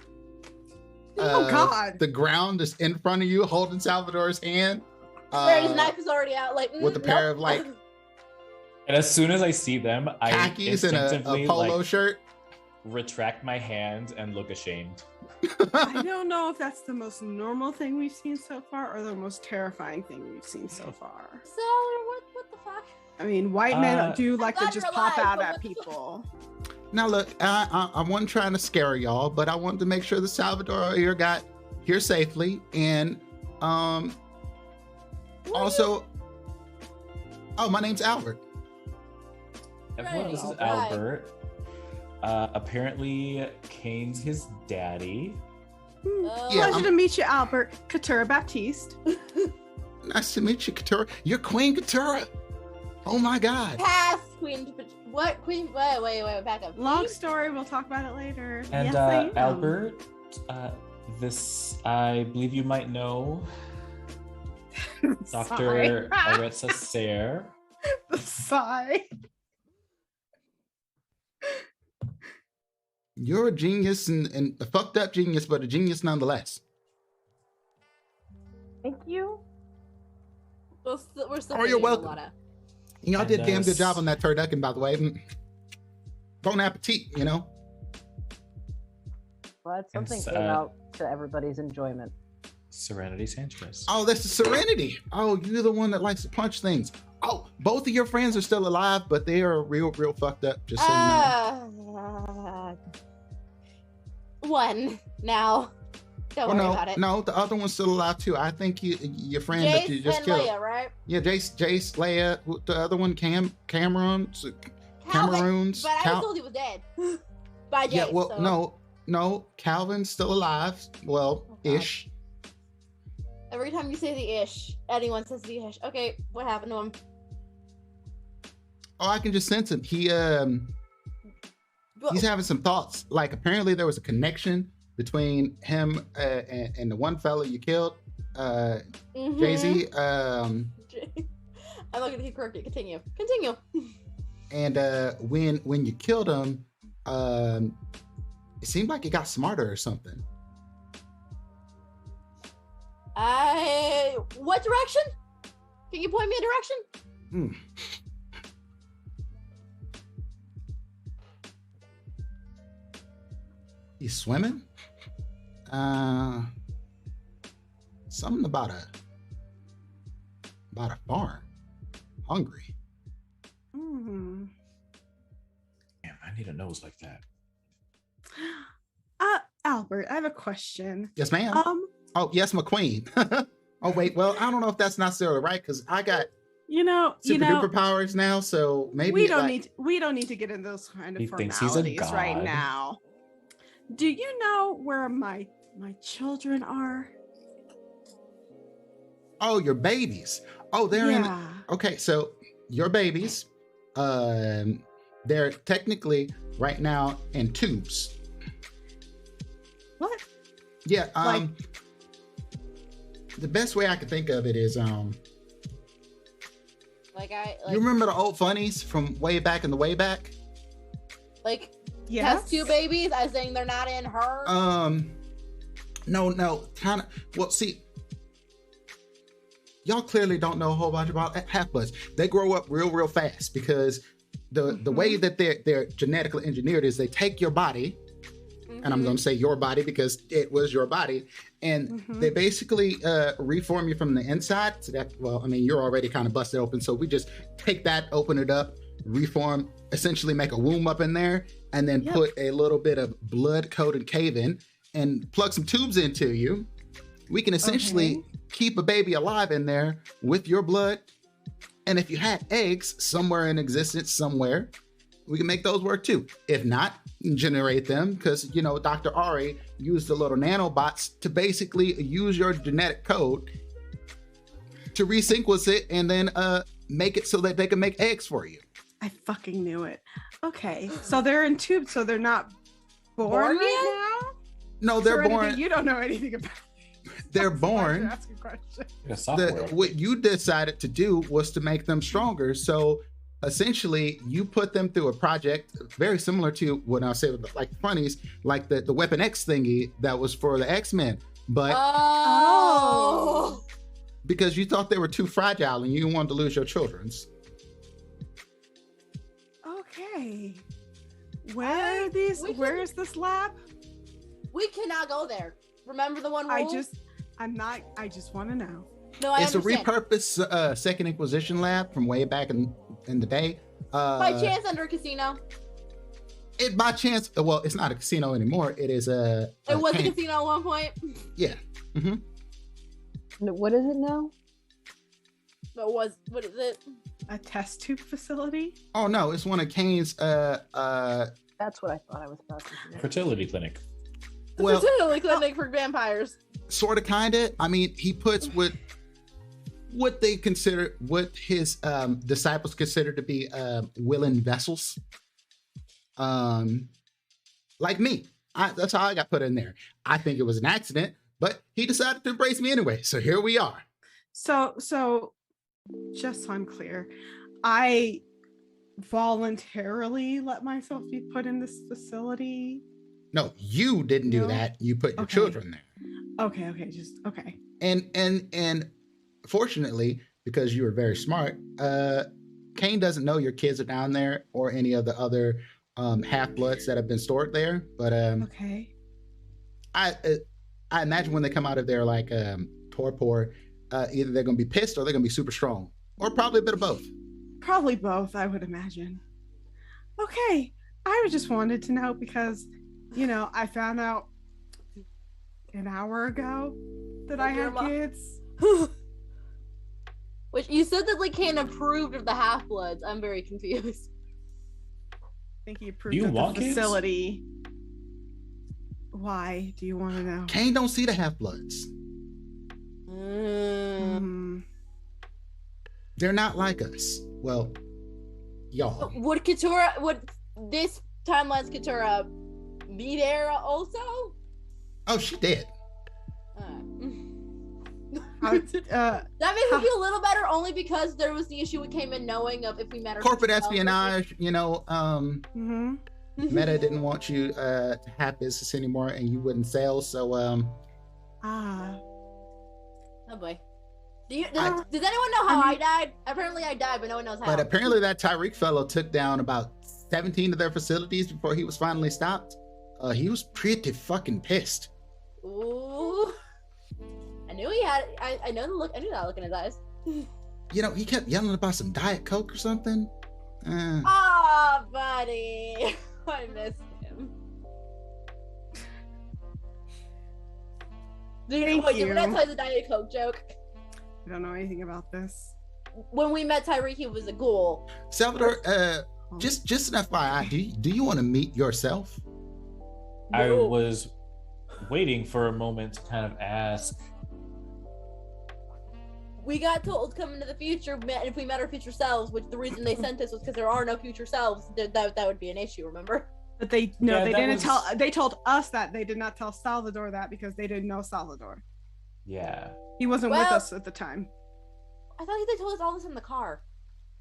Oh God! The ground is in front of you, holding Salvador's hand. His knife is already out, like with a pair of like. And as soon as I see them, I khakis and a polo shirt. Retract my hand and look ashamed. I don't know if that's the most normal thing we've seen so far or the most terrifying thing we've seen so far. So what the fuck? I mean, white men do like to just pop out at but people. Now look, I wasn't trying to scare y'all, but I wanted to make sure the Salvador here got here safely, and also, my name's Albert. Everyone, this is Albert. Apparently, Kane's his daddy. Pleasure to meet you, Albert. Katura Baptiste. Nice to meet you, Katura. You're Queen Katura. Oh my God. Pass, Queen. What Queen? Wait, back up. Long story. We'll talk about it later. And yes, Albert, this I believe you might know, Dr. Aretsa Sayre. The sigh. You're a genius and a fucked up genius, but a genius nonetheless. Thank you. We're still you're welcome. Y'all did a damn good job on that turducken, by the way. Bon appetit, Well, it's something came out to everybody's enjoyment. Serenity Sanchez. Oh, that's the Serenity. Oh, you're the one that likes to punch things. Oh, both of your friends are still alive, but they are real fucked up. Just so you know. One now. Don't worry about it. No, the other one's still alive too. I think your friend Jace that you just and killed. Leia, right? Yeah, Jace, Leia. The other one, Cameron's. But I was told he was dead. By Jace. Yeah, well, no, Calvin's still alive. Well, ish. Every time you say the ish, anyone says the ish. Okay, what happened to him? Oh, I can just sense him. He's having some thoughts. Like apparently there was a connection between him and the one fellow you killed, Jay-Z. I'm not gonna keep correcting. Continue. And when you killed him, it seemed like he got smarter or something. What direction? Can you point me a direction? He's swimming? Something about a farm. Hungry. Damn, I need a nose like that. Albert, I have a question. Yes, ma'am. Oh, yes, McQueen. Oh, wait. Well, I don't know if that's necessarily right because I got super duper powers now. So maybe we don't need to get into those kind of formalities right now. Do you know where my children are? Oh, your babies. Oh, they're in. Okay, so your babies, they're technically right now in tubes. Yeah. Like- The best way I can think of it is you remember the old funnies from way back in the way back? Like Yes. test tube babies, as saying they're not in her. No, kind of. Well, see, y'all clearly don't know a whole bunch about half-bloods. They grow up real fast because the way that they're genetically engineered is they take your body, and I'm going to say your body because it was your body, and they basically reform you from the inside. So that, well, I mean, you're already kind of busted open, so we just take that, open it up, reform, essentially make a womb up in there, and then put a little bit of blood-coated cave in and plug some tubes into you. We can essentially keep a baby alive in there with your blood. And if you had eggs somewhere in existence somewhere, we can make those work too. If not, generate them, because, you know, Dr. Ari used the little nanobots to basically use your genetic code to resequence it and then make it so that they can make eggs for you. I fucking knew it. Okay, so they're in tubes, so they're not born right now? No, they're born. You don't know anything about They're born. Ask a question. What you decided to do was to make them stronger. So essentially, you put them through a project very similar to what I said with like the funnies, like the Weapon X thingy that was for the X-Men. But because you thought they were too fragile and you wanted to lose your children's. Okay. Where are these? Where is this lab? We cannot go there. Remember the one rule? I just want to know. No, I it's understand. a repurposed Second Inquisition lab from way back in the day. By chance under a casino? It by chance, well, it's not a casino anymore. It is a It was a casino at one point? Yeah. Mm-hmm. What is it now? What is it? A test tube facility? Oh no, it's one of Kane's That's what I thought I was about to say. Fertility clinic. well, Fertility clinic for vampires. sort of, kind of. I mean, he puts what they consider, what his disciples consider to be willing vessels. Like me. That's how I got put in there. I think it was an accident, but he decided to embrace me anyway. So here we are. So just so I'm clear, I voluntarily let myself be put in this facility. No, you didn't do that. You put your children there. Okay, just okay. And fortunately, because you were very smart, Kane doesn't know your kids are down there or any of the other half-bloods that have been stored there. But okay. I imagine when they come out of there like torpor, either they're going to be pissed or they're going to be super strong, or probably a bit of both. Probably both, I would imagine. Okay, I just wanted to know because, you know, I found out an hour ago that I had kids. Which you said that like Kane approved of the Half-Bloods. I'm very confused. I think he approved of the facility. Why do you want to know? Kane don't see the Half-Bloods. They're not like us. Well, y'all. Would this timeline's Keturah be there also? Oh, she did. That makes me feel a little better, only because there was the issue we came in knowing of if we met our corporate espionage. You know, Meta didn't want you to have business anymore, and you wouldn't sell. So, oh boy. Does anyone know how I died? Apparently I died, but no one knows how. But apparently that Tyreek fellow took down about 17 of their facilities before he was finally stopped. He was pretty fucking pissed. Ooh. I knew he had. I know the look. I knew that look in his eyes. You know, he kept yelling about some Diet Coke or something. Oh, buddy, I missed him. Did I tell you the Diet Coke joke? I don't know anything about this. When we met Tyreek, he was a ghoul. Salvador, just an FYI, do you want to meet yourself? I was waiting for a moment to kind of ask. We got told coming to the future, if we met our future selves, which the reason they sent us was because there are no future selves, that would be an issue, remember? But they Yeah, they that didn't was- tell. They told us that. They did not tell Salvador that because they didn't know Salvador. Yeah. He wasn't with Well- us at the time. I thought they told us all this in the car.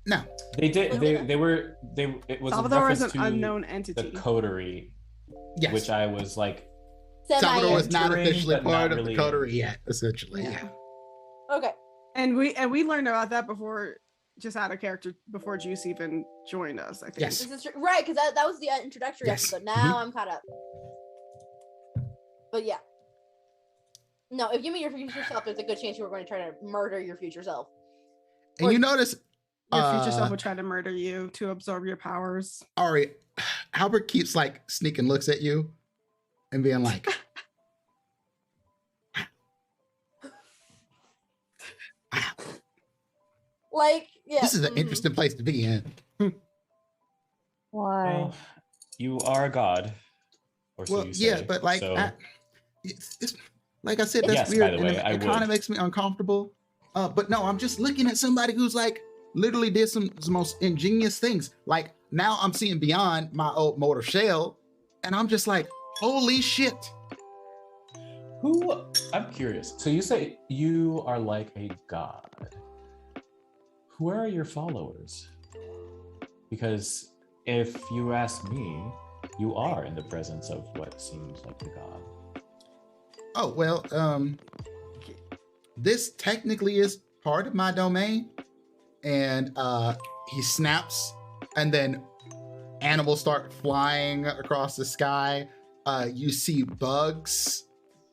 No. They did. Look They at they were they. It was a Salvador is reference an to unknown the entity. coterie, Yes. which I was like, Salvador was not entering, officially but not part of really. the coterie yet, essentially. Yeah. Okay. And we learned about that before, just out of character, before Juice even joined us. I think. Yes. This is true. Right, because that was the introductory Yes. episode. Now I'm caught up. But yeah. No, if you meet your future self, there's a good chance you were going to try to murder your future self. And you notice, Your future self would try to murder you to absorb your powers. Ari, Albert keeps like sneaking looks at you and being like, Like, yeah. this is an interesting place to be in. Why? well, you are a god, or so Well, you say. yeah, but like, so, it's like I said, that's Yes, by weird. the And way, I it kind of would. makes me uncomfortable. But no, I'm just looking at somebody who's like literally did some most ingenious things. Like now I'm seeing beyond my old mortal shell, and I'm just like, holy shit. who? I'm curious. So you say you are like a god. Who are your followers? Because if you ask me, you are in the presence of what seems like a god. Oh, well, this technically is part of my domain. And he snaps, and then animals start flying across the sky. You see bugs,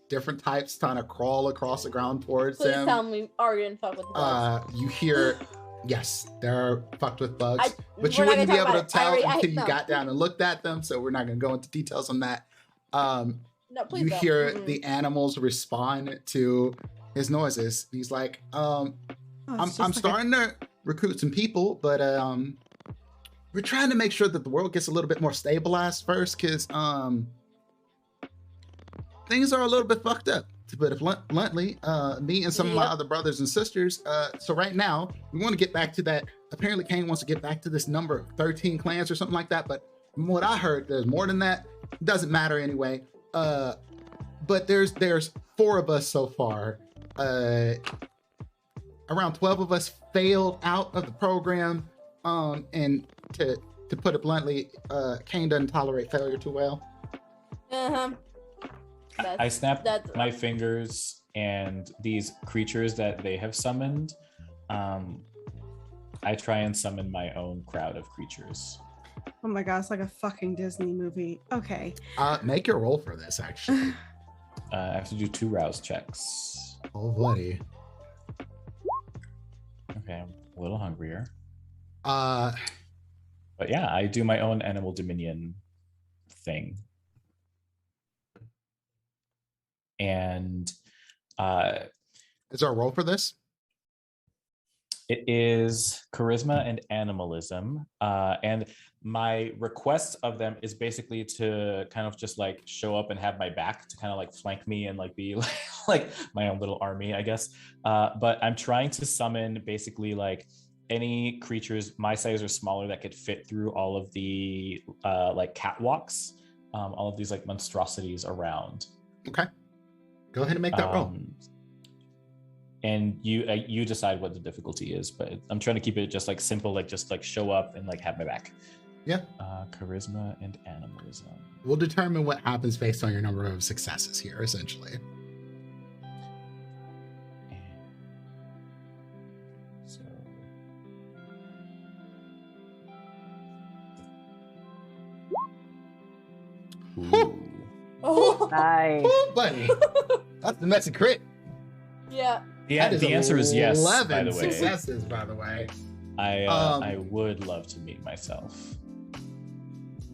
different types, trying to crawl across the ground towards Please them. tell me Ari didn't fuck with the bugs. You hear, yes, they're fucked with bugs, but you we're not wouldn't be gonna able talk to about it. tell I until you no. got down and looked at them. So we're not going to go into details on that. No, please You don't. hear Mm-mm. the animals respond to his noises. He's like, Oh, it's I'm just like a- starting to recruit some people, but we're trying to make sure that the world gets a little bit more stabilized first, because things are a little bit fucked up, to put it bluntly. Me and some of my Yep. other brothers and sisters. So right now, we want to get back to that. Apparently, Kane wants to get back to this number of 13 clans or something like that. But from what I heard, there's more than that. Doesn't matter anyway. But there's 4 of us so far. Around 12 of us failed out of the program. And to put it bluntly, Kane doesn't tolerate failure too well. Uh-huh. I snap that's- my fingers, and these creatures that they have summoned, I try and summon my own crowd of creatures. Oh my god, it's like a fucking Disney movie. Okay. Make your roll for this, actually. I have to do 2 rouse checks. Oh, bloody. Okay, I'm a little hungrier. Uh, But yeah, I do my own animal dominion thing. And is there a roll for this? it is charisma and animalism. And my request of them is basically to kind of just like show up and have my back to kind of like flank me and like be like my own little army, I guess. But I'm trying to summon basically like any creatures my size or smaller that could fit through all of the like catwalks, all of these like monstrosities around. Okay. Go ahead and make that roll. And you decide what the difficulty is, but I'm trying to keep it just like simple, like just like show up and like have my back. Yeah. Charisma and animalism. We'll determine what happens based on your number of successes here, essentially. So Ooh. Oh, Nice. Oh, buddy. That's the messy crit. yeah. That is The answer is yes, by 11 the way. successes, by the way. I would love to meet myself.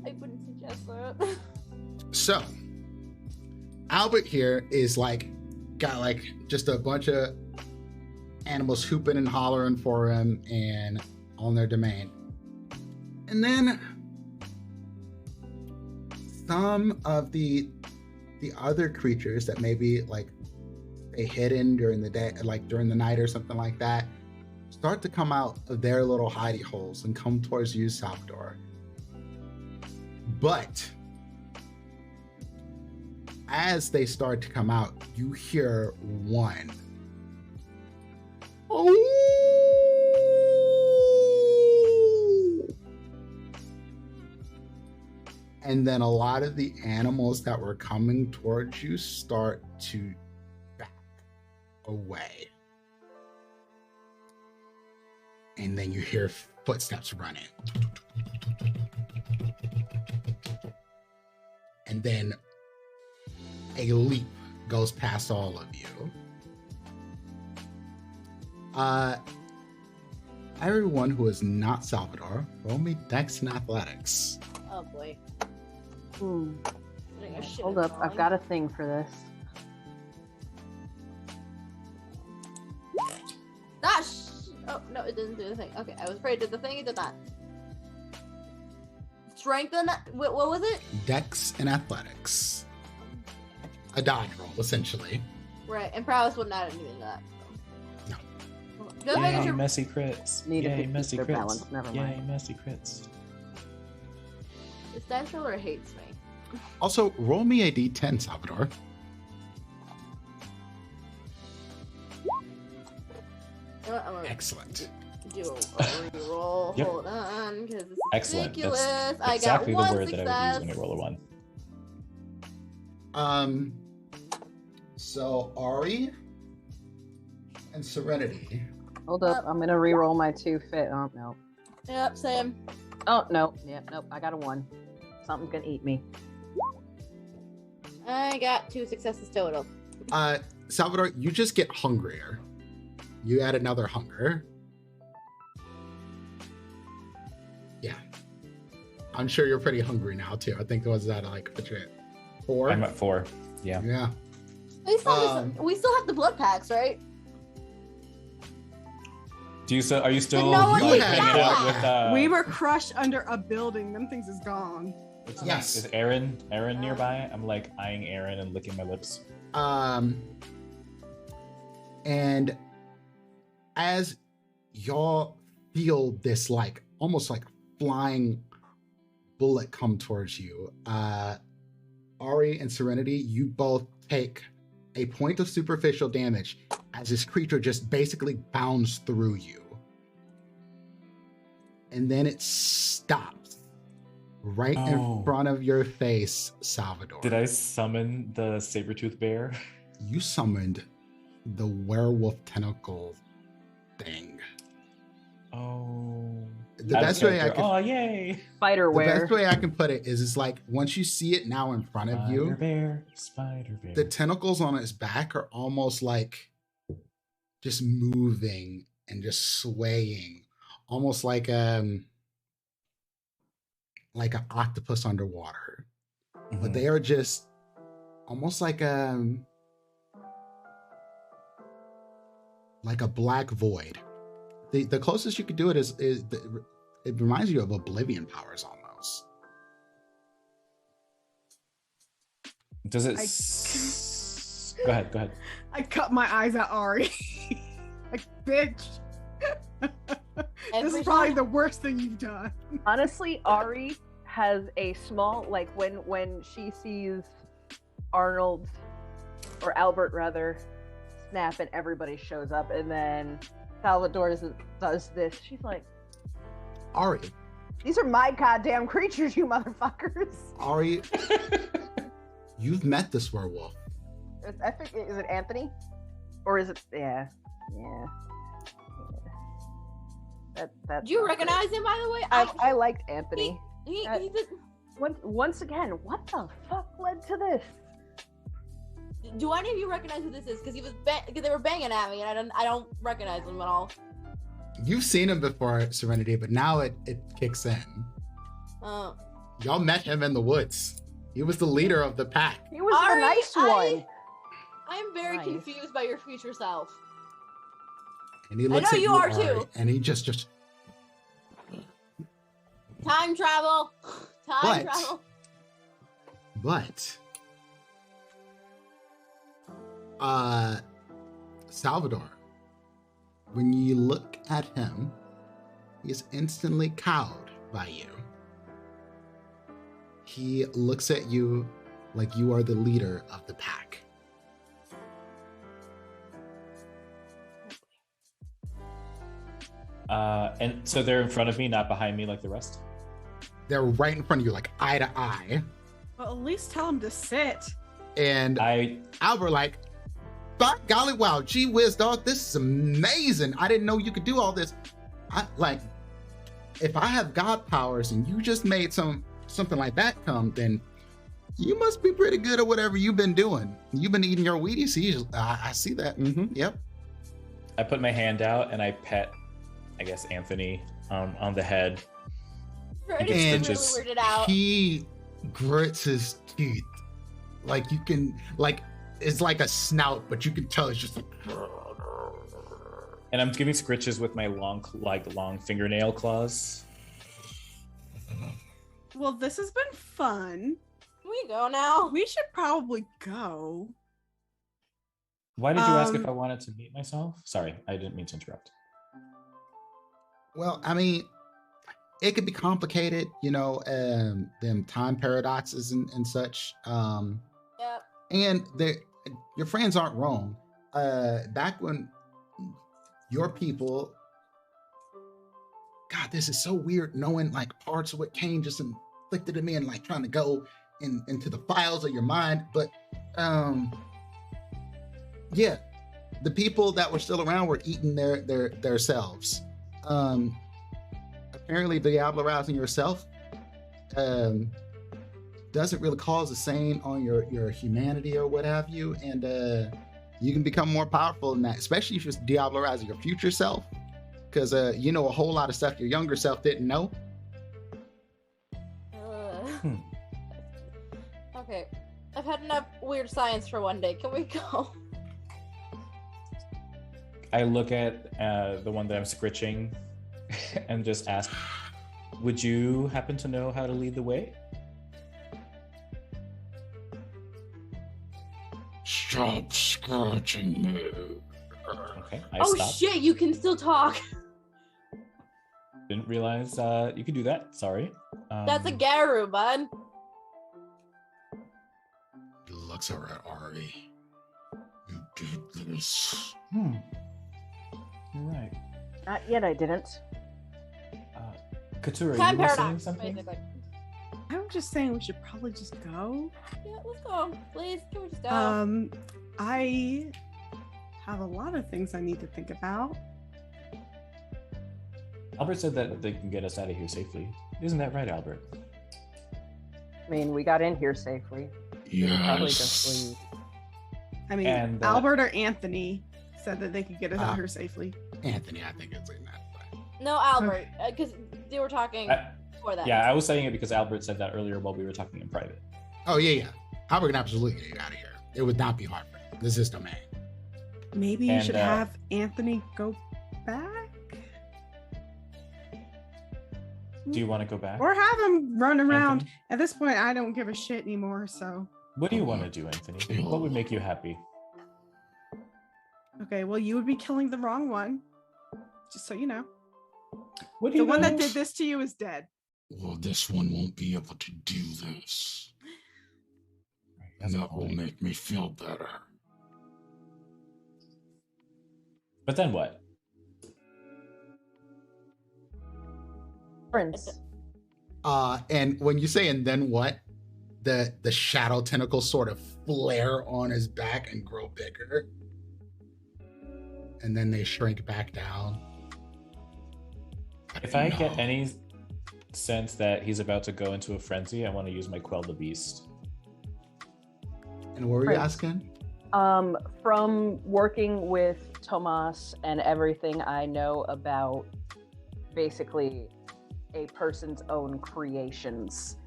I wouldn't suggest that. So, Albert here is like, got like just a bunch of animals hooping and hollering for him and on their domain. And then some of the other creatures that maybe like they hidden during the day, like during the night or something like that, start to come out of their little hidey holes and come towards you, Salvador. But as they start to come out, you hear one. Oh! And then a lot of the animals that were coming towards you start to back away. And then you hear footsteps running. And then a leap goes past all of you. Everyone who is not Salvador, roll me Dex and Athletics. Oh boy. Hmm. Doing a shit Hold of up, I've drawing. got a thing for this. Oh no, it didn't do the thing. Okay, I was afraid it did the thing. It did not. Strengthen. What was it? Dex and Athletics. A dodge roll, essentially. Right, and prowess wouldn't add anything to that. No. Just making Yay, sure. messy crits. Need Yay, to messy keep their crits. balance. Never Yay, mind. messy crits. This dice roller hates me. Also, roll me a d10, Salvador. You know what, I'm gonna Excellent. do a reroll. Yep. Hold on, because this is Excellent. ridiculous. That's I exactly got one the word success. that I would use when I roll a 1. So Ari and Serenity. Hold up, I'm gonna re-roll my 2 fit. Oh no. Yep, same. Oh no. Yep, nope. I got a 1. Something's gonna eat me. I got 2 successes total. Salvador, you just get hungrier. You add another hunger. Yeah. I'm sure you're pretty hungry now too. I think it was at like what's it, 4? I'm at 4. Yeah. Yeah. We still have the blood packs, right? Are you still no one like, eats hanging that. out with We were crushed under a building. Them things is gone. Yes. Is Aaron nearby? I'm like eyeing Aaron and licking my lips. And as y'all feel this like almost like flying bullet come towards you, Ari and Serenity, you both take a point of superficial damage as this creature just basically bounds through you. And then it stops right in Oh. front of your face, Salvador. Did I summon the saber-toothed bear? You summoned the werewolf tentacle thing. Oh. The best way I can Oh, yay! Spiderware. The best way I can put it is it's like once you see it now in front of you, Spider bear. the tentacles on its back are almost like just moving and just swaying, almost like an octopus underwater. But they are just almost like a black void. The closest you could do it is it reminds you of Oblivion powers almost. Does it? Go ahead. I cut my eyes at Ari. Like, bitch. This Every is probably time- the worst thing you've done. Honestly, Ari has a small like when she sees Arnold or Albert rather snap and everybody shows up, and then Salvador does this. She's like, Ari, "These are my goddamn creatures, you motherfuckers." Ari, you've met this werewolf. I think is it Anthony, or is it? Yeah. That. Do you recognize him, by the way? I liked Anthony. He did. Once again, what the fuck led to this? Do any of you recognize who this is? Because they were banging at me, and I don't recognize them at all. You've seen him before, Serenity, but now it kicks in. Y'all met him in the woods. He was the leader of the pack. He was Ari, the nice one. I am very Nice. confused by your future self. And he looks know at you you, are Ari, too. and he just Time travel. Time What? travel. But Salvador, when you look at him, he is instantly cowed by you. He looks at you like you are the leader of the pack. And so they're in front of me, not behind me like the rest? They're right in front of you, like eye to eye. Well, at least tell him to sit. And Albert, like, by golly, wow, gee whiz, dog, this is amazing. I didn't know you could do all this. If I have God powers and you just made something like that come, then you must be pretty good at whatever you've been doing. You've been eating your Wheaties seeds. I see that. Mm-hmm. Yep. I put my hand out and I pet, I guess, Anthony on the head. And really weirded out. He grits his teeth. Like you can, like, it's like a snout, but you can tell it's just like. And I'm giving scritches with my long fingernail claws. Well, this has been fun. Can we go now? We should probably go. Why did you ask if I wanted to meet myself? Sorry, I didn't mean to interrupt. Well, I mean, it could be complicated, you know, them time paradoxes and such. Yep. And your friends aren't wrong. Back when your people, God, this is so weird knowing like parts of what Cain just inflicted in me and like trying to go into the files of your mind. But yeah, the people that were still around were eating their selves. Apparently Diablo rousing yourself doesn't really cause a stain on your humanity or what have you, and you can become more powerful than that, especially if you're Diablo rousing your future self, because you know a whole lot of stuff your younger self didn't know. Okay, I've had enough weird science for one day. Can we go? I look at the one that I'm scritching and just ask, would you happen to know how to lead the way? Stop scratching me. Okay, I Oh stopped. shit, you can still talk. Didn't realize you could do that. Sorry. That's a Garu, bud. He looks over at Ari. You did this. You're right. Not yet, I didn't. Katura, Time you were saying paradox, something? basically. I'm just saying we should probably just go. Yeah, let's go. Please, can we just go? I have a lot of things I need to think about. Albert said that they can get us out of here safely. Isn't that right, Albert? I mean, we got in here safely. We could probably just leave. I mean, And, Albert or Anthony said that they could get us out here safely. Anthony, I think it's in that. No, Albert, because they were talking before that. Yeah, I was saying it because Albert said that earlier while we were talking in private. Oh yeah. Albert can absolutely get you out of here. It would not be hard for him. This is domain. Maybe you And, should have Anthony go back? Do you want to go back? Or have him run around. Anthony? At this point, I don't give a shit anymore, so. What do you want to do, Anthony? What would make you happy? Okay, well, you would be killing the wrong one. Just so you know. What do The you one that know? did this to you is dead. Well, this one won't be able to do this. That's That will fine. make me feel better. But then what? Prince. And when you say and then what, the shadow tentacles sort of flare on his back and grow bigger. And then they shrink back down. If I get any sense that he's about to go into a frenzy, I want to use my Quell the Beast. And what were you Prince. asking? From working with Tomas and everything I know about basically a person's own creations,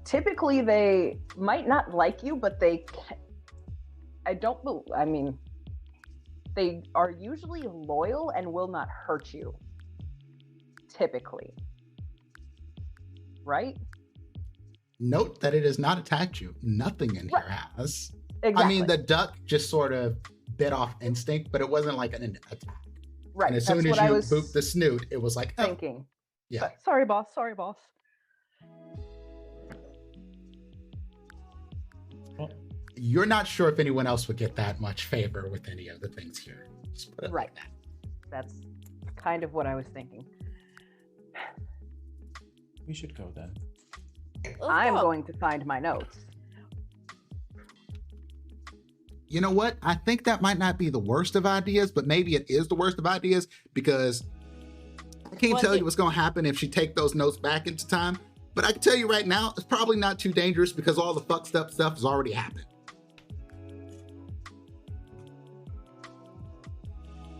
typically they might not like you, but they they are usually loyal and will not hurt you. Typically. Right? Note that it has not attacked you. Nothing in here has. Exactly. I mean, the duck just sort of bit off instinct, but it wasn't like an attack. right. And as That's soon as what I you was booped the snoot, it was like, oh, thinking. yeah. But, sorry, boss. Sorry, boss. you're not sure if anyone else would get that much favor with any of the things here. Just put it Right. like that. That's kind of what I was thinking. We should go then. I'm going to find my notes. You know what? I think that might not be the worst of ideas, but maybe it is the worst of ideas because I can't tell you what's going to happen if she take those notes back into time. But I can tell you right now, it's probably not too dangerous because all the fucked up stuff has already happened.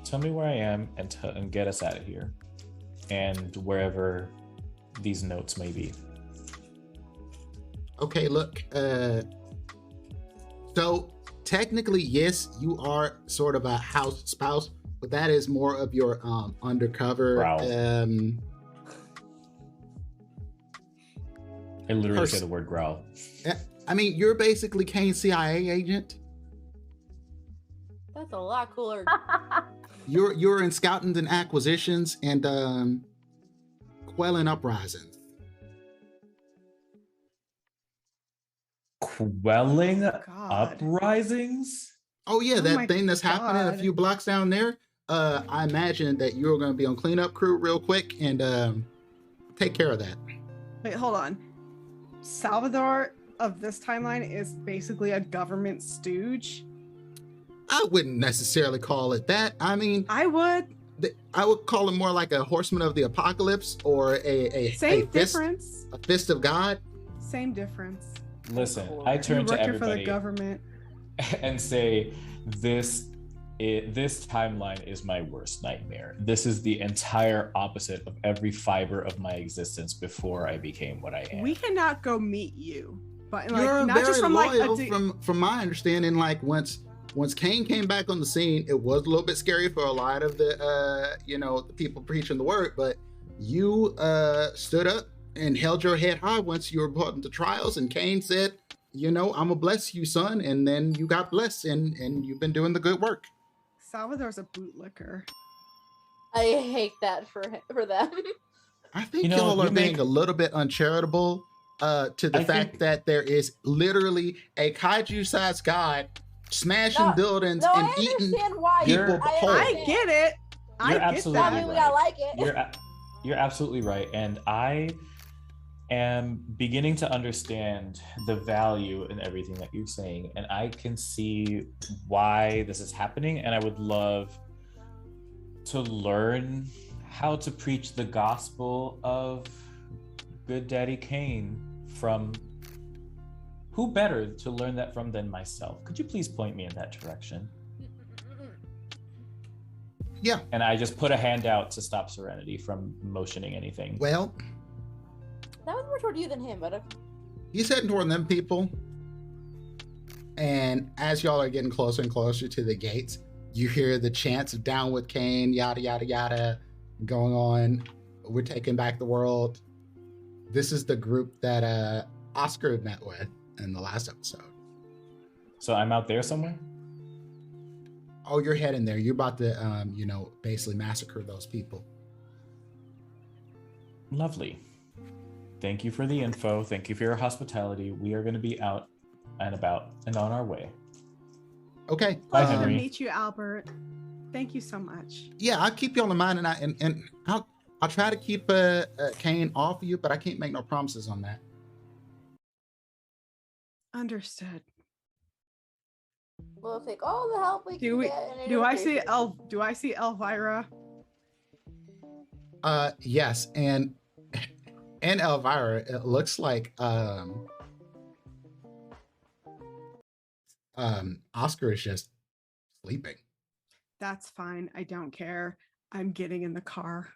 Tell me where I am and get us out of here, and wherever these notes may be. Okay, look. So technically, yes, you are sort of a house spouse, but that is more of your undercover. Growl. I literally say the word growl. I mean, you're basically Kane's CIA agent. That's a lot cooler. You're in scouting and acquisitions and quelling uprisings. Quelling God. uprisings? Oh yeah, Oh that my thing that's happening a God. few blocks down there. I imagine that you're going to be on cleanup crew real quick and take care of that. Wait, hold on. Salvador of this timeline is basically a government stooge. I wouldn't necessarily call it that. I mean, I would. I would call it more like a horseman of the apocalypse or a Same fist, difference. a fist of God. Same difference. Listen, I You're turn to working for the everybody government. and say, this timeline is my worst nightmare. This is the entire opposite of every fiber of my existence before I became what I am. We cannot go meet you, but like You're not very just from loyal. like From my understanding, like once Kane came back on the scene, it was a little bit scary for a lot of the the people preaching the word, but you stood up and held your head high once you were brought into trials, and Kane said, I'm gonna bless you, son, and then you got blessed, and you've been doing the good work. Salvador's a bootlicker. I hate that for them. I think y'all are being a little bit uncharitable to the fact that there is literally a kaiju-sized god smashing buildings and I eating understand why people whole. I get it. I You're get absolutely that. I mean, right. I like it. You're absolutely right, and I am beginning to understand the value in everything that you're saying, and I can see why this is happening, and I would love to learn how to preach the gospel of good Daddy Kane from who better to learn that from than myself. Could you please point me in that direction? Yeah. And I just put a hand out to stop Serenity from motioning anything. Well, That was more toward you than him, but he's heading toward them people. And as y'all are getting closer and closer to the gates, you hear the chants of down with Kane, yada, yada, yada, going on. We're taking back the world. This is the group that Oscar met with in the last episode. So I'm out there somewhere? Oh, you're heading there. You're about to, basically massacre those people. Lovely. Thank you for the info. Thank you for your hospitality. We are going to be out and about and on our way. Okay. Bye, Pleasure to Henry. meet you, Albert. Thank you so much. Yeah, I'll keep y'all in mind, and I'll try to keep Kane off of you, but I can't make no promises on that. Understood. we'll take all the help we Do can we? get. and Do I see education. Do I see Elvira? Yes, and Elvira, it looks like Oscar is just sleeping. That's fine. I don't care. I'm getting in the car.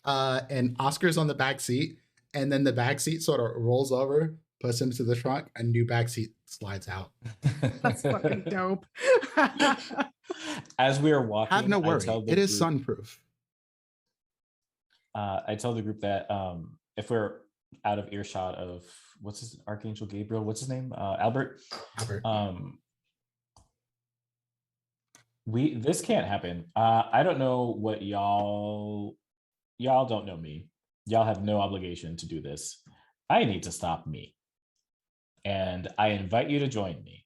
And Oscar's on the back seat, and then the back seat sort of rolls over, puts him to the trunk, a new back seat slides out. That's fucking dope. As we are walking, Have no I worry, tell the it is group- sunproof. I tell the group that if we're out of earshot of Archangel Gabriel, what's his name? Albert. Albert. This can't happen. I don't know what y'all don't know me. Y'all have no obligation to do this. I need to stop me. and I invite you to join me.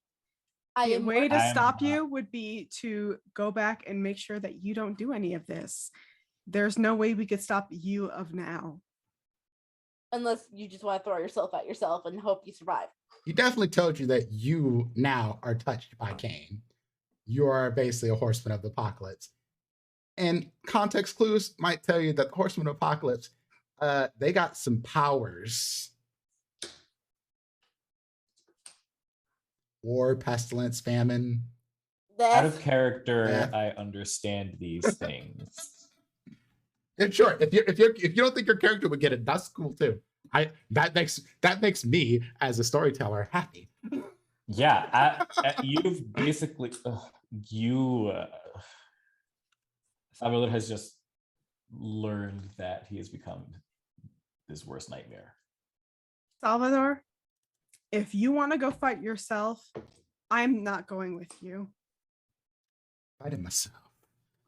The way to I'm stop you would be to go back and make sure that you don't do any of this. There's no way we could stop you of now. Unless you just want to throw yourself at yourself and hope you survive. He definitely told you that you now are touched by Cain. You are basically a horseman of the apocalypse. And context clues might tell you that the horsemen of apocalypse, they got some powers. War, pestilence, famine. Out of character, Death. I understand these things. Yeah, sure. If you don't think your character would get it, that's cool too. That makes me as a storyteller happy. Yeah, you've basically Salvador has just learned that he has become his worst nightmare. Salvador, if you want to go fight yourself, I'm not going with you. Fighting myself.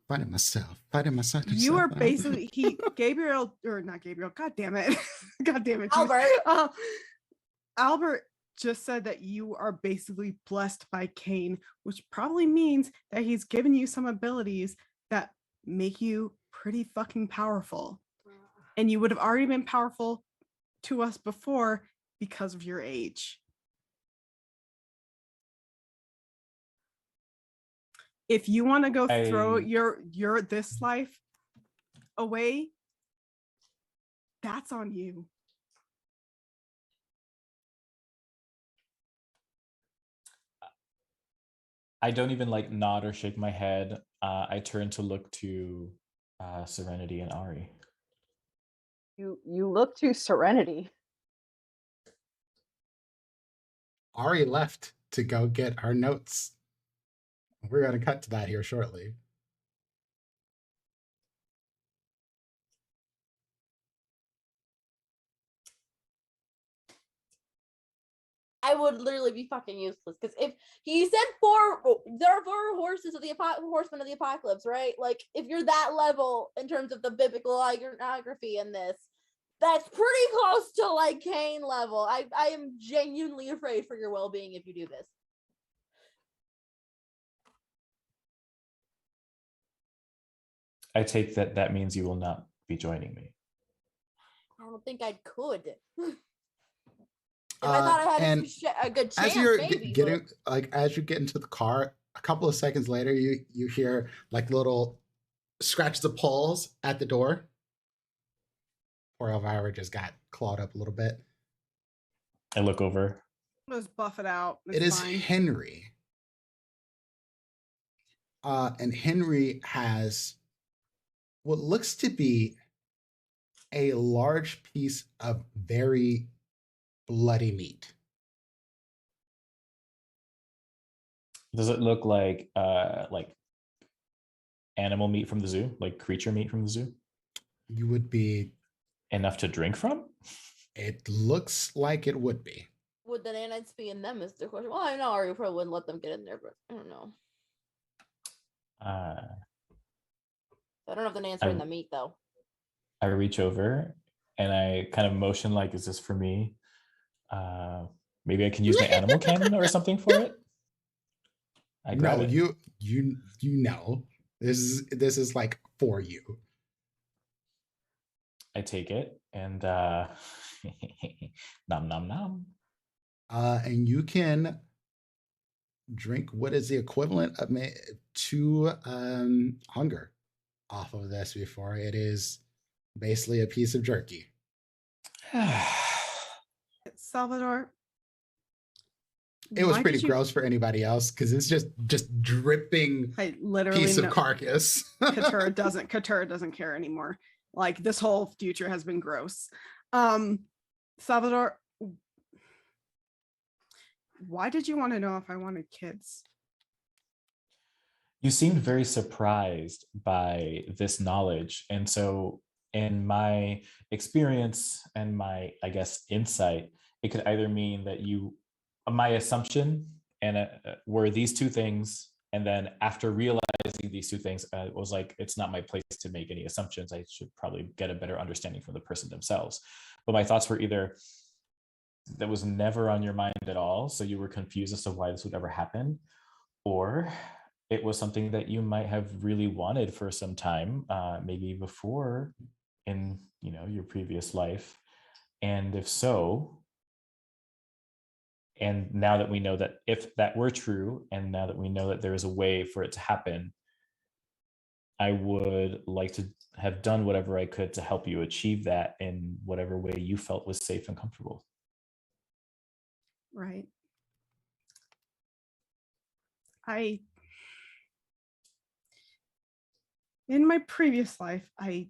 Fighting myself. Fighting myself. You are basically Gabriel, or not Gabriel. God damn it. God damn it. Albert. Albert just said that you are basically blessed by Cain, which probably means that he's given you some abilities that make you pretty fucking powerful. And you would have already been powerful to us before because of your age. If you want to go throw your this life away, that's on you. I don't even like nod or shake my head. I turn to look to Serenity and Ari. You look to Serenity. Ari left to go get our notes. We're going to cut to that here shortly. I would literally be fucking useless because if he said there are 4 horses of the horsemen of the apocalypse, right? Like if you're that level in terms of the biblical iconography in this, that's pretty close to like Cain level. I am genuinely afraid for your well-being if you do this. I take that means you will not be joining me. I don't think I could. If I thought I had a good chance, as you're maybe, as you get into the car, a couple of seconds later, you hear like little scratches of paws at the door. Poor Elvira just got clawed up a little bit. I look over. Let's buff it out. It is fine. Henry. And Henry has what looks to be a large piece of very bloody meat. Does it look like animal meat from the zoo, like creature meat from the zoo? You would be enough to drink from? It looks like it would be. Would the nanites be in them is the question. Well, I know Ari probably wouldn't let them get in there, but I don't know. I don't know if the nanites are in the meat though. I reach over and I kind of motion like, is this for me? Maybe I can use my animal cannon or something for it. I grab it. You know. This is like for you. I take it and nom nom nom. And you can drink what is the equivalent of to hunger off of this before it is basically a piece of jerky. Salvador. It was pretty gross for anybody else because it's just dripping piece of carcass. Katurah doesn't care anymore. Like this whole future has been gross. Salvador, why did you want to know if I wanted kids? You seemed very surprised by this knowledge. And so in my experience and my, I guess, insight, it could either mean that my assumption and were these two things. And then after realizing these two things, it was like, it's not my place to make any assumptions. I should probably get a better understanding from the person themselves. But my thoughts were either that was never on your mind at all, so you were confused as to why this would ever happen, or it was something that you might have really wanted for some time, maybe before in your previous life. And if so, and now that we know that if that were true, and now that we know that there is a way for it to happen, I would like to have done whatever I could to help you achieve that in whatever way you felt was safe and comfortable. Right. In my previous life, I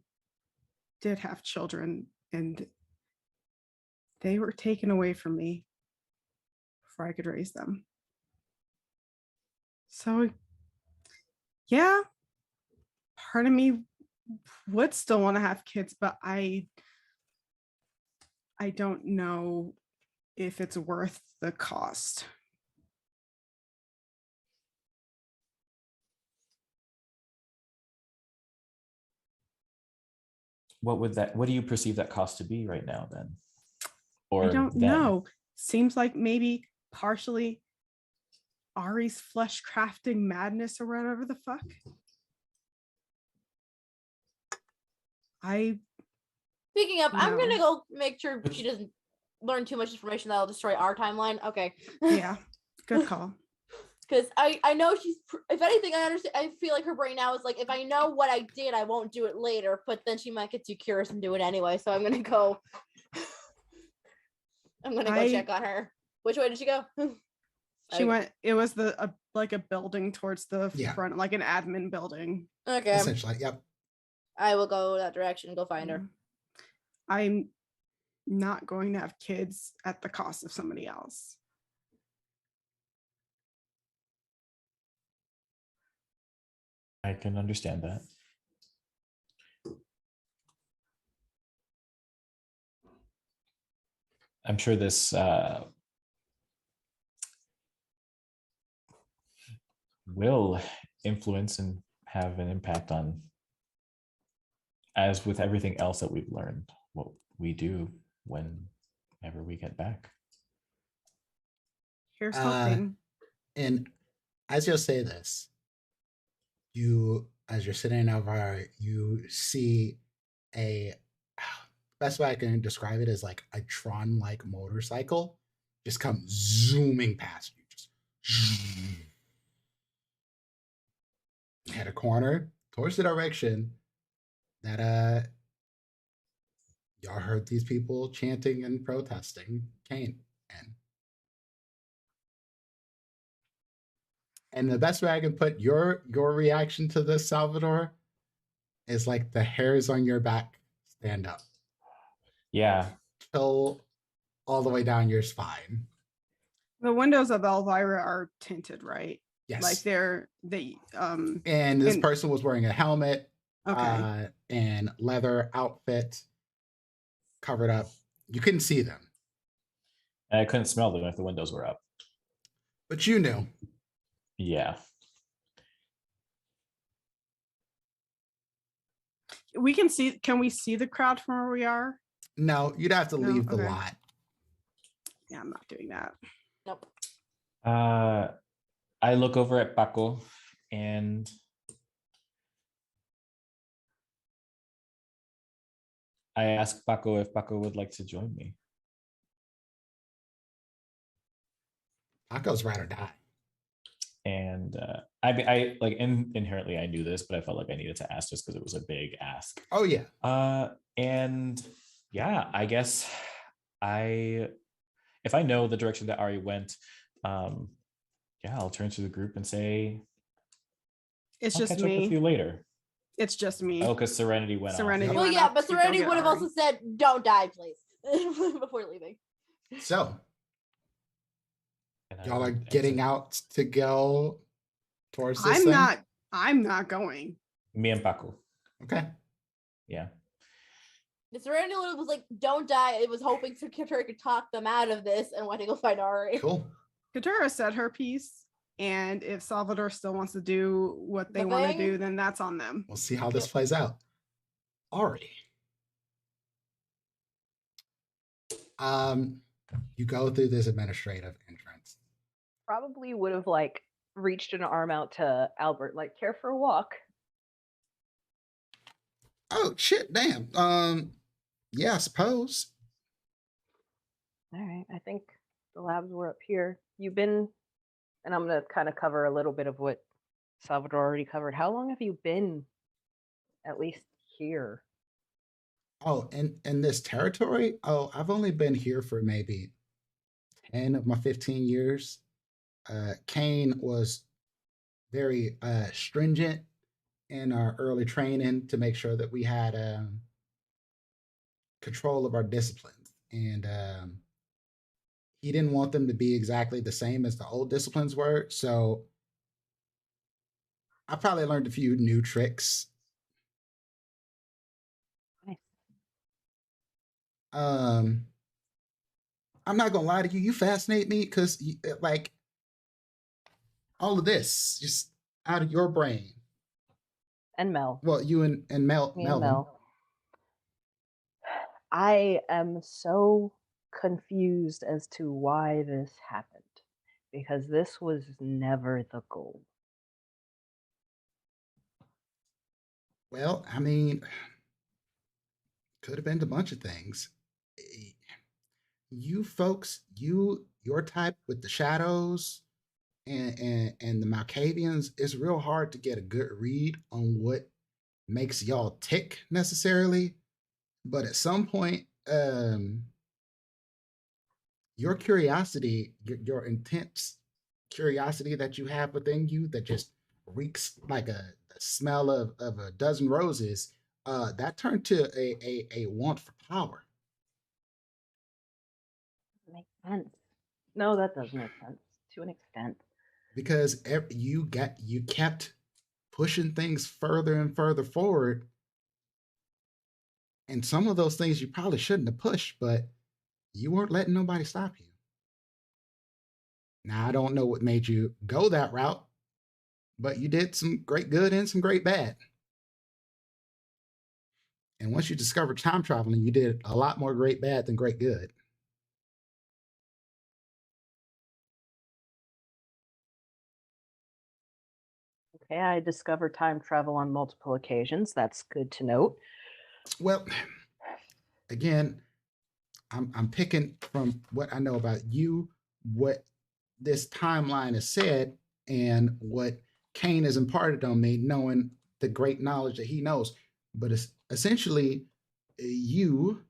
did have children, and they were taken away from me before I could raise them. So, yeah, part of me would still want to have kids, but I don't know if it's worth the cost. What do you perceive that cost to be right now then? I don't know. Seems like maybe partially Ari's flesh crafting madness or whatever the fuck. Speaking of, I'm gonna go make sure she doesn't learn too much information that'll destroy our timeline. Okay. Yeah, good call. Because I know she's, if anything, I understand. I feel like her brain now is like, if I know what I did, I won't do it later. But then she might get too curious and do it anyway. So I'm gonna go. I'm gonna go check on her. Which way did she go? She went. It was like a building towards the front, like an admin building. Okay. Essentially, yep. I will go that direction and go find her. I'm not going to have kids at the cost of somebody else. I can understand that. I'm sure this will influence and have an impact on, as with everything else that we've learned, what we do whenever we get back. Here's hoping. And as you'll say this, as you're sitting over, you see best way I can describe it is like a Tron-like motorcycle just come zooming past you. Just at a corner towards the direction that y'all heard these people chanting and protesting Kane in. And the best way I can put your reaction to this, Salvador, is like the hairs on your back stand up. Yeah. Till all the way down your spine. The windows of Elvira are tinted, right? Yes. Like and this person was wearing a helmet, okay, and leather outfit covered up. You couldn't see them. And I couldn't smell them if the windows were up. But you knew. Yeah. Can we see the crowd from where we are? No, you'd have to leave the lot. Yeah, I'm not doing that. Nope. I look over at Paco and I ask Paco if Paco would like to join me. Paco's ride or die. And I like inherently I knew this, but I felt like I needed to ask just because it was a big ask. Oh yeah. And yeah, I guess if I know the direction that Ari went, yeah, I'll turn to the group and say, I'll just catch me. Up with you later. It's just me. Oh, because Serenity went off. Well, yeah, but Serenity would have also said, "Don't die, please," before leaving. So, y'all are getting out to go towards this thing? I'm not going. Me and Paco. Okay. Yeah. The Serenity was like, "Don't die." It was hoping Katura could talk them out of this and went to go find Ari. Cool. Katura said her piece, and if Salvador still wants to do what they want to do, then that's on them. We'll see how this plays out. Ari. You go through this administrative entrance. Probably would have like reached an arm out to Albert, like, care for a walk. Oh shit! Damn. Yeah, I suppose. All right, I think the labs were up here. You've been, and I'm gonna kind of cover a little bit of what Salvador already covered. How long have you been, at least here? Oh, in this territory? Oh, I've only been here for maybe 10 of my 15 years. Kane was very stringent in our early training to make sure that we had control of our disciplines. And he didn't want them to be exactly the same as the old disciplines were. So I probably learned a few new tricks. Nice. I'm not gonna lie to you. You fascinate me because, like, all of this just out of your brain. And Mel. Well, you and Me and Melvin. Mel. I am so confused as to why this happened, because this was never the goal. Well, I mean, could have been a bunch of things. You folks, your type with the shadows and the Malkavians, it's real hard to get a good read on what makes y'all tick necessarily. But at some point, your curiosity, your intense curiosity that you have within you that just reeks like a smell of a dozen roses, that turned to a want for power. Makes sense. No, that does make sense to an extent. Because you kept pushing things further and further forward, and some of those things you probably shouldn't have pushed, but you weren't letting nobody stop you. Now I don't know what made you go that route, but you did some great good and some great bad. And once you discovered time traveling, you did a lot more great bad than great good. Okay, I discovered time travel on multiple occasions. That's good to note. Well, again, I'm picking from what I know about you, what this timeline has said, and what Kane has imparted on me, knowing the great knowledge that he knows. But it's essentially, you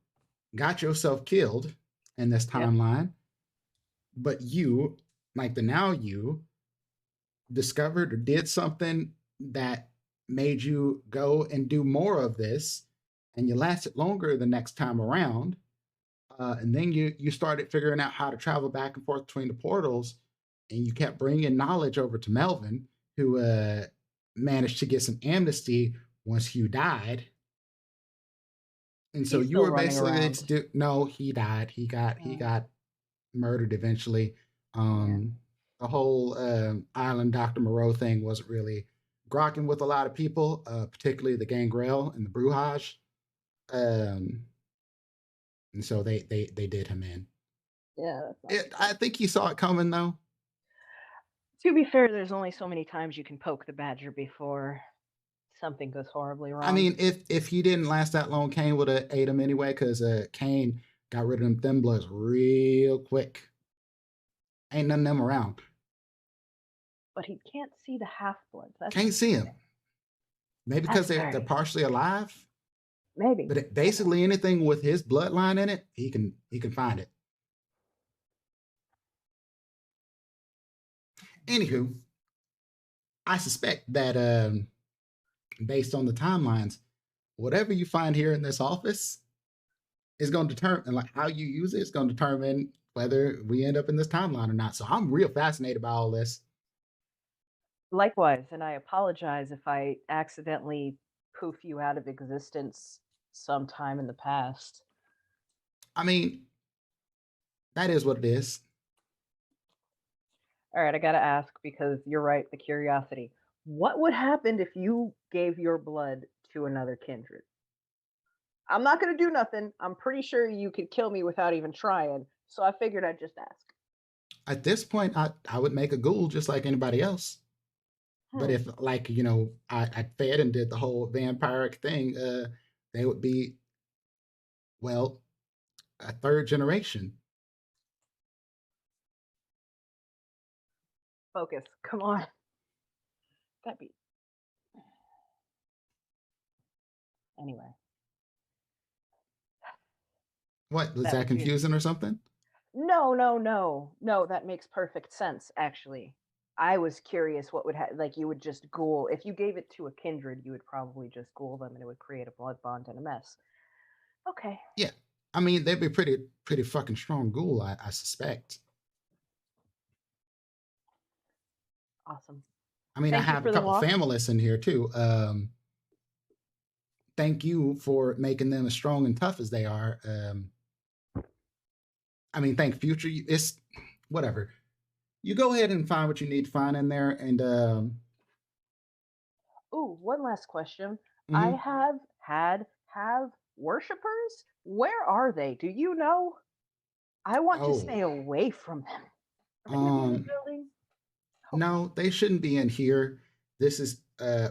got yourself killed in this timeline, but you, like the now you, discovered or did something that made you go and do more of this, and you lasted longer the next time around. And then you started figuring out how to travel back and forth between the portals, and you kept bringing knowledge over to Melvin, who managed to get some amnesty once Hugh died. And so He's you still were running basically around. no, he died. He got murdered eventually. The whole Island Dr. Moreau thing wasn't really grokking with a lot of people, particularly the Gangrel and the Bruhage. And so they did him in. Yeah. I think he saw it coming though. To be fair, there's only so many times you can poke the badger before something goes horribly wrong. I mean, if he didn't last that long, Kane would have ate him anyway, because Kane got rid of them thin bloods real quick. Ain't none of them around. But he can't see the half-bloods. Can't see him. Maybe because they're partially alive. Maybe. But basically anything with his bloodline in it, he can find it. Anywho, I suspect that based on the timelines, whatever you find here in this office is going to determine, like, how you use it is going to determine whether we end up in this timeline or not. So I'm real fascinated by all this. Likewise, and I apologize if I accidentally poof you out of existence sometime in the past. I mean, that is what it is. All right, I gotta ask, because you're right, the curiosity. What would happen if you gave your blood to another kindred? I'm not gonna do nothing. I'm pretty sure you could kill me without even trying. So I figured I'd just ask. At this point, I would make a ghoul just like anybody else. But Hmm. if, like, you know, I fed and did the whole vampiric thing, they would be, well, a third generation. Focus. Come on. That be. Anyway. What, was That that would be. confusing or something? No. That makes perfect sense, actually. I was curious what would like you would just ghoul. If you gave it to a kindred, you would probably just ghoul them and it would create a blood bond and a mess. Okay. Yeah. I mean, they'd be pretty fucking strong ghoul, I suspect. Awesome. I mean, I Thank you have a for the couple walk. families in here too. Thank you for making them as strong and tough as they are. I mean, thank future. It's whatever. You go ahead and find what you need to find in there, and Ooh, one last question. I mhm. have worshippers. Where are they? Do you know? I want to Oh, stay away from them. Are they gonna be in the building? no, they shouldn't be in here. This is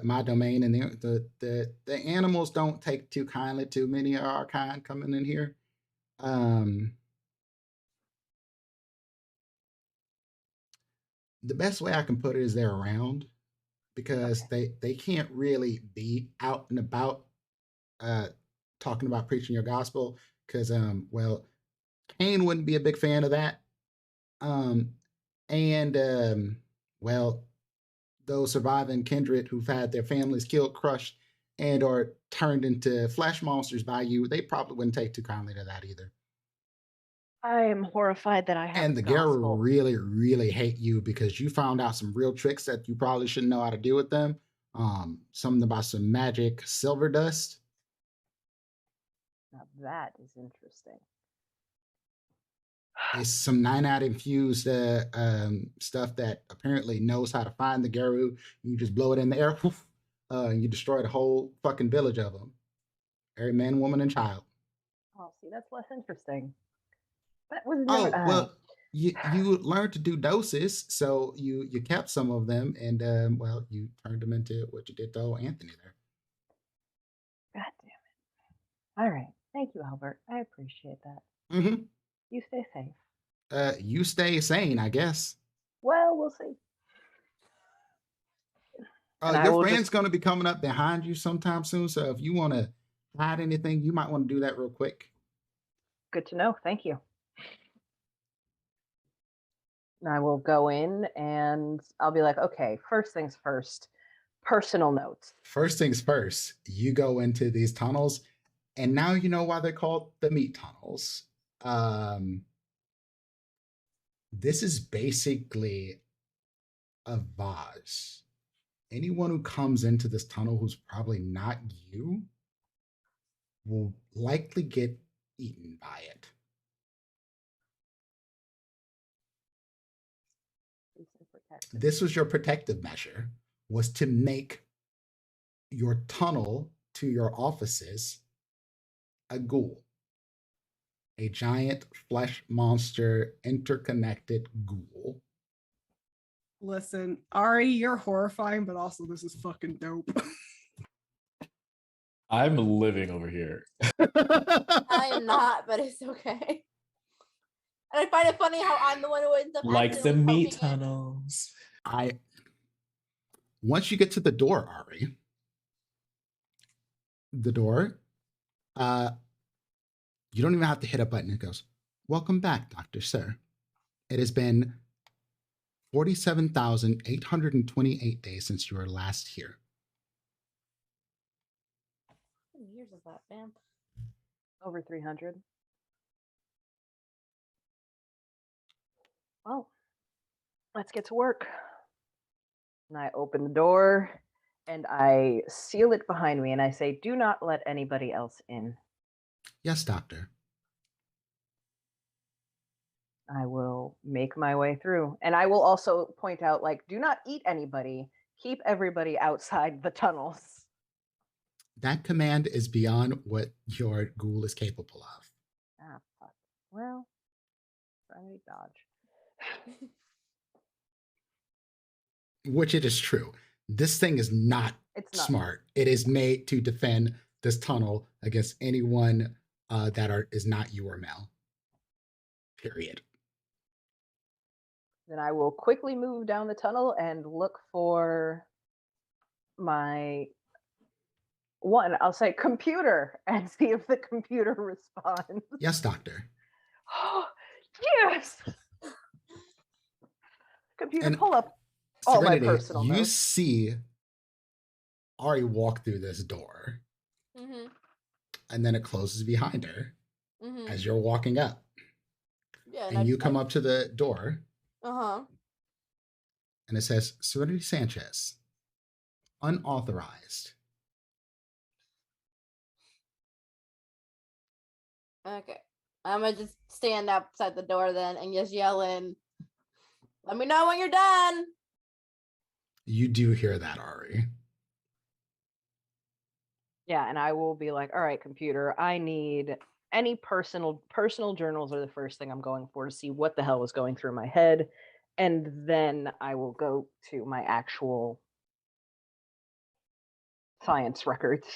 my domain, and the animals don't take too kindly to many of our kind coming in here. The best way I can put it is they're around because Okay. they can't really be out and about uh, talking about preaching your gospel because well, Cain wouldn't be a big fan of that. Um, and well, those surviving kindred who've had their families killed, crushed, and or turned into flesh monsters by you, they probably wouldn't take too kindly to that either. I am horrified that I have And the the Gera gospel. really hate you because you found out some real tricks that you probably shouldn't know how to do with them. Something about some magic silver dust. Now that is interesting. It's some 9-out infused stuff that apparently knows how to find the Geru. You just blow it in the air, poof, and you destroy the whole fucking village of them. Every man, woman, and child. Oh, see, that's less interesting. That was never. Oh well, you learned to do doses, so you kept some of them, and well, you turned them into what you did to old Anthony there. God damn it. All right. Thank you, Albert. I appreciate that. Mm-hmm. You stay safe. You stay sane, I guess. Well, we'll see. And I Your will friend's just. going to be coming up behind you sometime soon, so if you want to hide anything, you might want to do that real quick. Good to know. Thank you. And I will go in and I'll be like, okay, first things first, personal notes. First things first, you go into these tunnels, and now you know why they're called the meat tunnels. Um, this is basically a vase. Anyone who comes into this tunnel who's probably not you will likely get eaten by it. This was your protective measure, was to make your tunnel to your offices a ghoul, a giant flesh monster interconnected ghoul. Listen, Ari, you're horrifying, but also this is fucking dope. I'm living over here. I am not, but it's okay. And I find it funny how I'm the one who ends up Like the accidentally meat poking it. tunnels. Once you get to the door, Ari, the door, you don't even have to hit a button. It goes, "Welcome back, Dr. Sir. It has been 47,828 days since you were last here." How many years is that, man? Over 300. Well, let's get to work. And I open the door and I seal it behind me and I say, do not let anybody else in. Yes, doctor. I will make my way through. And I will also point out, like, do not eat anybody. Keep everybody outside the tunnels. That command is beyond what your ghoul is capable of. Ah, fuck. Well, Serenity dodge. Which it is true. This thing is not It's not. smart. It is made to defend this tunnel against anyone that is not you or Mel. Period. Then I will quickly move down the tunnel and look for my I'll say computer and see if the computer responds. Yes, doctor. Yes. Computer, And pull up all my Serenity, personal you notes. see Ari walk through this door, Mm-hmm. and then it closes behind her Mm-hmm. as you're walking up. Yeah. And you come up to the door, Uh-huh. and it says, Serenity Sanchez, unauthorized. Okay. I'm gonna just stand outside the door then and just yell in, let me know when you're done. You do hear that, Ari. Yeah, and I will be like, all right, computer, I need any personal journals are the first thing I'm going for to see what the hell was going through my head. And then I will go to my actual science records.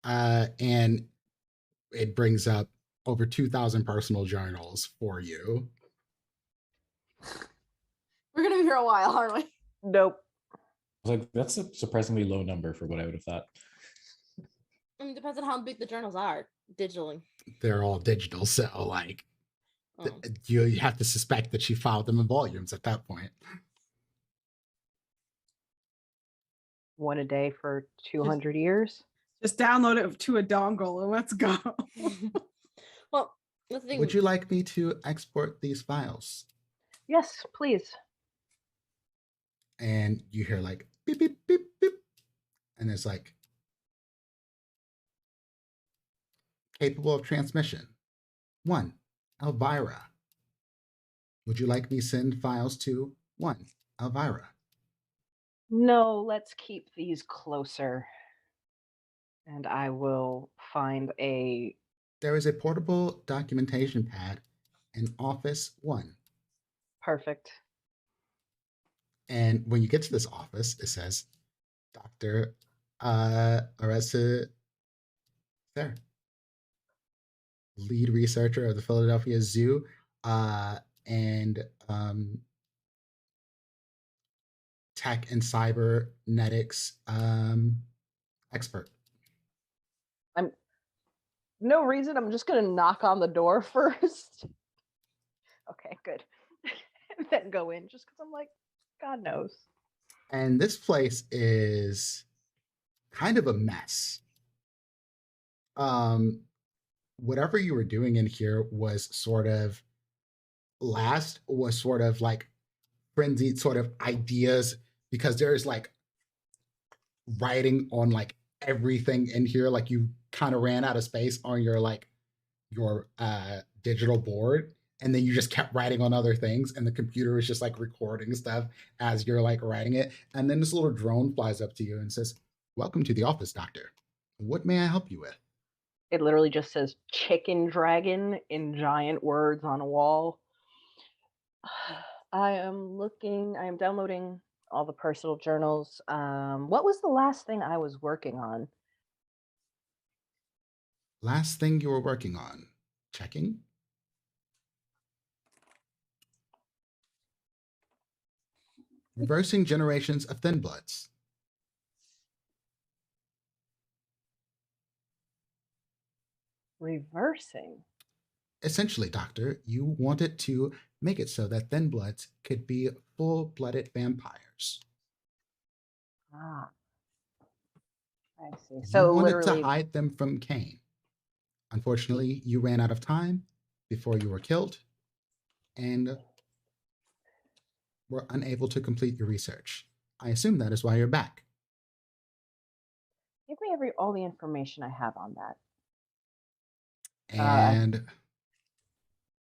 And it brings up over 2,000 personal journals for you. We're gonna be here a while, aren't we? Nope. I was like, that's a surprisingly low number for what I would have thought. I mean, depends on how big the journals are digitally. They're all digital, so like Oh. you have to suspect that she filed them in volumes at that point. One a day for 200 years. Just download it to a dongle and let's go. Well, that's the thing. Would you like me to export these files? Yes, please. And you hear like beep, beep, beep, beep. And it's like capable of transmission. 1, Elvira. Would you like me send files to 1, Elvira? No, let's keep these closer. And I will find a... There is a portable documentation pad in Office 1. Perfect. And when you get to this office, it says, Dr. Aressa there, lead researcher of the Philadelphia Zoo, and tech and cybernetics expert. No reason. I'm just going to knock on the door first. Okay, good. And then go in just because I'm like, God knows. And this place is kind of a mess. Whatever you were doing in here was sort of like frenzied sort of ideas, because there's like writing on like everything in here. Like you kind of ran out of space on your digital board, and then you just kept writing on other things, and the computer was just like recording stuff as you're like writing it. And then this little drone flies up to you and says, welcome to the office, doctor. What may I help you with? It literally just says chicken dragon in giant words on a wall. I am downloading all the personal journals. What was the last thing I was working on? Last thing you were working on? Checking? Reversing generations of thin bloods. Reversing? Essentially, doctor, you wanted to make it so that thin bloods could be full-blooded vampires. Ah, I see. You So wanted literally, to hide them from Kane. Unfortunately, you ran out of time before you were killed, and were unable to complete your research. I assume that is why you're back. give me all the information I have on that. And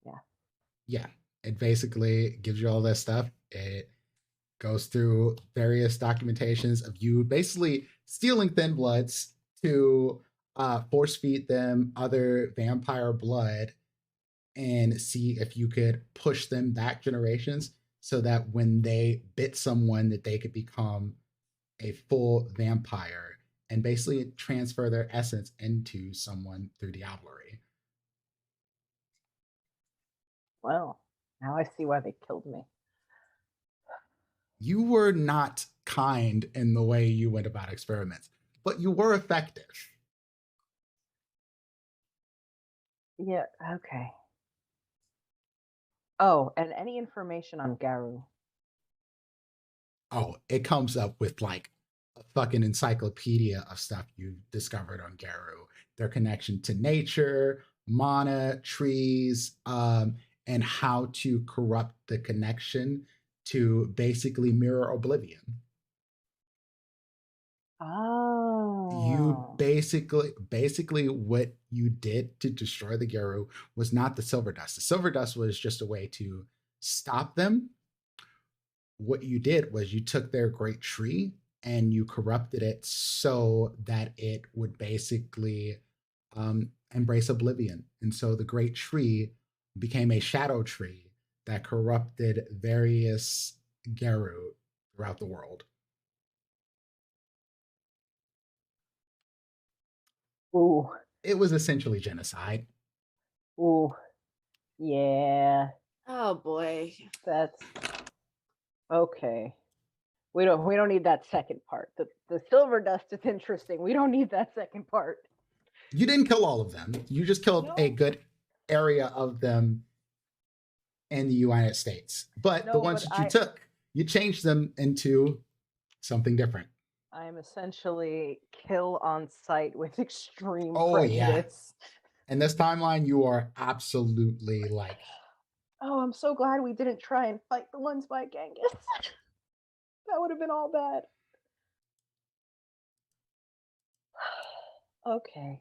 yeah. Yeah, it basically gives you all this stuff. It goes through various documentations of you basically stealing thin bloods to force feed them other vampire blood and see if you could push them back generations so that when they bit someone that they could become a full vampire and basically transfer their essence into someone through diablerie. Well, now I see why they killed me. You were not kind in the way you went about experiments, but you were effective. Yeah, okay. Oh, and any information on Garu? Oh, it comes up with like a fucking encyclopedia of stuff you discovered on Garu. Their connection to nature, mana, trees, and how to corrupt the connection to basically mirror oblivion. You Oh. basically what you did to destroy the Garu was not the silver dust. The silver dust was just a way to stop them. What you did was you took their great tree and you corrupted it so that it would basically embrace oblivion. And so the great tree became a shadow tree that corrupted various Garu throughout the world. Ooh. It was essentially genocide. Ooh. Yeah. Oh boy. That's okay. We don't need that second part. The silver dust is interesting. We don't need that second part. You didn't kill all of them. You just killed a good area of them in the United States. But the ones that you took, you changed them into something different. I am essentially kill on sight with extreme prejudice. Yeah. In this timeline, you are absolutely like... Oh, I'm so glad we didn't try and fight the ones by Genghis. That would have been all bad. Okay.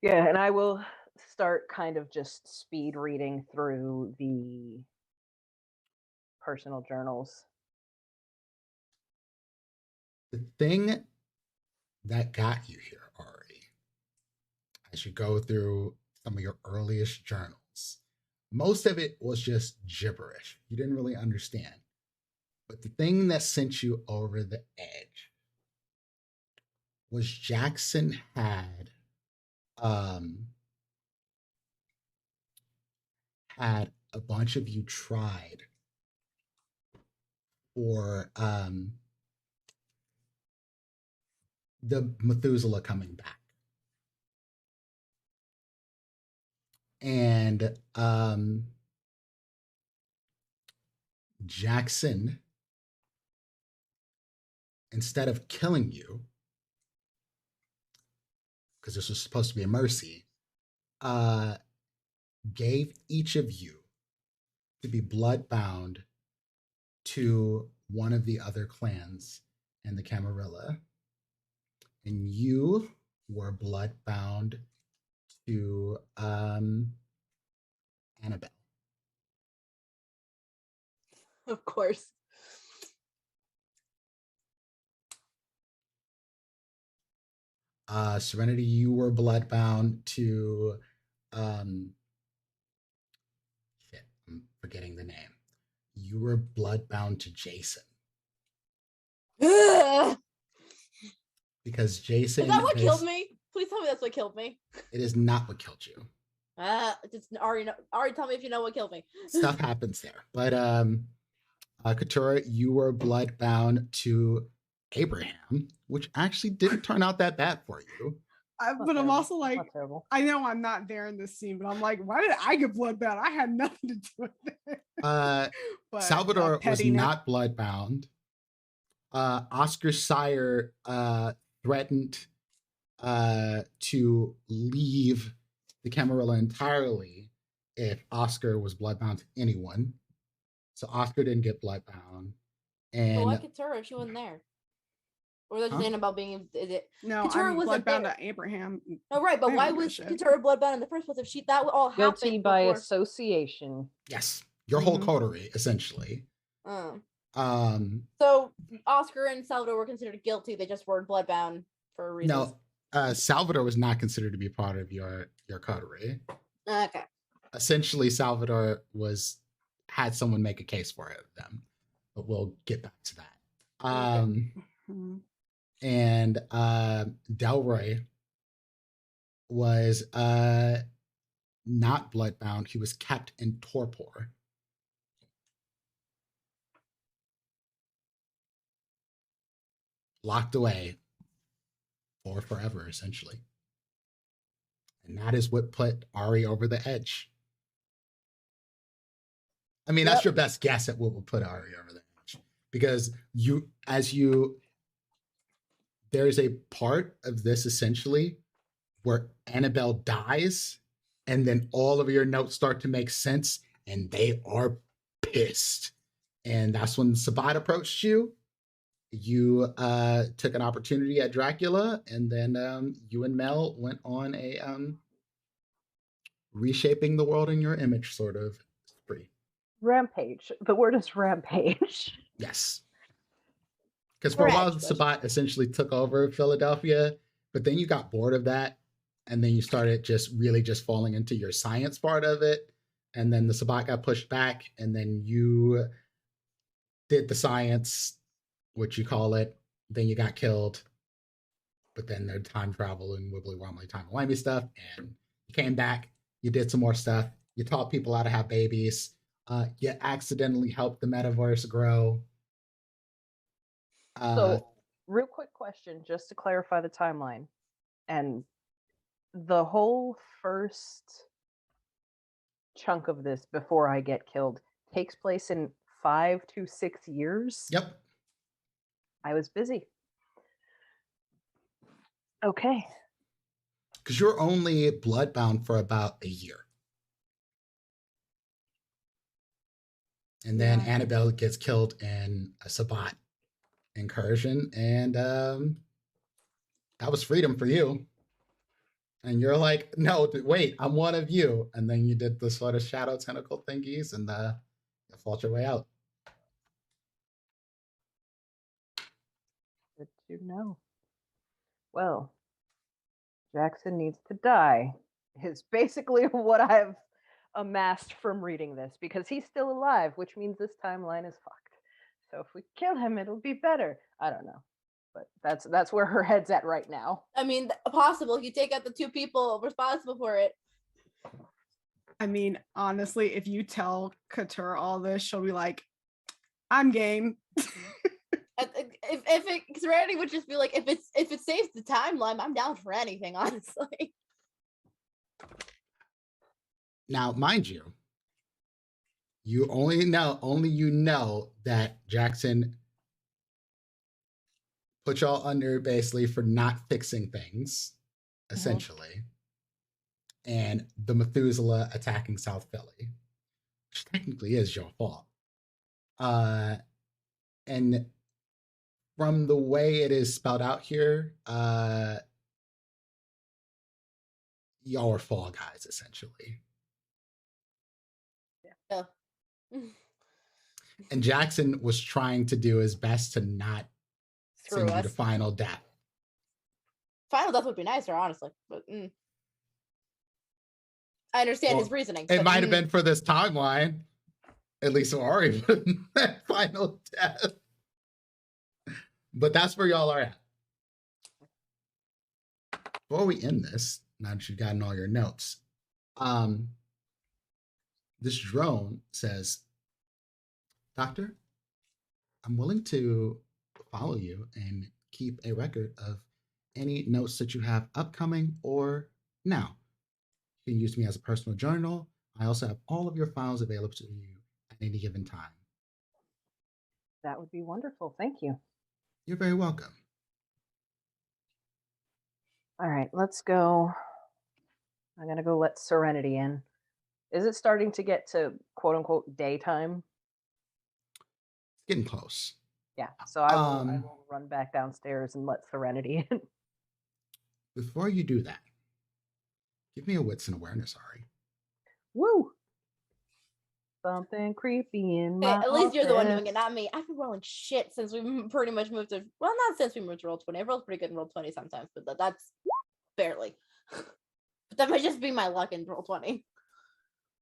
Yeah, and I will start kind of just speed reading through the personal journals. The thing that got you here, Ari, as you go through some of your earliest journals, most of it was just gibberish. You didn't really understand. But the thing that sent you over the edge was Jackson had a bunch of you tried for the Methuselah coming back. And Jackson, instead of killing you, because this was supposed to be a mercy, gave each of you to be bloodbound to one of the other clans in the Camarilla. And you were bloodbound to Annabelle. Of course. Serenity, you were bloodbound to shit, I'm forgetting the name. You were bloodbound to Jason. Because Jason is that what killed me? Please tell me that's what killed me. It is not what killed you. Just Ari, tell me if you know what killed me. Stuff happens there. But Katura, you were bloodbound to Abraham, which actually didn't turn out that bad for you. But I'm also like, I know I'm not there in this scene, but I'm like, why did I get bloodbound? I had nothing to do with it. But Salvador was not bloodbound. Oscar's sire threatened to leave the Camarilla entirely if Oscar was bloodbound to anyone. So Oscar didn't get bloodbound. And but why Katura if she wasn't there? Or they're saying about being no, Katura was bloodbound to Abraham. No, right, but why was Katura bloodbound in the first place if she that all happened guilty by association? Yes, your whole coterie essentially. So Oscar and Salvador were considered guilty. They just were bloodbound for a reason. No, Salvador was not considered to be part of your coterie. Okay. Essentially, Salvador had someone make a case for it them, but we'll get back to that. Mhm. And Delroy was not bloodbound. He was kept in torpor. Locked away for forever, essentially. And that is what put Ari over the edge. I mean, that's your best guess at what will put Ari over the edge. Because there's a part of this essentially where Annabelle dies, and then all of your notes start to make sense, and they are pissed. And that's when Sabat approached you. You took an opportunity at Dracula, and then you and Mel went on a reshaping the world in your image sort of spree. Rampage. The word is rampage. Yes. Because for a while, Sabat essentially took over Philadelphia, but then you got bored of that, and then you started just falling into your science part of it, and then the Sabat got pushed back, and then you did the science, what you call it, then you got killed, but then there's time travel and wibbly wobbly time-wimey stuff, and you came back, you did some more stuff, you taught people how to have babies, you accidentally helped the metaverse grow. So, real quick question, just to clarify the timeline. And the whole first chunk of this before I get killed takes place in 5 to 6 years? Yep. I was busy. Okay. Because you're only bloodbound for about a year. And then Annabelle gets killed in a Sabat incursion, and that was freedom for you. And you're like, no, wait, I'm one of you. And then you did the sort of shadow tentacle thingies, and you fought your way out. Good to know. Well, Jackson needs to die is basically what I've amassed from reading this, because he's still alive, which means this timeline is fucked. So if we kill him, it'll be better. I don't know, but that's where her head's at right now. I mean, possible. You take out the 2 people responsible for it. I mean, honestly, if you tell Couture all this, she'll be like, I'm game. If Serenity would just be like, if it saves the timeline, I'm down for anything, honestly. Now, mind you, you only know that Jackson put y'all under basically for not fixing things, essentially. And the Methuselah attacking South Philly, which technically is your fault. And from the way it is spelled out here, y'all are fall guys, essentially. Yeah. And Jackson was trying to do his best to not send you to final death. Final death would be nicer, honestly, but I understand his reasoning. It might have been for this timeline, at least for Ari, that final death. But that's where y'all are at. Before we end this, now that you've gotten all your notes, this drone says, Doctor, I'm willing to follow you and keep a record of any notes that you have upcoming or now. You can use me as a personal journal. I also have all of your files available to you at any given time. That would be wonderful. Thank you. You're very welcome. All right, let's go. I'm going to go let Serenity in. Is it starting to get to quote unquote daytime? It's getting close. Yeah, so I will run back downstairs and let Serenity in. Before you do that, give me a wits and awareness, Ari. Woo! Something creepy in my at least you're the one office. doing it, not me. I've been rolling shit since we pretty much moved to, well, not since we moved to Roll20. I rolled pretty good in Roll20 sometimes, but that's barely. But that might just be my luck in Roll20.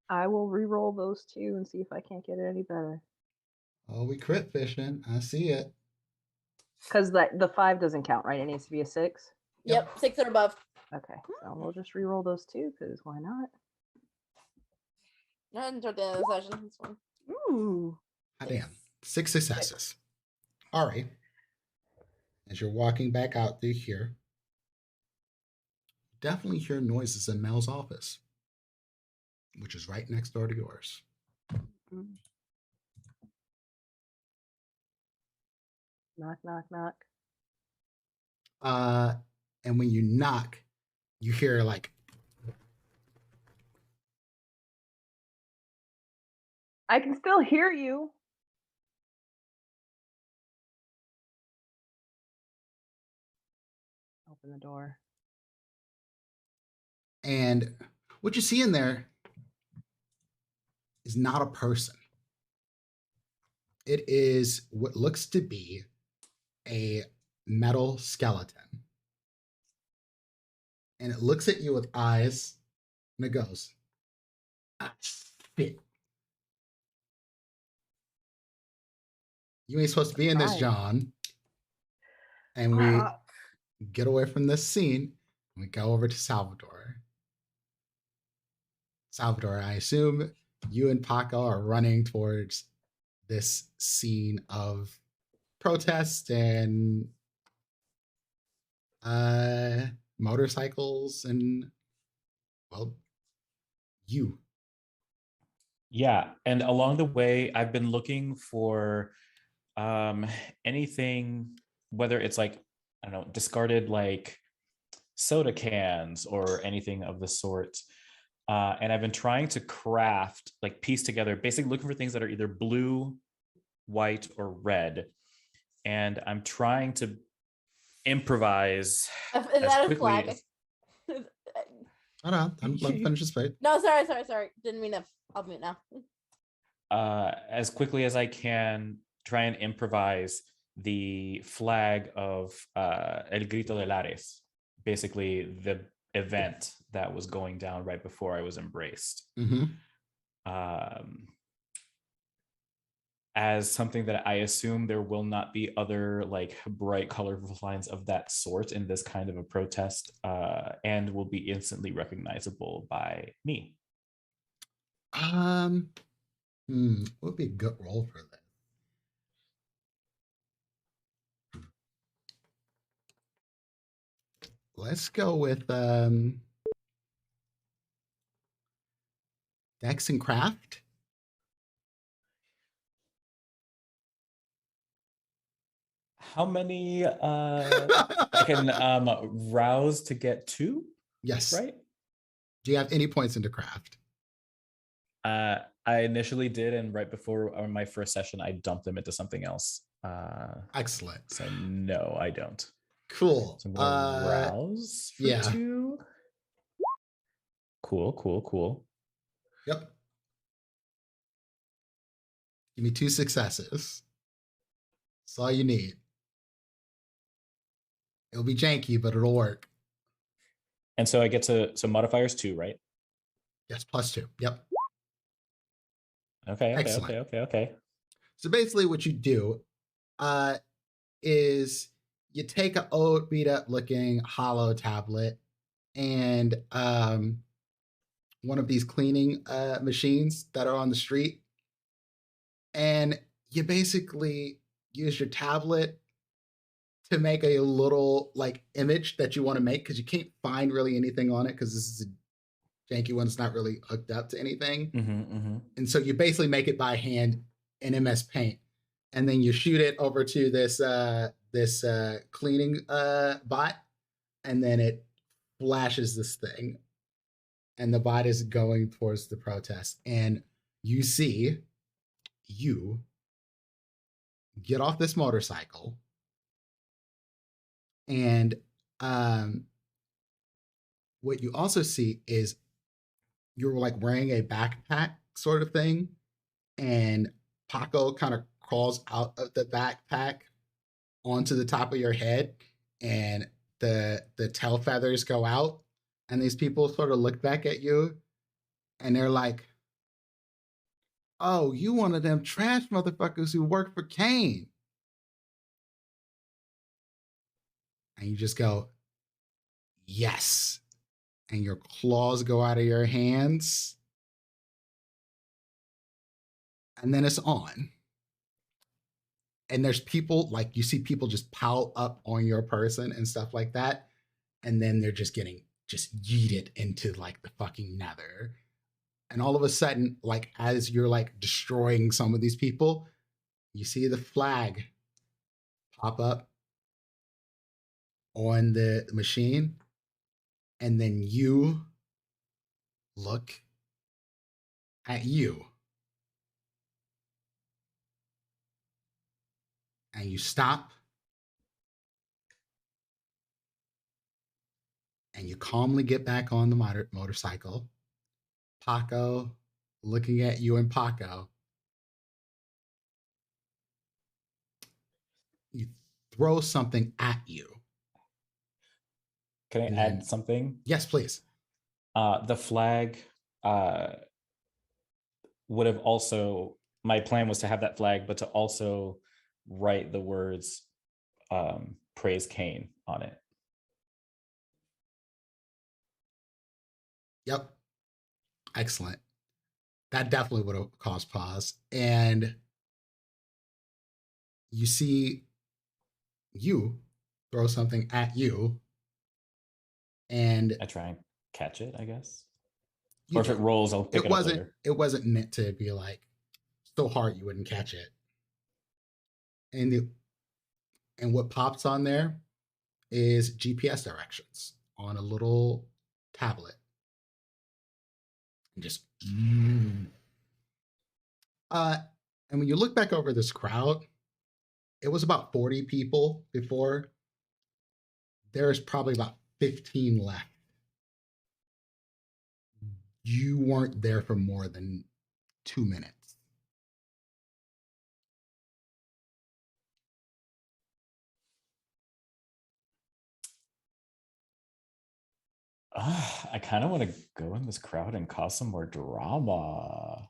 I will re-roll those 2 and see if I can't get it any better. Oh, we crit fishing. I see it. Because the 5 doesn't count, right? It needs to be a 6. Yep, 6 or above. Okay, so we'll just re-roll those 2 because why not? I enjoyed the end of the session. This one. Ooh. Ah, damn. 6 successes. Ari, as you're walking back out through here, definitely hear noises in Mel's office, which is right next door to yours. Knock, knock, knock. And when you knock, you hear like, I can still hear you. Open the door. and what you see in there is not a person. It is what looks to be a metal skeleton. And it looks at you with eyes and it goes, ah, shit. You ain't supposed to be in this, Right. John. And we get away from this scene and we go over to Salvador. Salvador, I assume you and Paco are running towards this scene of protest and motorcycles and, well, you. Yeah, and along the way, I've been looking for anything, whether it's like, I don't know, discarded like soda cans or anything of the sort. And I've been trying to craft, like piece together, basically looking for things that are either blue, white, or red. And I'm trying to improvise Is as that a quickly flag? Hold on, let me finish this fight. No, sorry. Didn't mean to. I'll mute now. as quickly as I can, try and improvise the flag of El Grito de Lares, basically the event that was going down right before I was embraced. Mm-hmm. As something that I assume there will not be other like bright colorful lines of that sort in this kind of a protest, and will be instantly recognizable by me. What would be a good role for that? Let's go with Dex and Craft. How many I can rouse to get 2? Yes. Right? Do you have any points into Craft? I initially did, and right before my first session, I dumped them into something else. Excellent. So no, I don't. Cool. So I'm gonna rouse for yeah. 2. Cool. Yep. Give me 2 successes. That's all you need. It'll be janky, but it'll work. And so I get to, so modifiers 2, right? Yes, +2. Yep. Okay. Excellent. So basically what you do is you take an old beat up looking hollow tablet and one of these cleaning machines that are on the street, and you basically use your tablet to make a little like image that you want to make, because you can't find really anything on it because this is a janky one. It's not really hooked up to anything. And so you basically make it by hand in MS Paint, and then you shoot it over to this cleaning bot, and then it flashes this thing, and the bot is going towards the protest, and you see you get off this motorcycle, and what you also see is you're like wearing a backpack sort of thing, and Paco kind of crawls out of the backpack onto the top of your head, and the tail feathers go out, and these people sort of look back at you, and they're like, Oh, you one of them trash motherfuckers who work for Kane. And you just go, yes. And your claws go out of your hands. And then it's on. And there's people, like you see people just pile up on your person and stuff like that. And then they're just getting just yeeted into like the fucking nether. And all of a sudden, like as you're like destroying some of these people, you see the flag pop up on the machine. And then you look at you. And you stop. And you calmly get back on the motorcycle. Paco looking at you and Paco. You throw something at you. Can I And add then- something? Yes, please. The flag would have also, my plan was to have that flag, but to also write the words praise Kane on it. Yep. Excellent. That definitely would have caused pause. And you see you throw something at you. And I try and catch it, I guess. you Or if it do. rolls, I'll pick it up later. It wasn't meant to be like so hard you wouldn't catch it. And what pops on there is GPS directions on a little tablet. And just and when you look back over this crowd, it was about 40 people before. There's probably about 15 left. You weren't there for more than 2 minutes. I kind of want to go in this crowd and cause some more drama.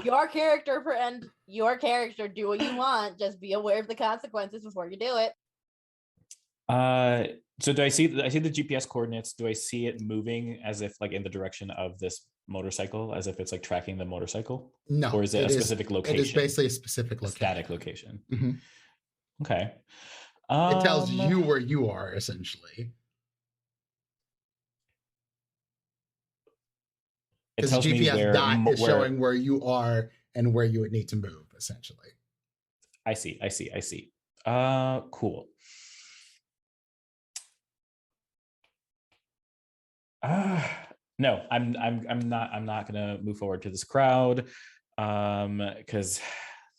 Your character and your character do what you want. Just be aware of the consequences before you do it. So do I see the GPS coordinates? Do I see it moving as if like in the direction of this motorcycle, as if it's like tracking the motorcycle? No. Or is it a specific location? It is basically a specific location. Static location. Mhm. Okay. It tells you where you are, essentially. It Because tells the me GPS dot is where showing where you are and where you would need to move, essentially. I see. Cool. No, I'm not gonna move forward to this crowd. Because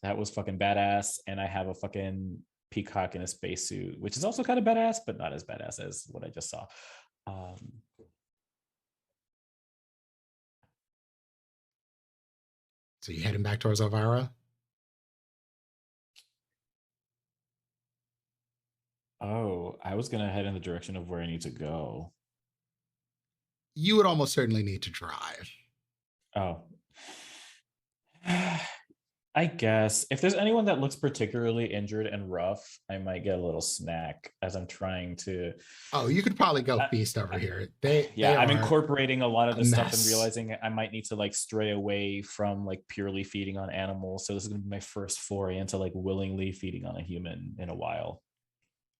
that was fucking badass, and I have a fucking peacock in a spacesuit, which is also kind of badass, but not as badass as what I just saw. So you heading back towards Elvira? Oh, I was gonna head in the direction of where I need to go. You would almost certainly need to drive. Oh. I guess if there's anyone that looks particularly injured and rough, I might get a little snack as I'm trying to. Oh, you could probably go feast over here. I'm incorporating a lot of this stuff and mess. realizing I might need to like stray away from like purely feeding on animals. So this is gonna be my first foray into like willingly feeding on a human in a while.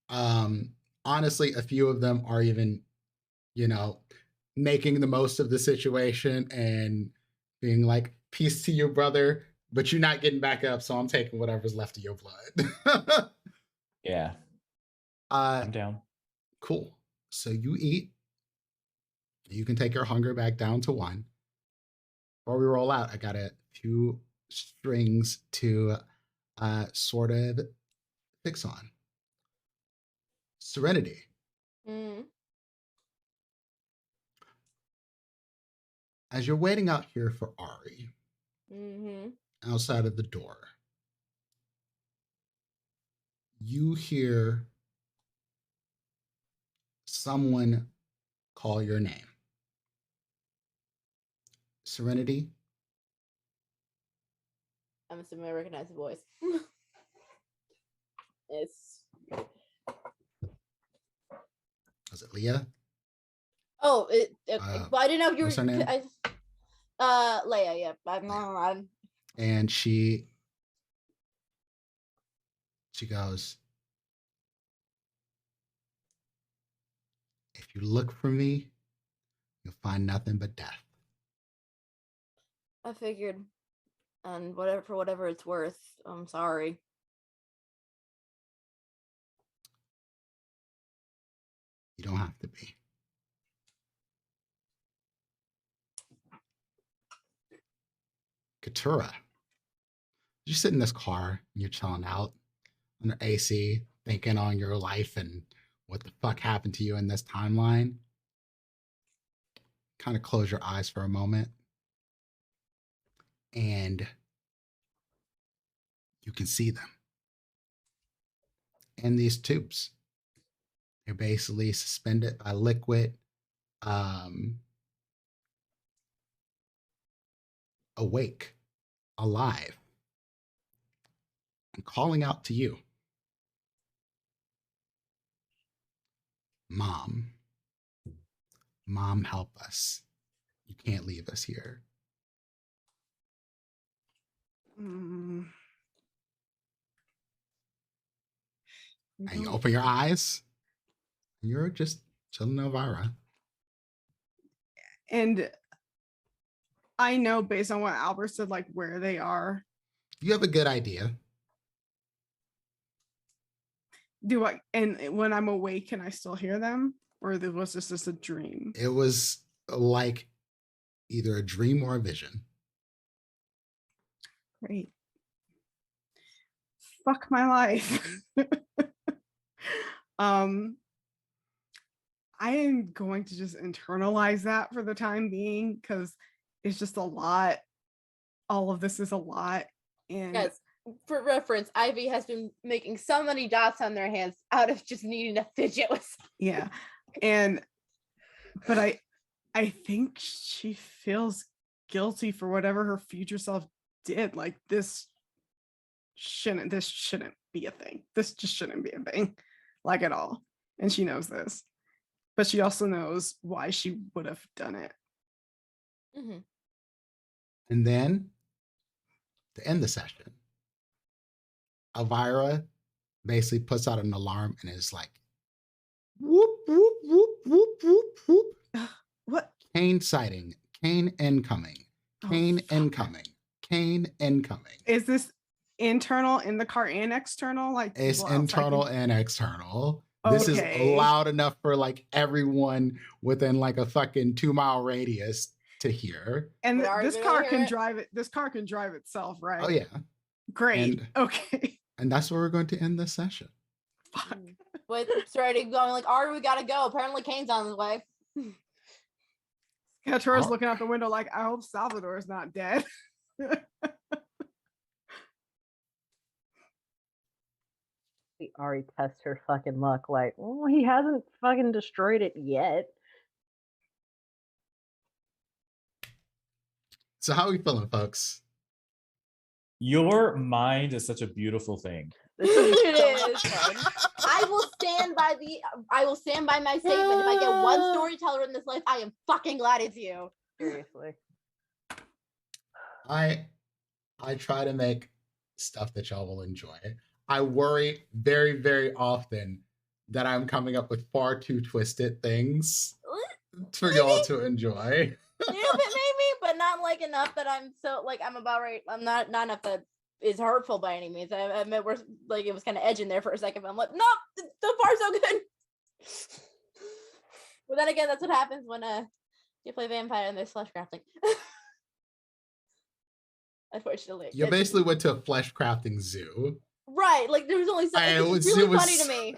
Honestly, a few of them are even, making the most of the situation and being like, peace to you, brother, but you're not getting back up, so I'm taking whatever's left of your blood. Yeah. I'm down. Cool. So you eat. You can take your hunger back down to 1. Before we roll out, I got a few strings to sort of fix on. Serenity. As you're waiting out here for Ari, outside of the door, you hear someone call your name. Serenity, I'm assuming I recognize the voice. It's Was it Leah? well, I didn't know if you what's were. her name? Leia. Yeah, I'm And she goes, if you look for me, you'll find nothing but death. I figured, and whatever it's worth, I'm sorry. You don't have to be. Katura, you sit in this car and you're chilling out under AC, thinking on your life and what the fuck happened to you in this timeline. Kind of close your eyes for a moment, and you can see them in these tubes. They're basically suspended by liquid, awake, alive, and calling out to you. Mom, help us. You can't leave us here. Mm. And you open your eyes, and you're just chilling Elvira. And I know based on what Albert said, like where they are. You have a good idea. Do I? And when I'm awake, can I still hear them, or was this just a dream? It was like either a dream or a vision. Great. Fuck my life. I am going to just internalize that for the time being because it's just a lot. All of this is a lot. And Yes, for reference, Ivy has been making so many dots on their hands out of just needing to fidget with. yeah. But I think she feels guilty for whatever her future self did. Like this shouldn't be a thing. This just shouldn't be a thing, like at all. And she knows this. But she also knows why she would have done it. Mm-hmm. And then, to end the session, Elvira basically puts out an alarm and is like, whoop, whoop, whoop, whoop, whoop, whoop. What? Kane sighting. Kane incoming. Kane incoming. Kane incoming. Is this internal in the car and external? Like it's internal and external. Okay. This is loud enough for like everyone within like a fucking 2-mile radius to hear. And this car can drive it. This car can drive itself, right? Oh yeah. Great. Okay. And that's where we're going to end this session. Fuck. With Serenity going like, Ari, we gotta go. Apparently Kane's on his way. Katura's looking out the window like, I hope Salvador is not dead. The Ari tests her fucking luck like, well, he hasn't fucking destroyed it yet. So how are we feeling, folks? Your mind is such a beautiful thing. It is fun. I will stand by my statement. If I get one storyteller in this life, I am fucking glad it's you. Seriously. I try to make stuff that y'all will enjoy. I worry very, very often that I'm coming up with far too twisted things for y'all to enjoy. A little bit maybe, but not like enough that I'm so like I'm about right. I'm not enough that is hurtful by any means. I admit we're like it was kind of edging there for a second, but I'm like, nope, so far so good. But then again, that's what happens when you play vampire and there's flesh crafting. Unfortunately, You basically went to a flesh crafting zoo. Right, like there was only so it was really funny to me.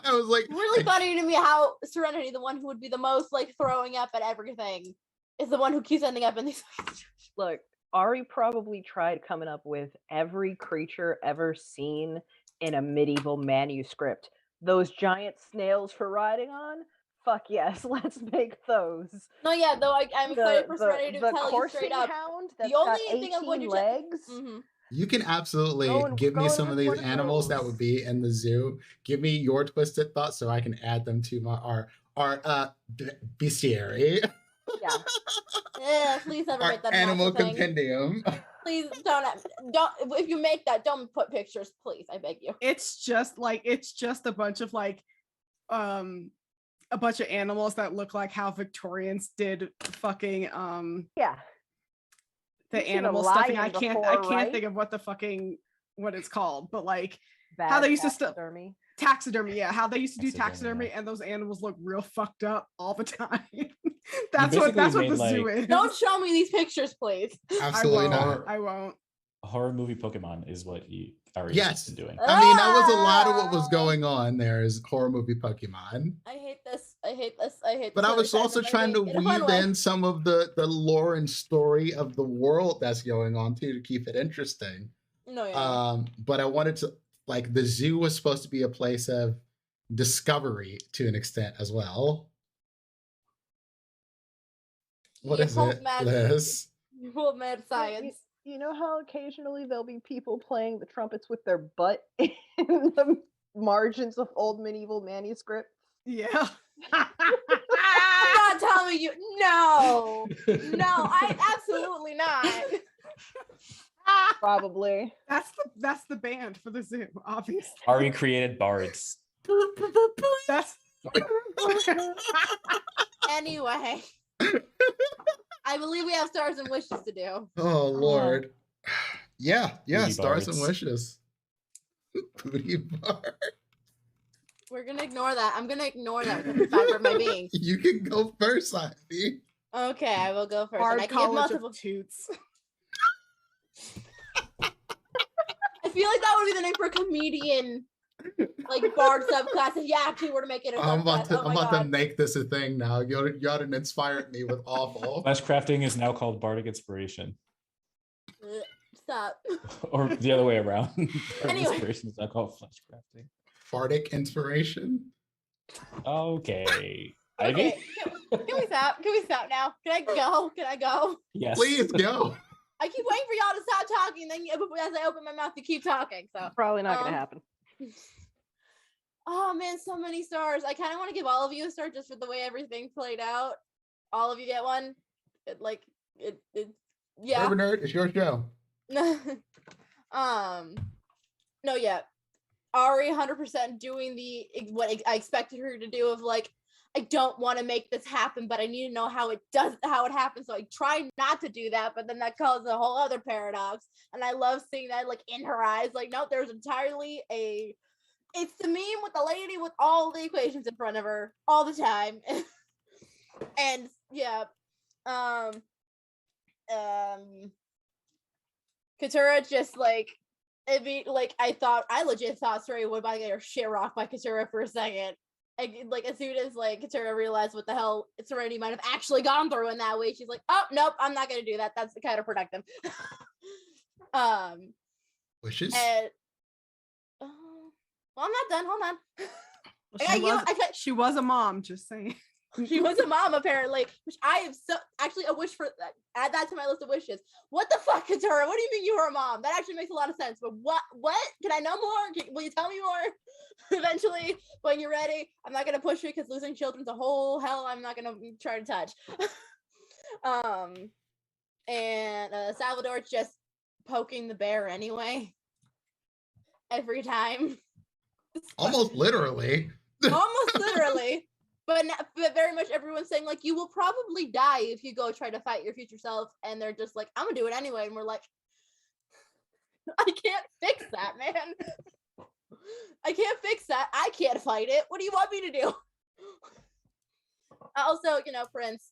I was like, really funny to me how Serenity, the one who would be the most like throwing up at everything, is the one who keeps ending up in these. Look, Ari probably tried coming up with every creature ever seen in a medieval manuscript. Those giant snails for riding on? Fuck yes, let's make those. No, yeah, though I'm excited for Serenity to tell you straight up. Hound that's The only got thing I'm going to legs. Mm-hmm. You can absolutely Going- give me going some of with these one of animals that those. would be in the zoo. Give me your twisted thoughts so I can add them to our bestiary. Yeah. Please never Our make that an animal actual thing. compendium. Please don't. If you make that, don't put pictures, please. I beg you. It's just a bunch of a bunch of animals that look like how Victorians did fucking Yeah. the You've seen a animal stuffing. lion I can't before, think of what it's called, but like Bad how they used to taxidermy. taxidermy, yeah, how they used to do Taxidermy, taxidermy, yeah. and those animals look real fucked up all the time. basically that's what made, the zoo like- is. Don't show me these pictures, please. Absolutely I not. won't. I won't. Horror movie Pokemon is what you are Yes. been doing. I mean, that was a lot of what was going on there is horror movie Pokemon. I hate this. I hate this. I hate But this I was also trying to advertising in a fun weave way. in some of the lore and story of the world that's going on too to keep it interesting. No, yeah. But I wanted to, like, the zoo was supposed to be a place of discovery to an extent as well. What is it, Liz? Well, mad science. You know how occasionally there'll be people playing the trumpets with their butt in the margins of old medieval manuscripts? Yeah. I'm not telling you. No, I absolutely not. Probably. That's the band for the zoo, obviously. Ari created bards. That's Anyway, I believe we have stars and wishes to do. Oh Lord. Yeah, Booty stars bards. and wishes. Booty bar. We're gonna ignore that. I'm gonna ignore that with the fiber of my being. You can go first, Ivy. Okay, I will go first. Bard And I can give College multiple. of Toots. I feel like that would be the name for a comedian, like bard subclass. If you actually were to make it a I'm subclass. about to make this a thing now. You done inspired me with awful. Flash crafting is now called bardic inspiration, Stop. or the other way around. Bardic Anyway. inspiration is now called flash crafting. Fartic inspiration. Okay. Ivy? Okay, can we stop? Can we stop now? Can I go? Can I go? Yes. Please go. I keep waiting for y'all to stop talking. Then as I open my mouth, you keep talking. So. Probably not going Um, to happen. Oh man, so many stars. I kind of want to give all of you a star just for the way everything played out. All of you get one. Yeah. Urban Nerd, it's your show. No, yeah. Ari 100% doing what I expected her to do of like, I don't want to make this happen, but I need to know how it happens. So I try not to do that, but then that causes a whole other paradox. And I love seeing that like in her eyes, like, no, there's entirely it's the meme with the lady with all the equations in front of her all the time. And yeah. Katura just like, I mean, like I legit thought Suri would about to get her shit rocked by Katura for a second. Like as soon as like Katura realized what the hell Serenity might have actually gone through in that way, she's like, oh nope, I'm not gonna do that. That's counterproductive. Wishes. And well, I'm not done. Hold on. She was a mom, just saying. She was a mom apparently, which I have actually a wish for. Add that to my list of wishes. What the fuck, Katura? What do you mean you were a mom? That actually makes a lot of sense. But what? Can I know more? Will you tell me more? Eventually, when you're ready. I'm not gonna push it because losing children's a whole hell. I'm not gonna try to touch. And Salvador's just poking the bear anyway. Every time. Almost literally. Almost literally. But very much everyone's saying, like, you will probably die if you go try to fight your future self. And they're just like, I'm going to do it anyway. And we're like, I can't fix that, man. I can't fix that. I can't fight it. What do you want me to do? Also, Prince,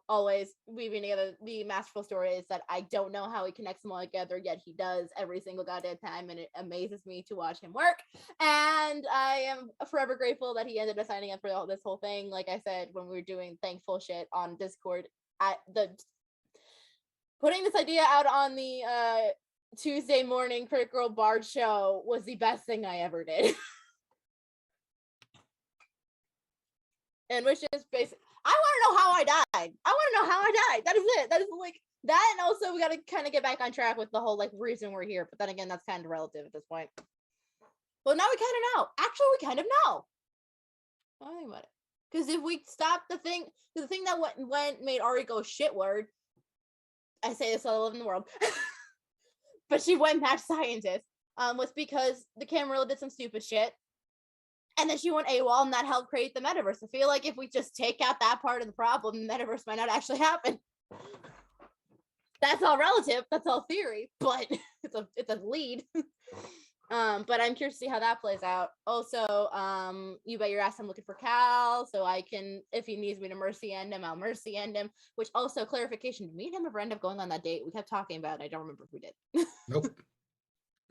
always weaving together the masterful stories that I don't know how he connects them all together, yet he does every single goddamn time, and it amazes me to watch him work. And I am forever grateful that he ended up signing up for this whole thing. Like I said, when we were doing thankful shit on Discord, putting this idea out on the Tuesday morning Critical Bard show was the best thing I ever did. And which is basically, I want to know how I died. That is it. That is like That, and also we got to kind of get back on track with the whole like reason we're here. But then again, that's kind of relative at this point. Well, now we kind of know. Actually, we kind of know. I think about it, because if we stop the thing that made Ari go shitward. I say this all over the world, but she went mad scientist. Was because the Camarilla did some stupid shit, and then she went AWOL, and that helped create the metaverse. I feel like if we just take out that part of the problem, the metaverse might not actually happen. That's all relative. That's all theory, but it's a lead. But I'm curious to see how that plays out. Also, you bet your ass I'm looking for Cal, so I can, if he needs me to mercy end him, I'll mercy end him. Which also, clarification, did me and him ever end up going on that date? We kept talking about it. I don't remember if we did. Nope.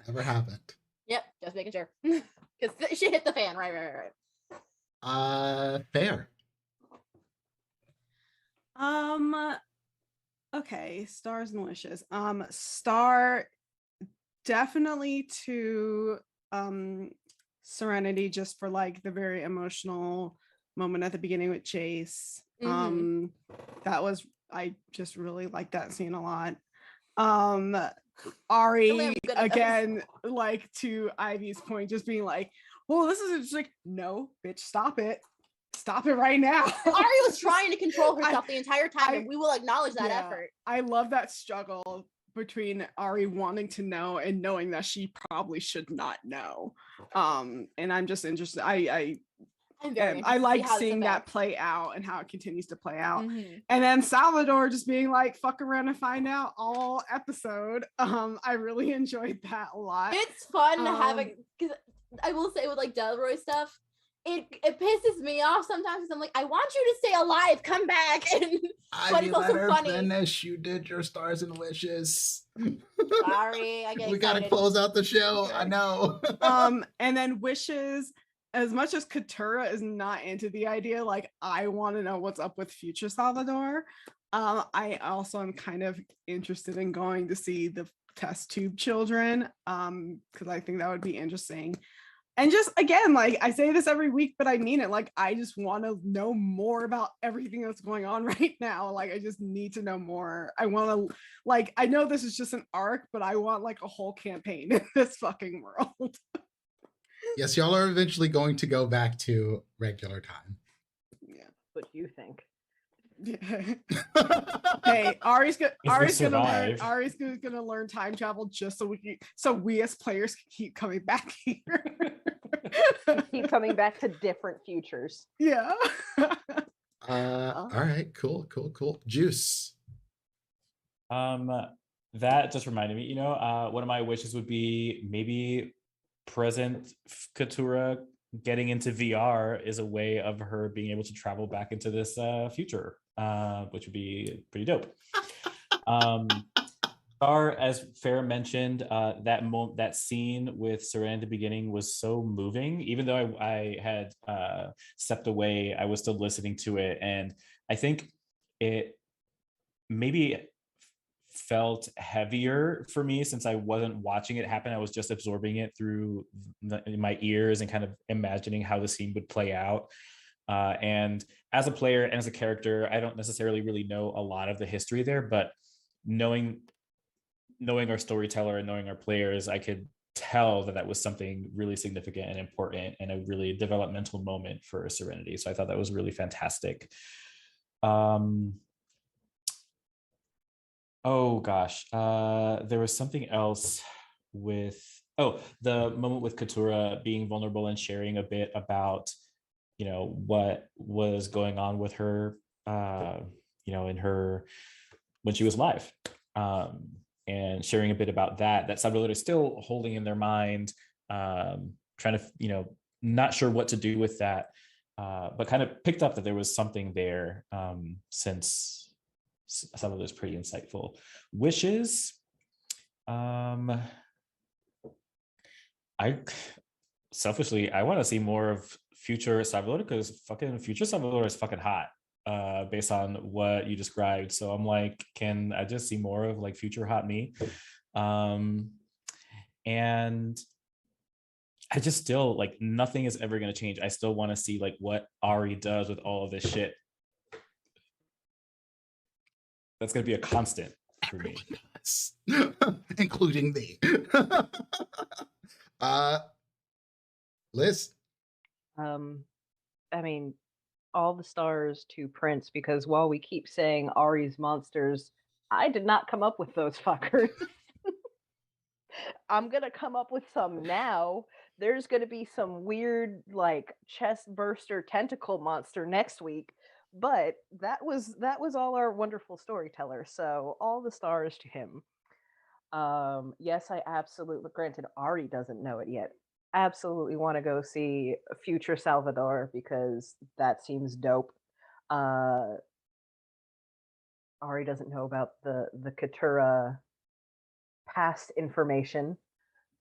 Never happened. Yep, just making sure. Because she hit the fan. Right. Fair. Okay, stars and wishes. Star definitely to Serenity, just for like the very emotional moment at the beginning with Chase. That was, I just really like that scene a lot. Ari, again, like to Ivy's point, just being like, well, this is just like, no, bitch, stop it right now. Ari was trying to control herself the entire time, and we will acknowledge that effort. I love that struggle between Ari wanting to know and knowing that she probably should not know. And I'm just interested. I like seeing that play out and how it continues to play out. And then Salvador just being like, fuck around and find out all episode. I really enjoyed that a lot. It's fun to have it, because I will say with like Delroy stuff, it pisses me off sometimes, because I'm like, I want you to stay alive, come back. But it's also funny. Finish. You did your stars and wishes. Sorry, I get we gotta close out the show. I know. And then wishes. As much as Katura is not into the idea, like, I want to know what's up with future Salvador. I also am kind of interested in going to see the test tube children, because I think that would be interesting. And just, again, like, I say this every week, but I mean it. Like, I just want to know more about everything that's going on right now. Like, I just need to know more. I want to, like, I know this is just an arc, but I want, like, a whole campaign in this fucking world. Yes, y'all are eventually going to go back to regular time. Yeah. What do you think? Yeah. Hey, Ari's gonna learn time travel just so we as players can keep coming back here. Keep coming back to different futures. Yeah. All right, cool. Juice. That just reminded me, one of my wishes would be maybe present Katura getting into VR is a way of her being able to travel back into this future, which would be pretty dope. As Farah mentioned, that scene with Saran at the beginning was so moving. Even though I had stepped away, I was still listening to it, and I think it maybe felt heavier for me since I wasn't watching it happen. I was just absorbing it through my ears and kind of imagining how the scene would play out. And as a player and as a character, I don't necessarily really know a lot of the history there, but knowing our storyteller and knowing our players, I could tell that was something really significant and important and a really developmental moment for Serenity. So I thought that was really fantastic. Oh gosh, there was something else with, the moment with Katura being vulnerable and sharing a bit about, what was going on with her, in her, when she was live, and sharing a bit about that Salvador is still holding in their mind, trying to, not sure what to do with that, but kind of picked up that there was something there, since some of those pretty insightful wishes. I selfishly, I want to see more of future Salvador, because fucking future Salvador is fucking hot, based on what you described. So I'm like, can I just see more of like future hot me? And I just still, like, nothing is ever going to change. I still want to see like what Ari does with all of this shit. That's going to be a constant. for me. Everyone does, including me. Liz, I mean, all the stars to Prince, because while we keep saying Ari's monsters, I did not come up with those fuckers. I'm gonna come up with some now. There's gonna be some weird, like, chest burster tentacle monster next week. But that was all our wonderful storyteller. So all the stars to him. Yes, I absolutely, granted, Ari doesn't know it yet. Absolutely want to go see future Salvador because that seems dope. Uh, Ari doesn't know about the Katura past information,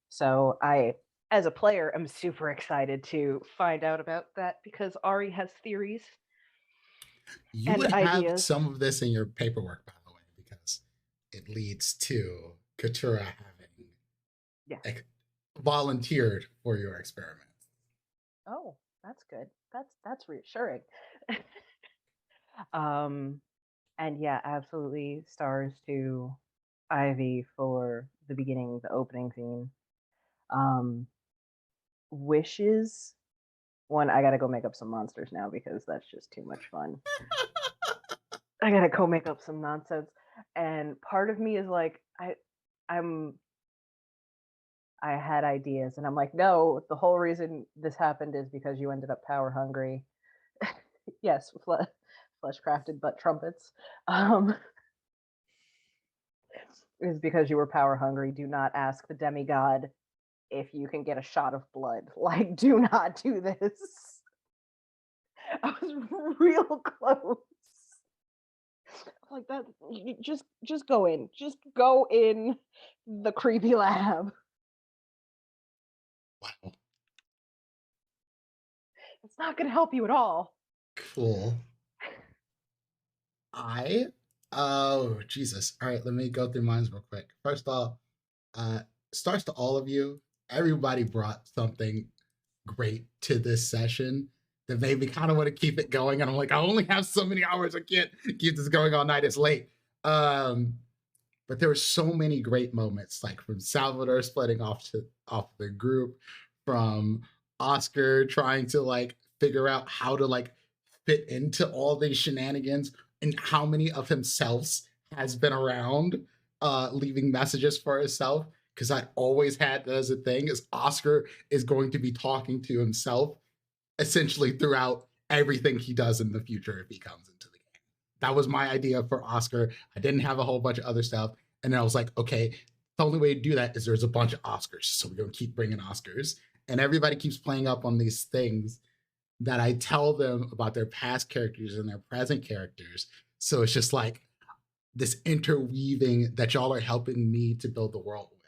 so I, as a player, am super excited to find out about that because Ari has theories you and would have ideas. some of this in your paperwork, by the way, because it leads to Katura having Yes. volunteered for your experiment. Oh, that's good. That's reassuring. um, and yeah, absolutely stars to Ivy for the beginning, the opening theme. Wishes. One, I gotta go make up some monsters now because that's just too much fun. I gotta go make up some nonsense. And part of me is like, I'm I had ideas and I'm like, no, the whole reason this happened is because you ended up power hungry. Yes, flesh crafted butt trumpets. Um is because you were power hungry. Do not ask the demigod if you can get a shot of blood. Like, do not do this. I was real close. Like that, just go in. Just go in the creepy lab. Wow, It's not gonna help you at all. cool. Oh Jesus. All right, let me go through mine real quick. First off, starts to all of you. Everybody brought something great to this session that made me kind of want to keep it going. And I'm like, I only have so many hours. I can't keep this going all night. It's late. But there were so many great moments, like from Salvador splitting off the group, from Oscar trying to like figure out how to like fit into all these shenanigans, and how many of himself has been around, leaving messages for himself. Because I always had that as a thing, is Oscar is going to be talking to himself essentially throughout everything he does in the future if he comes into the game. That was my idea for Oscar. I didn't have a whole bunch of other stuff. And then I was like, okay, the only way to do that is there's a bunch of Oscars. So we're going to keep bringing Oscars. And everybody keeps playing up on these things that I tell them about their past characters and their present characters. So it's just like this interweaving that y'all are helping me to build the world with,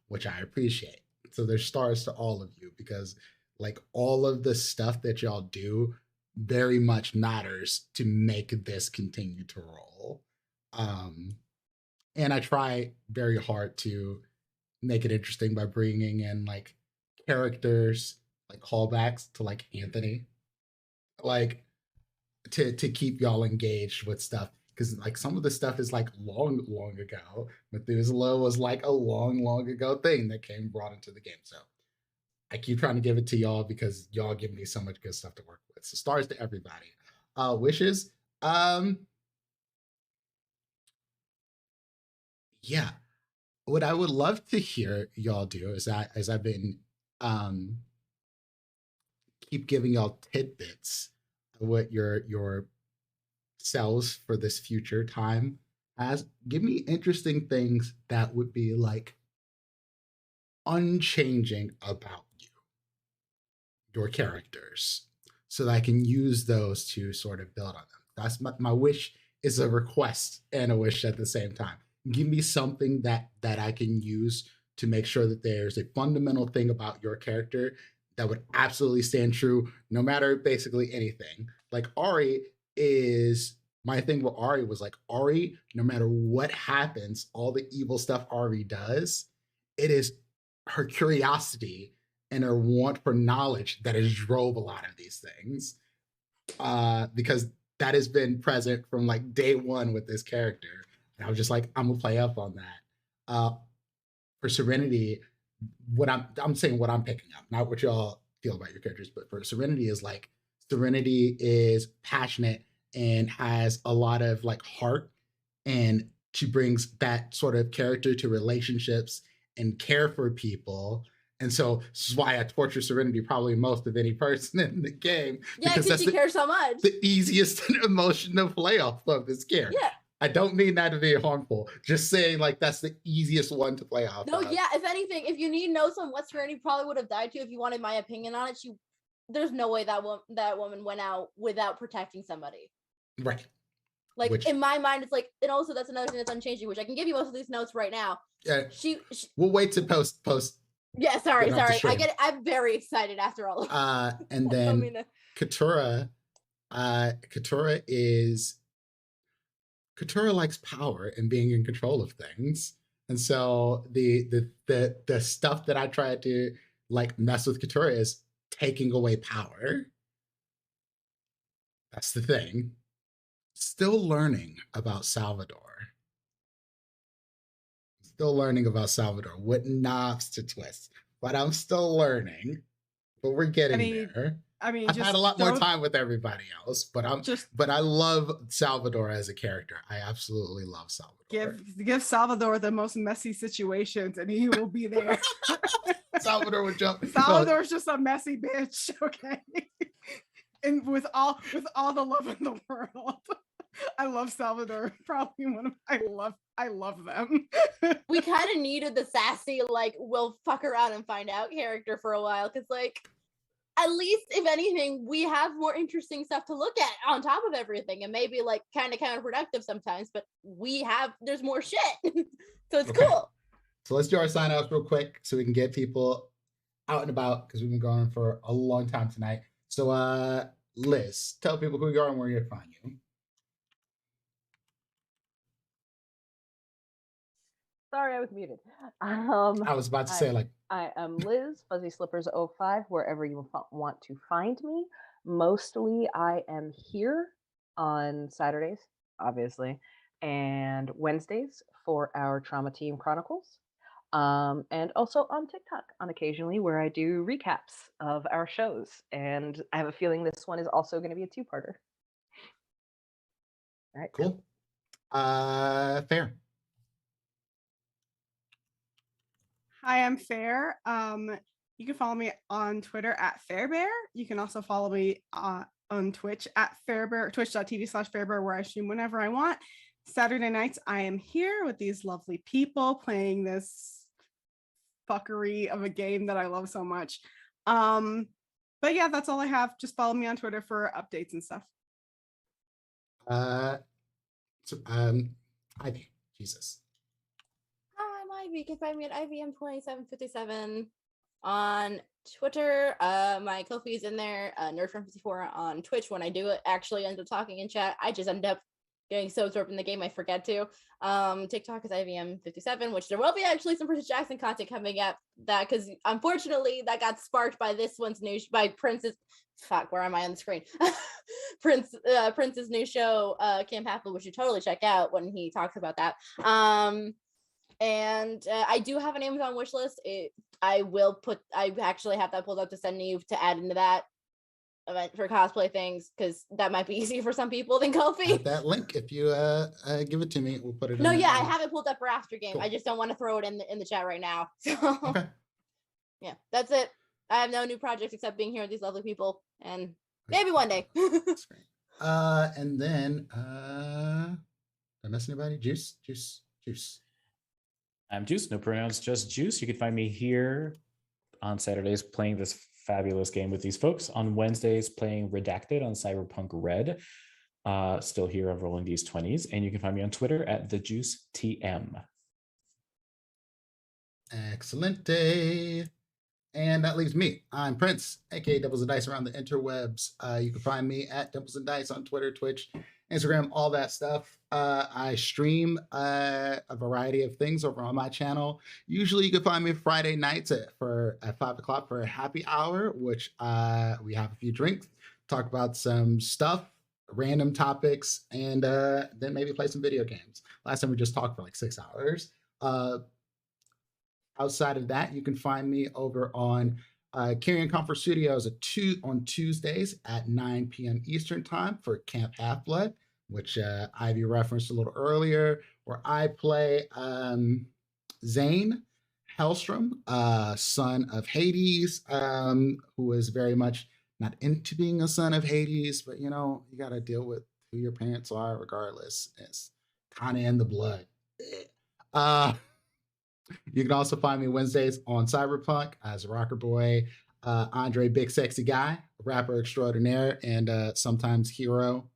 which I appreciate. So there's stars to all of you because like all of the stuff that y'all do very much matters to make this continue to roll. And I try very hard to make it interesting by bringing in like characters, like callbacks to like Anthony, like to keep y'all engaged with stuff. Because like some of the stuff is like long ago. Methuselah was like a long ago thing that came brought into the game. So I keep trying to give it to y'all because y'all give me so much good stuff to work with. So stars to everybody. Wishes. Yeah. What I would love to hear y'all do is that as I've been keep giving y'all tidbits of what your selves for this future time has, give me interesting things that would be like unchanging about you, your characters, so that I can use those to sort of build on them. That's my wish is a request and a wish at the same time. Give me something that I can use to make sure that there's a fundamental thing about your character that would absolutely stand true no matter basically anything. Like Ari is my thing with Ari was like Ari, no matter what happens, all the evil stuff Ari does, it is her curiosity and her want for knowledge that has drove a lot of these things. Because that has been present from like day one with this character. And I was just like, I'm gonna play up on that. For Serenity, what I'm saying what I'm picking up, not what y'all feel about your characters, but for Serenity is like Serenity is passionate and has a lot of like heart, and she brings that sort of character to relationships and care for people. And so this is why I torture Serenity probably most of any person in the game. Yeah, because she cares so much. The easiest emotion to play off of this character. Yeah. I don't mean that to be harmful. Just saying, like, that's the easiest one to play off. No, yeah. If anything, if you need notes on what Serenity probably would have died to, if you wanted my opinion on it, there's no way that woman went out without protecting somebody. Right. Like in my mind, it's like, and also that's another thing that's unchanging, which I can give you most of these notes right now. Yeah. She we'll wait to post. Yeah, sorry. I'm very excited after all of and then Katura likes power and being in control of things. And so the stuff that I try to like mess with Katura is taking away power. That's the thing. Still learning about Salvador. What knobs to twist. But I'm still learning. But we're getting there. I've had a lot more time with everybody else, but I love Salvador as a character. I absolutely love Salvador. Give Salvador the most messy situations and he will be there. Salvador would jump. Salvador's just a messy bitch, okay? And with all the love in the world. I love Salvador. Probably I love them. We kind of needed the sassy, like, we'll fuck around and find out character for a while, because like at least, if anything, we have more interesting stuff to look at on top of everything. And maybe like kind of counterproductive sometimes, but there's more shit. So it's cool. So let's do our sign-offs real quick so we can get people out and about, because we've been going for a long time tonight. So Liz, tell people who you are and where you find you. Sorry, I was muted. I was about to say, like, I am Liz, Fuzzy Slippers 05, wherever you want to find me. Mostly, I am here on Saturdays, obviously, and Wednesdays for our Trauma Team Chronicles, and also on TikTok on occasionally, where I do recaps of our shows. And I have a feeling this one is also going to be a two-parter. All right, cool. Fair. Hi, I'm Fair. You can follow me on Twitter at Fairbear. You can also follow me on Twitch at Fairbear, twitch.tv/Fairbear, where I stream whenever I want. Saturday nights, I am here with these lovely people playing this fuckery of a game that I love so much. But yeah, that's all I have. Just follow me on Twitter for updates and stuff. Ivy, Jesus. You can find me at IVM2757 on Twitter. My Ko-fi is in there. Nerdfriend54 on Twitch. When I do it, actually end up talking in chat. I just end up getting so absorbed in the game I forget to. TikTok is IVM57, which there will be actually some Princess Jackson content coming up. That because unfortunately that got sparked by this one's new by Prince's. Fuck, where am I on the screen? Prince's new show, Camp Apple, which you totally check out when he talks about that. And I do have an Amazon wish list. I actually have that pulled up to send you to add into that event for cosplay things, because that might be easier for some people than Ko-fi. That link, if you give it to me, we'll put it. No, yeah, I have it pulled up for after game. Cool. I just don't want to throw it in the chat right now. So okay. Yeah, that's it. I have no new projects except being here with these lovely people, and maybe one day. That's great. And then did I miss anybody? Juice. I'm Juice, no pronouns, just Juice. You can find me here on Saturdays playing this fabulous game with these folks. On Wednesdays playing Redacted on Cyberpunk Red. Still here of rolling these 20s. And you can find me on Twitter at TheJuiceTM. Excellent day. And that leaves me. I'm Prince, aka Doubles and Dice around the interwebs. You can find me at Doubles and Dice on Twitter, Twitch, Instagram, all that stuff. I stream a variety of things over on my channel. Usually you can find me Friday nights at 5 o'clock for a happy hour, which we have a few drinks, talk about some stuff, random topics, and then maybe play some video games. Last time we just talked for like 6 hours. Outside of that, you can find me over on Carrion Comfort Studios on Tuesdays at 9 p.m. Eastern Time for Camp Half-Blood, which Ivy referenced a little earlier, where I play Zane Hellstrom, son of Hades, who is very much not into being a son of Hades, but you know, you got to deal with who your parents are regardless. It's kind of in the blood. You can also find me Wednesdays on Cyberpunk as Rocker Boy, Andre Big Sexy Guy, rapper extraordinaire, and sometimes hero,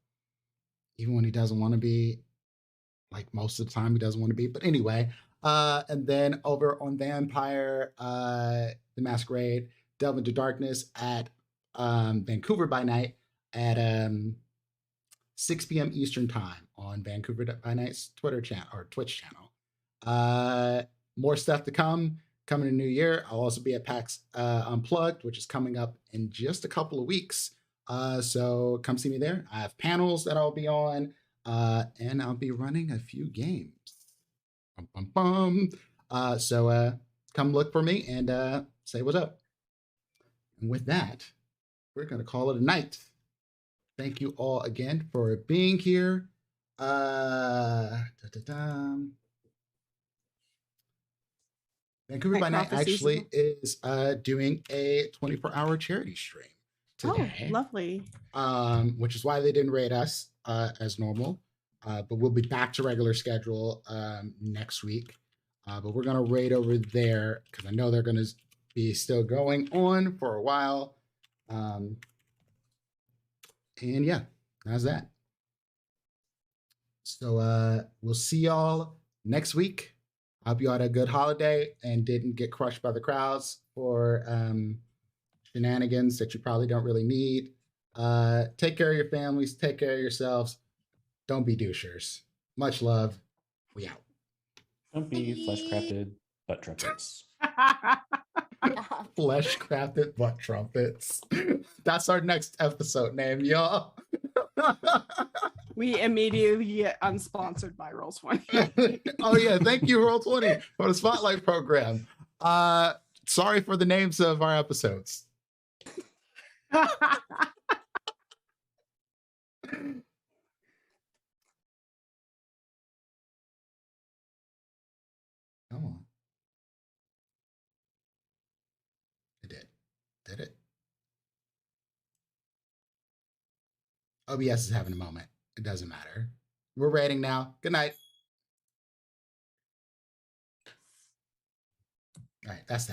even when he doesn't want to be. Like most of the time, he doesn't want to be. But anyway, and then over on Vampire, the Masquerade, Delve into Darkness at Vancouver by Night at 6 p.m. Eastern Time on Vancouver by Night's Twitter channel or Twitch channel. More stuff to come coming in the new year. I'll also be at PAX Unplugged, which is coming up in just a couple of weeks. So come see me there. I have panels that I'll be on, and I'll be running a few games. So come look for me and say what's up. And with that, we're going to call it a night. Thank you all again for being here. Vancouver by Night actually is doing a 24-hour charity stream today. Oh, lovely. Which is why they didn't rate us as normal. But we'll be back to regular schedule next week. But we're going to raid over there because I know they're going to be still going on for a while. And yeah, how's that? So we'll see y'all next week. I hope you had a good holiday and didn't get crushed by the crowds for shenanigans that you probably don't really need. Take care of your families. Take care of yourselves. Don't be douchers. Much love. We out. Don't be flesh crafted butt trumpets. Flesh crafted butt trumpets. That's our next episode name, y'all. We immediately get unsponsored by Roll20. Oh yeah, thank you, Roll20, for the spotlight program. Sorry for the names of our episodes. Come on. It did. Did it? OBS is having a moment. It doesn't matter. We're rating now. Good night. All right, that's that.